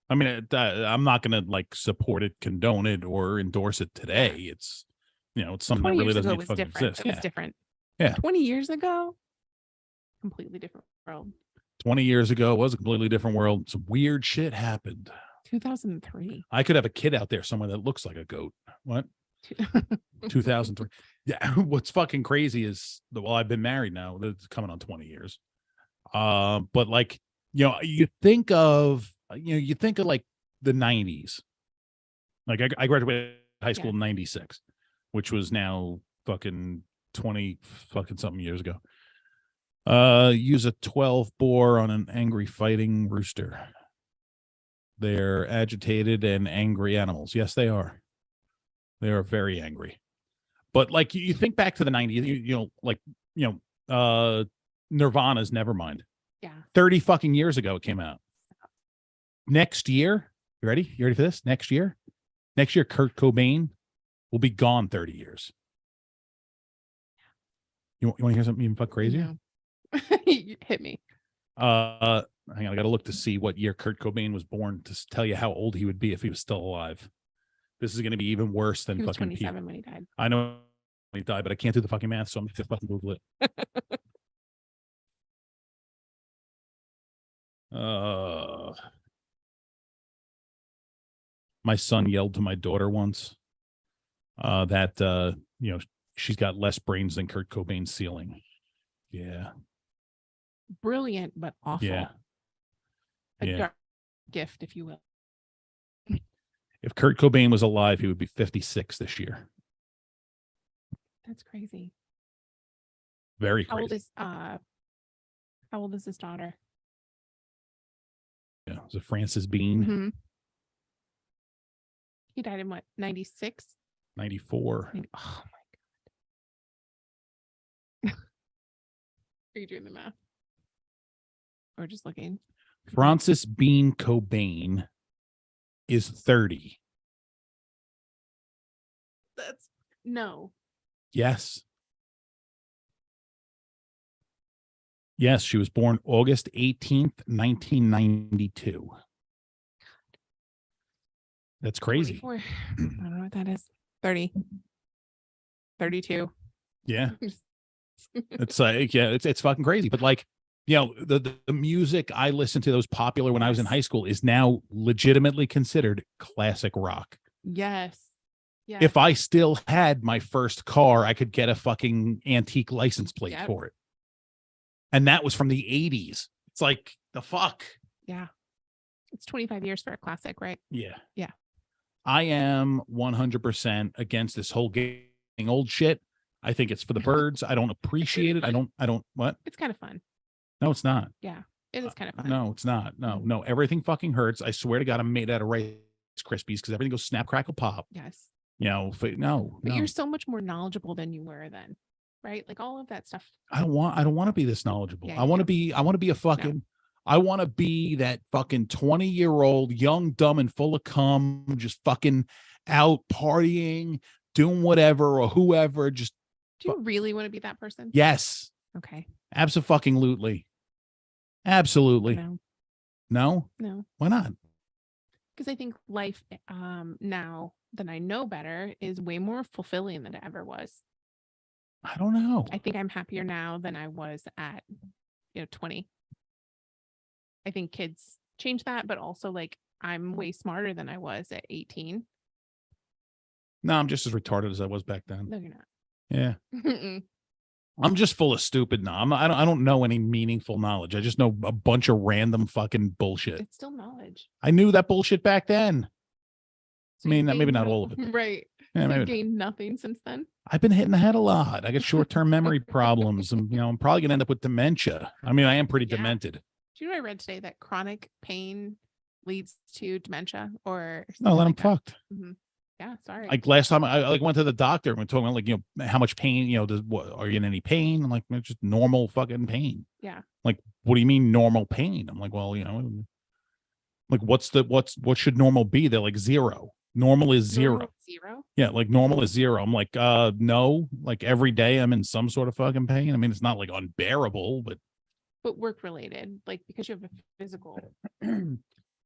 I mean, I'm not going to like support it, condone it, or endorse it today. It's, it's something that 20 really years doesn't ago need to was fucking different. exist. It was Yeah. different. Yeah. 20 years ago, completely different world. 20 years ago, it was a completely different world. Some weird shit happened. 2003. I could have a kid out there somewhere that looks like a goat. What? 2003. Yeah. What's fucking crazy is I've been married now. It's coming on 20 years. But like, you think of like the 90s. Like I graduated high school in 96, which was now fucking 20 fucking something years ago. Use a 12 bore on an angry fighting rooster. They're agitated and angry animals. Yes, they are. They are very angry. But like you think back to the 90s, Nirvana's Nevermind. Yeah. 30 fucking years ago it came out. Next year, you ready? You ready for this? Next year, Kurt Cobain will be gone 30 years. You want to hear something even fuck crazier? No. Hit me. Hang on, I gotta look to see what year Kurt Cobain was born to tell you how old he would be if he was still alive. This is gonna be even worse than He was fucking 27 when he died. I know he died, but I can't do the fucking math, so I'm gonna fucking Google it. My son yelled to my daughter once that she's got less brains than Kurt Cobain's ceiling. Yeah. Brilliant, but awful. Yeah. A Yeah. dark gift, if you will. If Kurt Cobain was alive, he would be 56 this year. That's crazy. Very How crazy. How old is his daughter? Yeah. Was it Frances Bean? Mm-hmm. He died in what, 96? 94. Oh my God. Are you doing the math? Or just looking? Frances Bean Cobain is 30. That's no. Yes. Yes, she was born August 18th, 1992. That's crazy. 24. I don't know what that is. 30. 32. Yeah. It's like, yeah, it's fucking crazy. But like, the music I listened to that was popular when I was in high school is now legitimately considered classic rock. Yes. Yeah. If I still had my first car, I could get a fucking antique license plate for it. And that was from the 80s. It's like, the fuck? Yeah. It's 25 years for a classic, right? Yeah. Yeah. I am 100% against this whole getting old shit. I think it's for the birds. I don't appreciate it. I don't, what? It's kind of fun. No, it's not. Yeah. It is kind of fun. No, it's not. No. Everything fucking hurts. I swear to God, I'm made out of Rice Krispies because everything goes snap, crackle, pop. Yes. No. But you're so much more knowledgeable than you were then, right? Like all of that stuff. I don't want to be this knowledgeable. Yeah, I want to be a fucking, I want to be that fucking 20-year-old, young, dumb, and full of cum, just fucking out partying, doing whatever or whoever. Just do you really want to be that person? Yes. Okay. Absolutely. No. Why not? Because I think life now that I know better is way more fulfilling than it ever was. I don't know. I think I'm happier now than I was at 20. I think kids change that, but also like I'm way smarter than I was at 18. No, I'm just as retarded as I was back then. No, you're not. Yeah. I'm just full of stupid now. I don't know any meaningful knowledge. I just know a bunch of random fucking bullshit. It's still knowledge. I knew that bullshit back then. So I mean, maybe not all of it. Right. Yeah, so maybe. you gained nothing since then. I've been hitting the head a lot. I got short-term memory problems, and I'm probably gonna end up with dementia. I mean, I am pretty demented. Do you know I read today that chronic pain leads to dementia or No, let him that? fucked. Mm-hmm. Yeah, sorry. Like last time I went to the doctor and we're talking about like, how much pain, are you in any pain? I'm like, it's just normal fucking pain. Yeah. Like, what do you mean normal pain? I'm like, well, like what should normal be? They're like 0. Normal is 0. 0? Yeah, like normal is 0. I'm like, no, like every day I'm in some sort of fucking pain. I mean, it's not like unbearable, but But work related, like because you have a physical.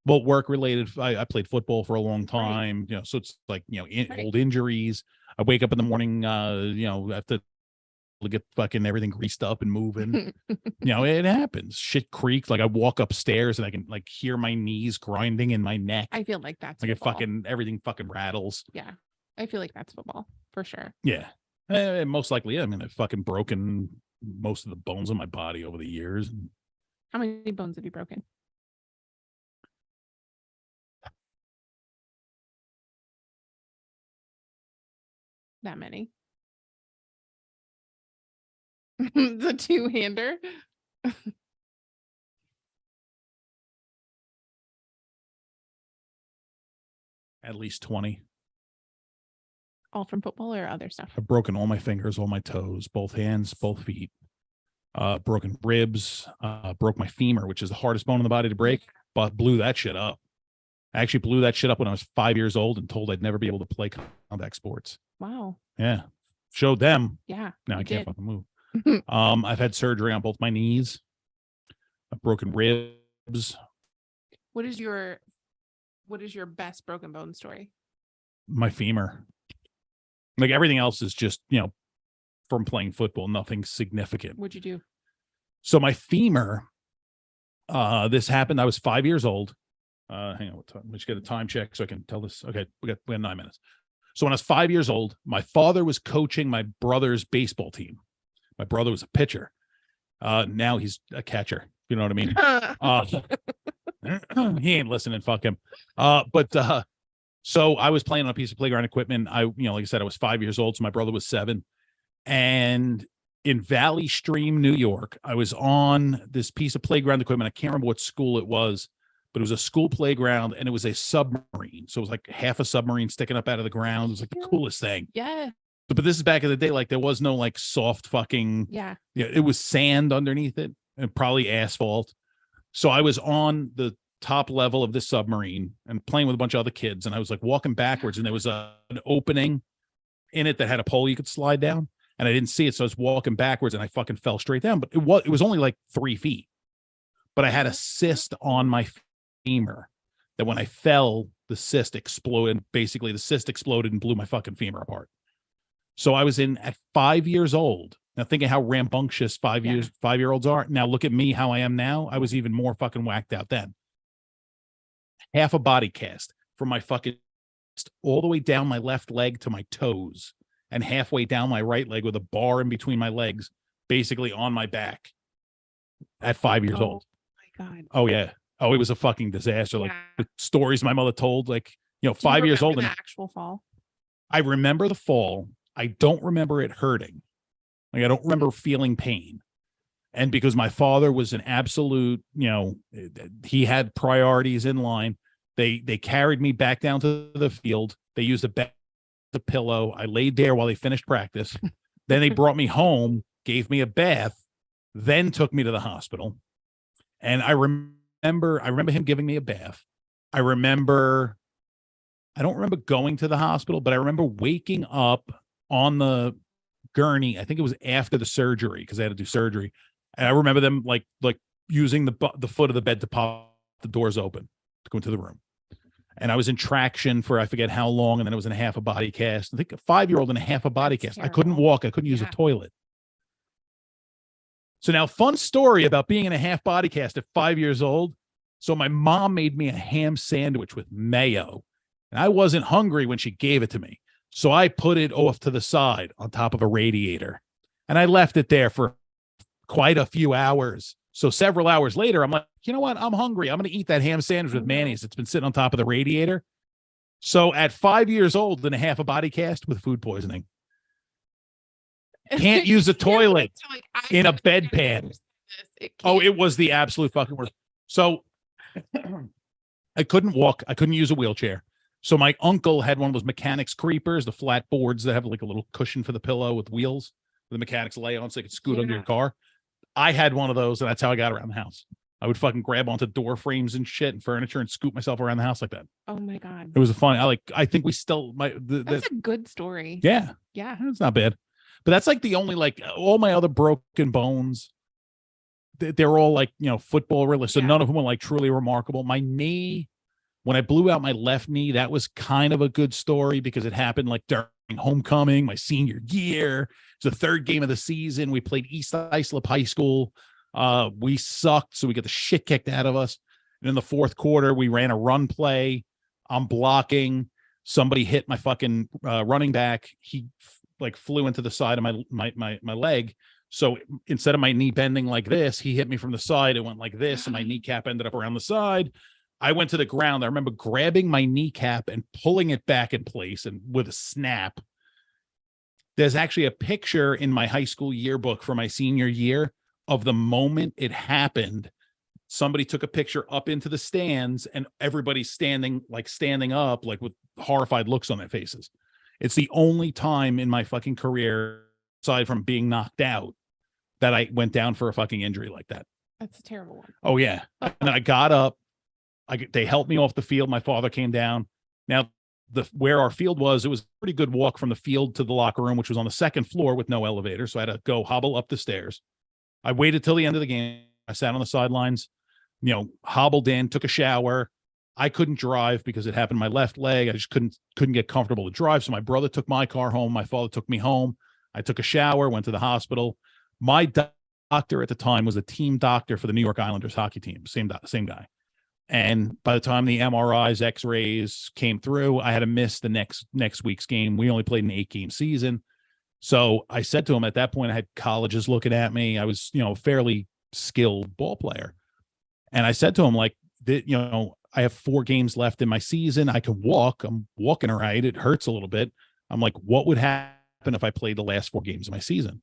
Well, work related. I played football for a long time, so it's like, Right. old injuries. I wake up in the morning, have to get fucking everything greased up and moving. It happens. Shit creaks. Like I walk upstairs and I can like hear my knees grinding in my neck. I feel like that's Like it football. fucking everything fucking rattles. Yeah, I feel like that's football for sure. Yeah. Most likely, yeah. I mean, I've fucking broken most of the bones in my body over the years. How many bones have you broken? That many. The two-hander. At least 20. All from football or other stuff? I've broken all my fingers, all my toes, both hands, both feet. Broken ribs, broke my femur, which is the hardest bone in the body to break, but blew that shit up. I actually blew that shit up when I was 5 years old and told I'd never be able to play contact sports. Wow. Yeah. Showed them. Yeah. Now I can't fucking move. I've had surgery on both my knees. I've broken ribs. What is your best broken bone story? My femur. Like everything else is just, from playing football, nothing significant. What'd you do? So my femur, this happened. I was 5 years old. Hang on, let's get a time check so I can tell this. Okay, we have 9 minutes. So when I was 5 years old, my father was coaching my brother's baseball team. My brother was a pitcher. Now he's a catcher. You know what I mean? He ain't listening. Fuck him. So I was playing on a piece of playground equipment. Like I said, I was 5 years old. So my brother was 7. And in Valley Stream, New York, I was on this piece of playground equipment. I can't remember what school it was, but it was a school playground and it was a submarine. So it was like half a submarine sticking up out of the ground. It was like the coolest thing. Yeah. But this is back in the day. Like there was no like soft fucking, it was sand underneath it and probably asphalt. So I was on the top level of this submarine and playing with a bunch of other kids. And I was like walking backwards and there was an opening in it that had a pole you could slide down. And I didn't see it. So I was walking backwards and I fucking fell straight down. But it was only like 3 feet. But I had a cyst on my femur that when I fell, the cyst exploded. Basically, the cyst exploded and blew my fucking femur apart. So I was at 5 years old. Now thinking how rambunctious 5-year-olds are. Now look at me, how I am now. I was even more fucking whacked out then. Half a body cast from my fucking all the way down my left leg to my toes and halfway down my right leg with a bar in between my legs, basically on my back at 5 years old. My God. Oh yeah. Oh, it was a fucking disaster. Like the stories my mother told, like, 5 years old. And actual fall. I remember the fall. I don't remember it hurting. Like I don't remember feeling pain. And because my father was an absolute, he had priorities in line. They carried me back down to the field. They used the pillow. I laid there while they finished practice. Then they brought me home, gave me a bath, then took me to the hospital. And I remember him giving me a bath. I don't remember going to the hospital, but I remember waking up on the gurney. I think it was after the surgery because I had to do surgery. And I remember them like using the foot of the bed to pop the doors open to go into the room. And I was in traction for I forget how long, and then it was in a half a body cast. I think a 5-year-old in a half a body cast. Terrible. I couldn't walk. I couldn't use a toilet. So now, fun story about being in a half body cast at 5 years old. So my mom made me a ham sandwich with mayo, and I wasn't hungry when she gave it to me. So I put it off to the side on top of a radiator, and I left it there for quite a few hours. So several hours later, I'm like, you know what? I'm hungry. I'm going to eat that ham sandwich with mayonnaise that's been sitting on top of the radiator. So at 5 years old and a half a body cast with food poisoning. Can't use a toilet in a bedpan. It was the absolute fucking worst. So I couldn't walk. I couldn't use a wheelchair. So my uncle had one of those mechanics creepers, the flat boards that have like a little cushion for the pillow with wheels the mechanics lay on so they could scoot under your car. I had one of those, and that's how I got around the house. I would fucking grab onto door frames and shit and furniture and scoop myself around the house like that. Oh my God. It was a fun. I think we still that's a good story. Yeah. Yeah. It's not bad. But that's like the only, like all my other broken bones they're all like, football related. So Yeah. none of them were like truly remarkable. My knee, when I blew out my left knee, that was kind of a good story because it happened like during homecoming, my senior year. It's the third game of the season. We played East Islip High School. We sucked, so we got the shit kicked out of us. And in the fourth quarter, we ran a run play. I'm blocking. Somebody hit my fucking running back. He like flew into the side of my leg. So instead of my knee bending like this, he hit me from the side. It went like this, and my kneecap ended up around the side. I went to the ground. I remember grabbing my kneecap and pulling it back in place and with a snap. There's actually a picture in my high school yearbook for my senior year of the moment it happened. Somebody took a picture up into the stands and everybody's standing up, like with horrified looks on their faces. It's the only time in my fucking career, aside from being knocked out, that I went down for a fucking injury like that. That's a terrible one. Oh, yeah. And then I got up. They helped me off the field. My father came down. Now, where our field was, it was a pretty good walk from the field to the locker room, which was on the second floor with no elevator. So I had to go hobble up the stairs. I waited till the end of the game. I sat on the sidelines, hobbled in, took a shower. I couldn't drive because it happened to my left leg. I just couldn't get comfortable to drive. So my brother took my car home. My father took me home. I took a shower, went to the hospital. My doctor at the time was a team doctor for the New York Islanders hockey team. Same guy. And by the time the MRIs, X-rays came through, I had to miss the next week's game. We only played an 8-game season. So I said to him at that point, I had colleges looking at me. I was, a fairly skilled ball player. And I said to him, like, I have 4 games left in my season. I can walk. I'm walking all right. It hurts a little bit. I'm like, what would happen if I played the last 4 games of my season?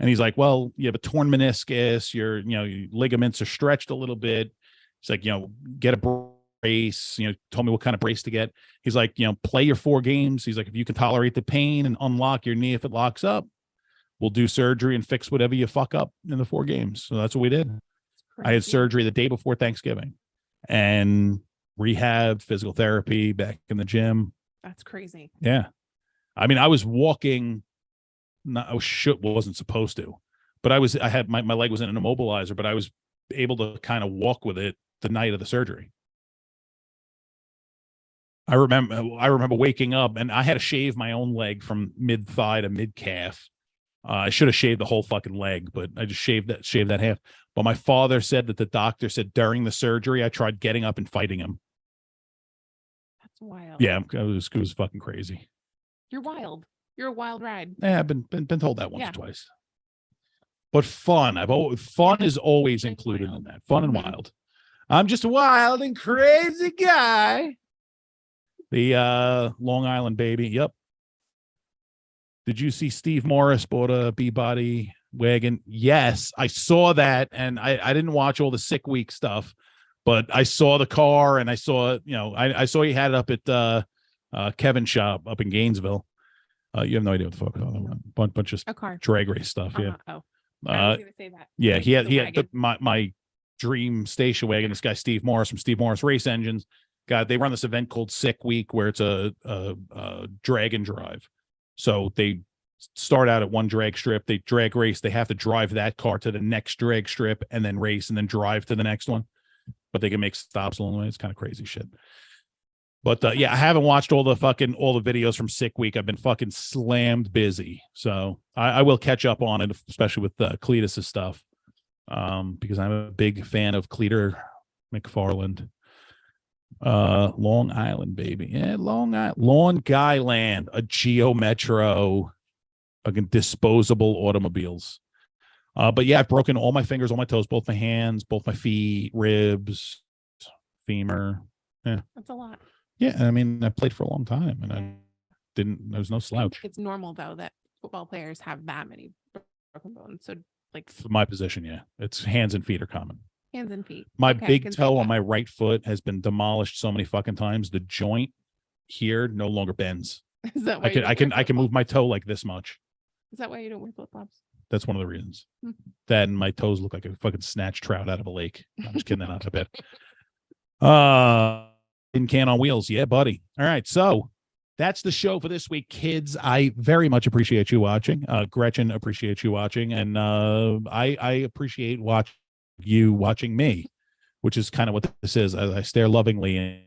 And he's like, well, you have a torn meniscus. Your ligaments are stretched a little bit. He's like, get a brace, told me what kind of brace to get. He's like, play your 4 games. He's like, if you can tolerate the pain and unlock your knee, if it locks up, we'll do surgery and fix whatever you fuck up in the 4 games. So that's what we did. I had surgery the day before Thanksgiving and rehab, physical therapy, back in the gym. That's crazy. Yeah. I mean, I was walking, wasn't supposed to, but I had my leg was in an immobilizer, but I was able to kind of walk with it the night of the surgery. I remember waking up and I had to shave my own leg from mid thigh to mid calf. I should have shaved the whole fucking leg, but I just shaved that half. But my father said that the doctor said during the surgery, I tried getting up and fighting him. That's wild. Yeah, it was fucking crazy. You're wild. You're a wild ride. Yeah, I've been told that once or twice. But fun. Fun is always included in that. Fun and wild. I'm just a wild and crazy guy. The Long Island baby. Yep. Did you see Steve Morris bought a B-body wagon? Yes, I saw that, and I didn't watch all the sick week stuff, but I saw the car, and I saw I saw he had it up at Kevin's shop up in Gainesville. You have no idea what the fuck bunch of a car drag race stuff. Yeah. Oh, I was gonna say that. Yeah, he had my dream station wagon. This guy Steve Morris from Steve Morris Race Engines. God, they run this event called Sick Week where it's a drag and drive. So they start out at one drag strip, they drag race, they have to drive that car to the next drag strip and then race and then drive to the next one. But they can make stops along the way. It's kind of crazy shit. But yeah, I haven't watched all the videos from Sick Week. I've been fucking slammed busy. So I will catch up on it, especially with Cletus's stuff. Because I'm a big fan of Cleator McFarland. Long Island, baby. Yeah, Long Guy Land, a Geo Metro, again, disposable automobiles. But yeah, I've broken all my fingers, all my toes, both my hands, both my feet, ribs, femur. Yeah. That's a lot. Yeah, I mean, I played for a long time and there was no slouch. It's normal though that football players have that many broken bones. So like for my position, yeah. It's hands and feet are common. Hands and feet. My big toe on my right foot has been demolished so many fucking times. The joint here no longer bends. Is that why I can move my toe like this much. Is that why you don't wear flip flops? That's one of the reasons. That and my toes look like a fucking snatched trout out of a lake. I'm just kidding that out a bit. In Can on Wheels, yeah, buddy. All right, so that's the show for this week, kids. I very much appreciate you watching. Gretchen appreciates you watching, and I appreciate watching you watching me, which is kind of what this is, as I stare lovingly in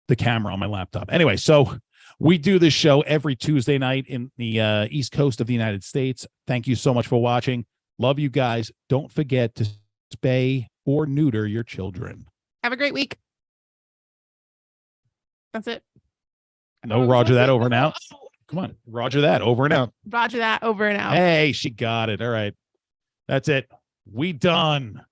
the camera on my laptop. Anyway, so we do this show every Tuesday night in the East Coast of the United States. Thank you so much for watching. Love you guys. Don't forget to spay or neuter your children. Have a great week. That's it. No, Roger that, over and out. Come on, Roger that, over and out. Roger that, over and out. Hey, she got it. All right. That's it. We done.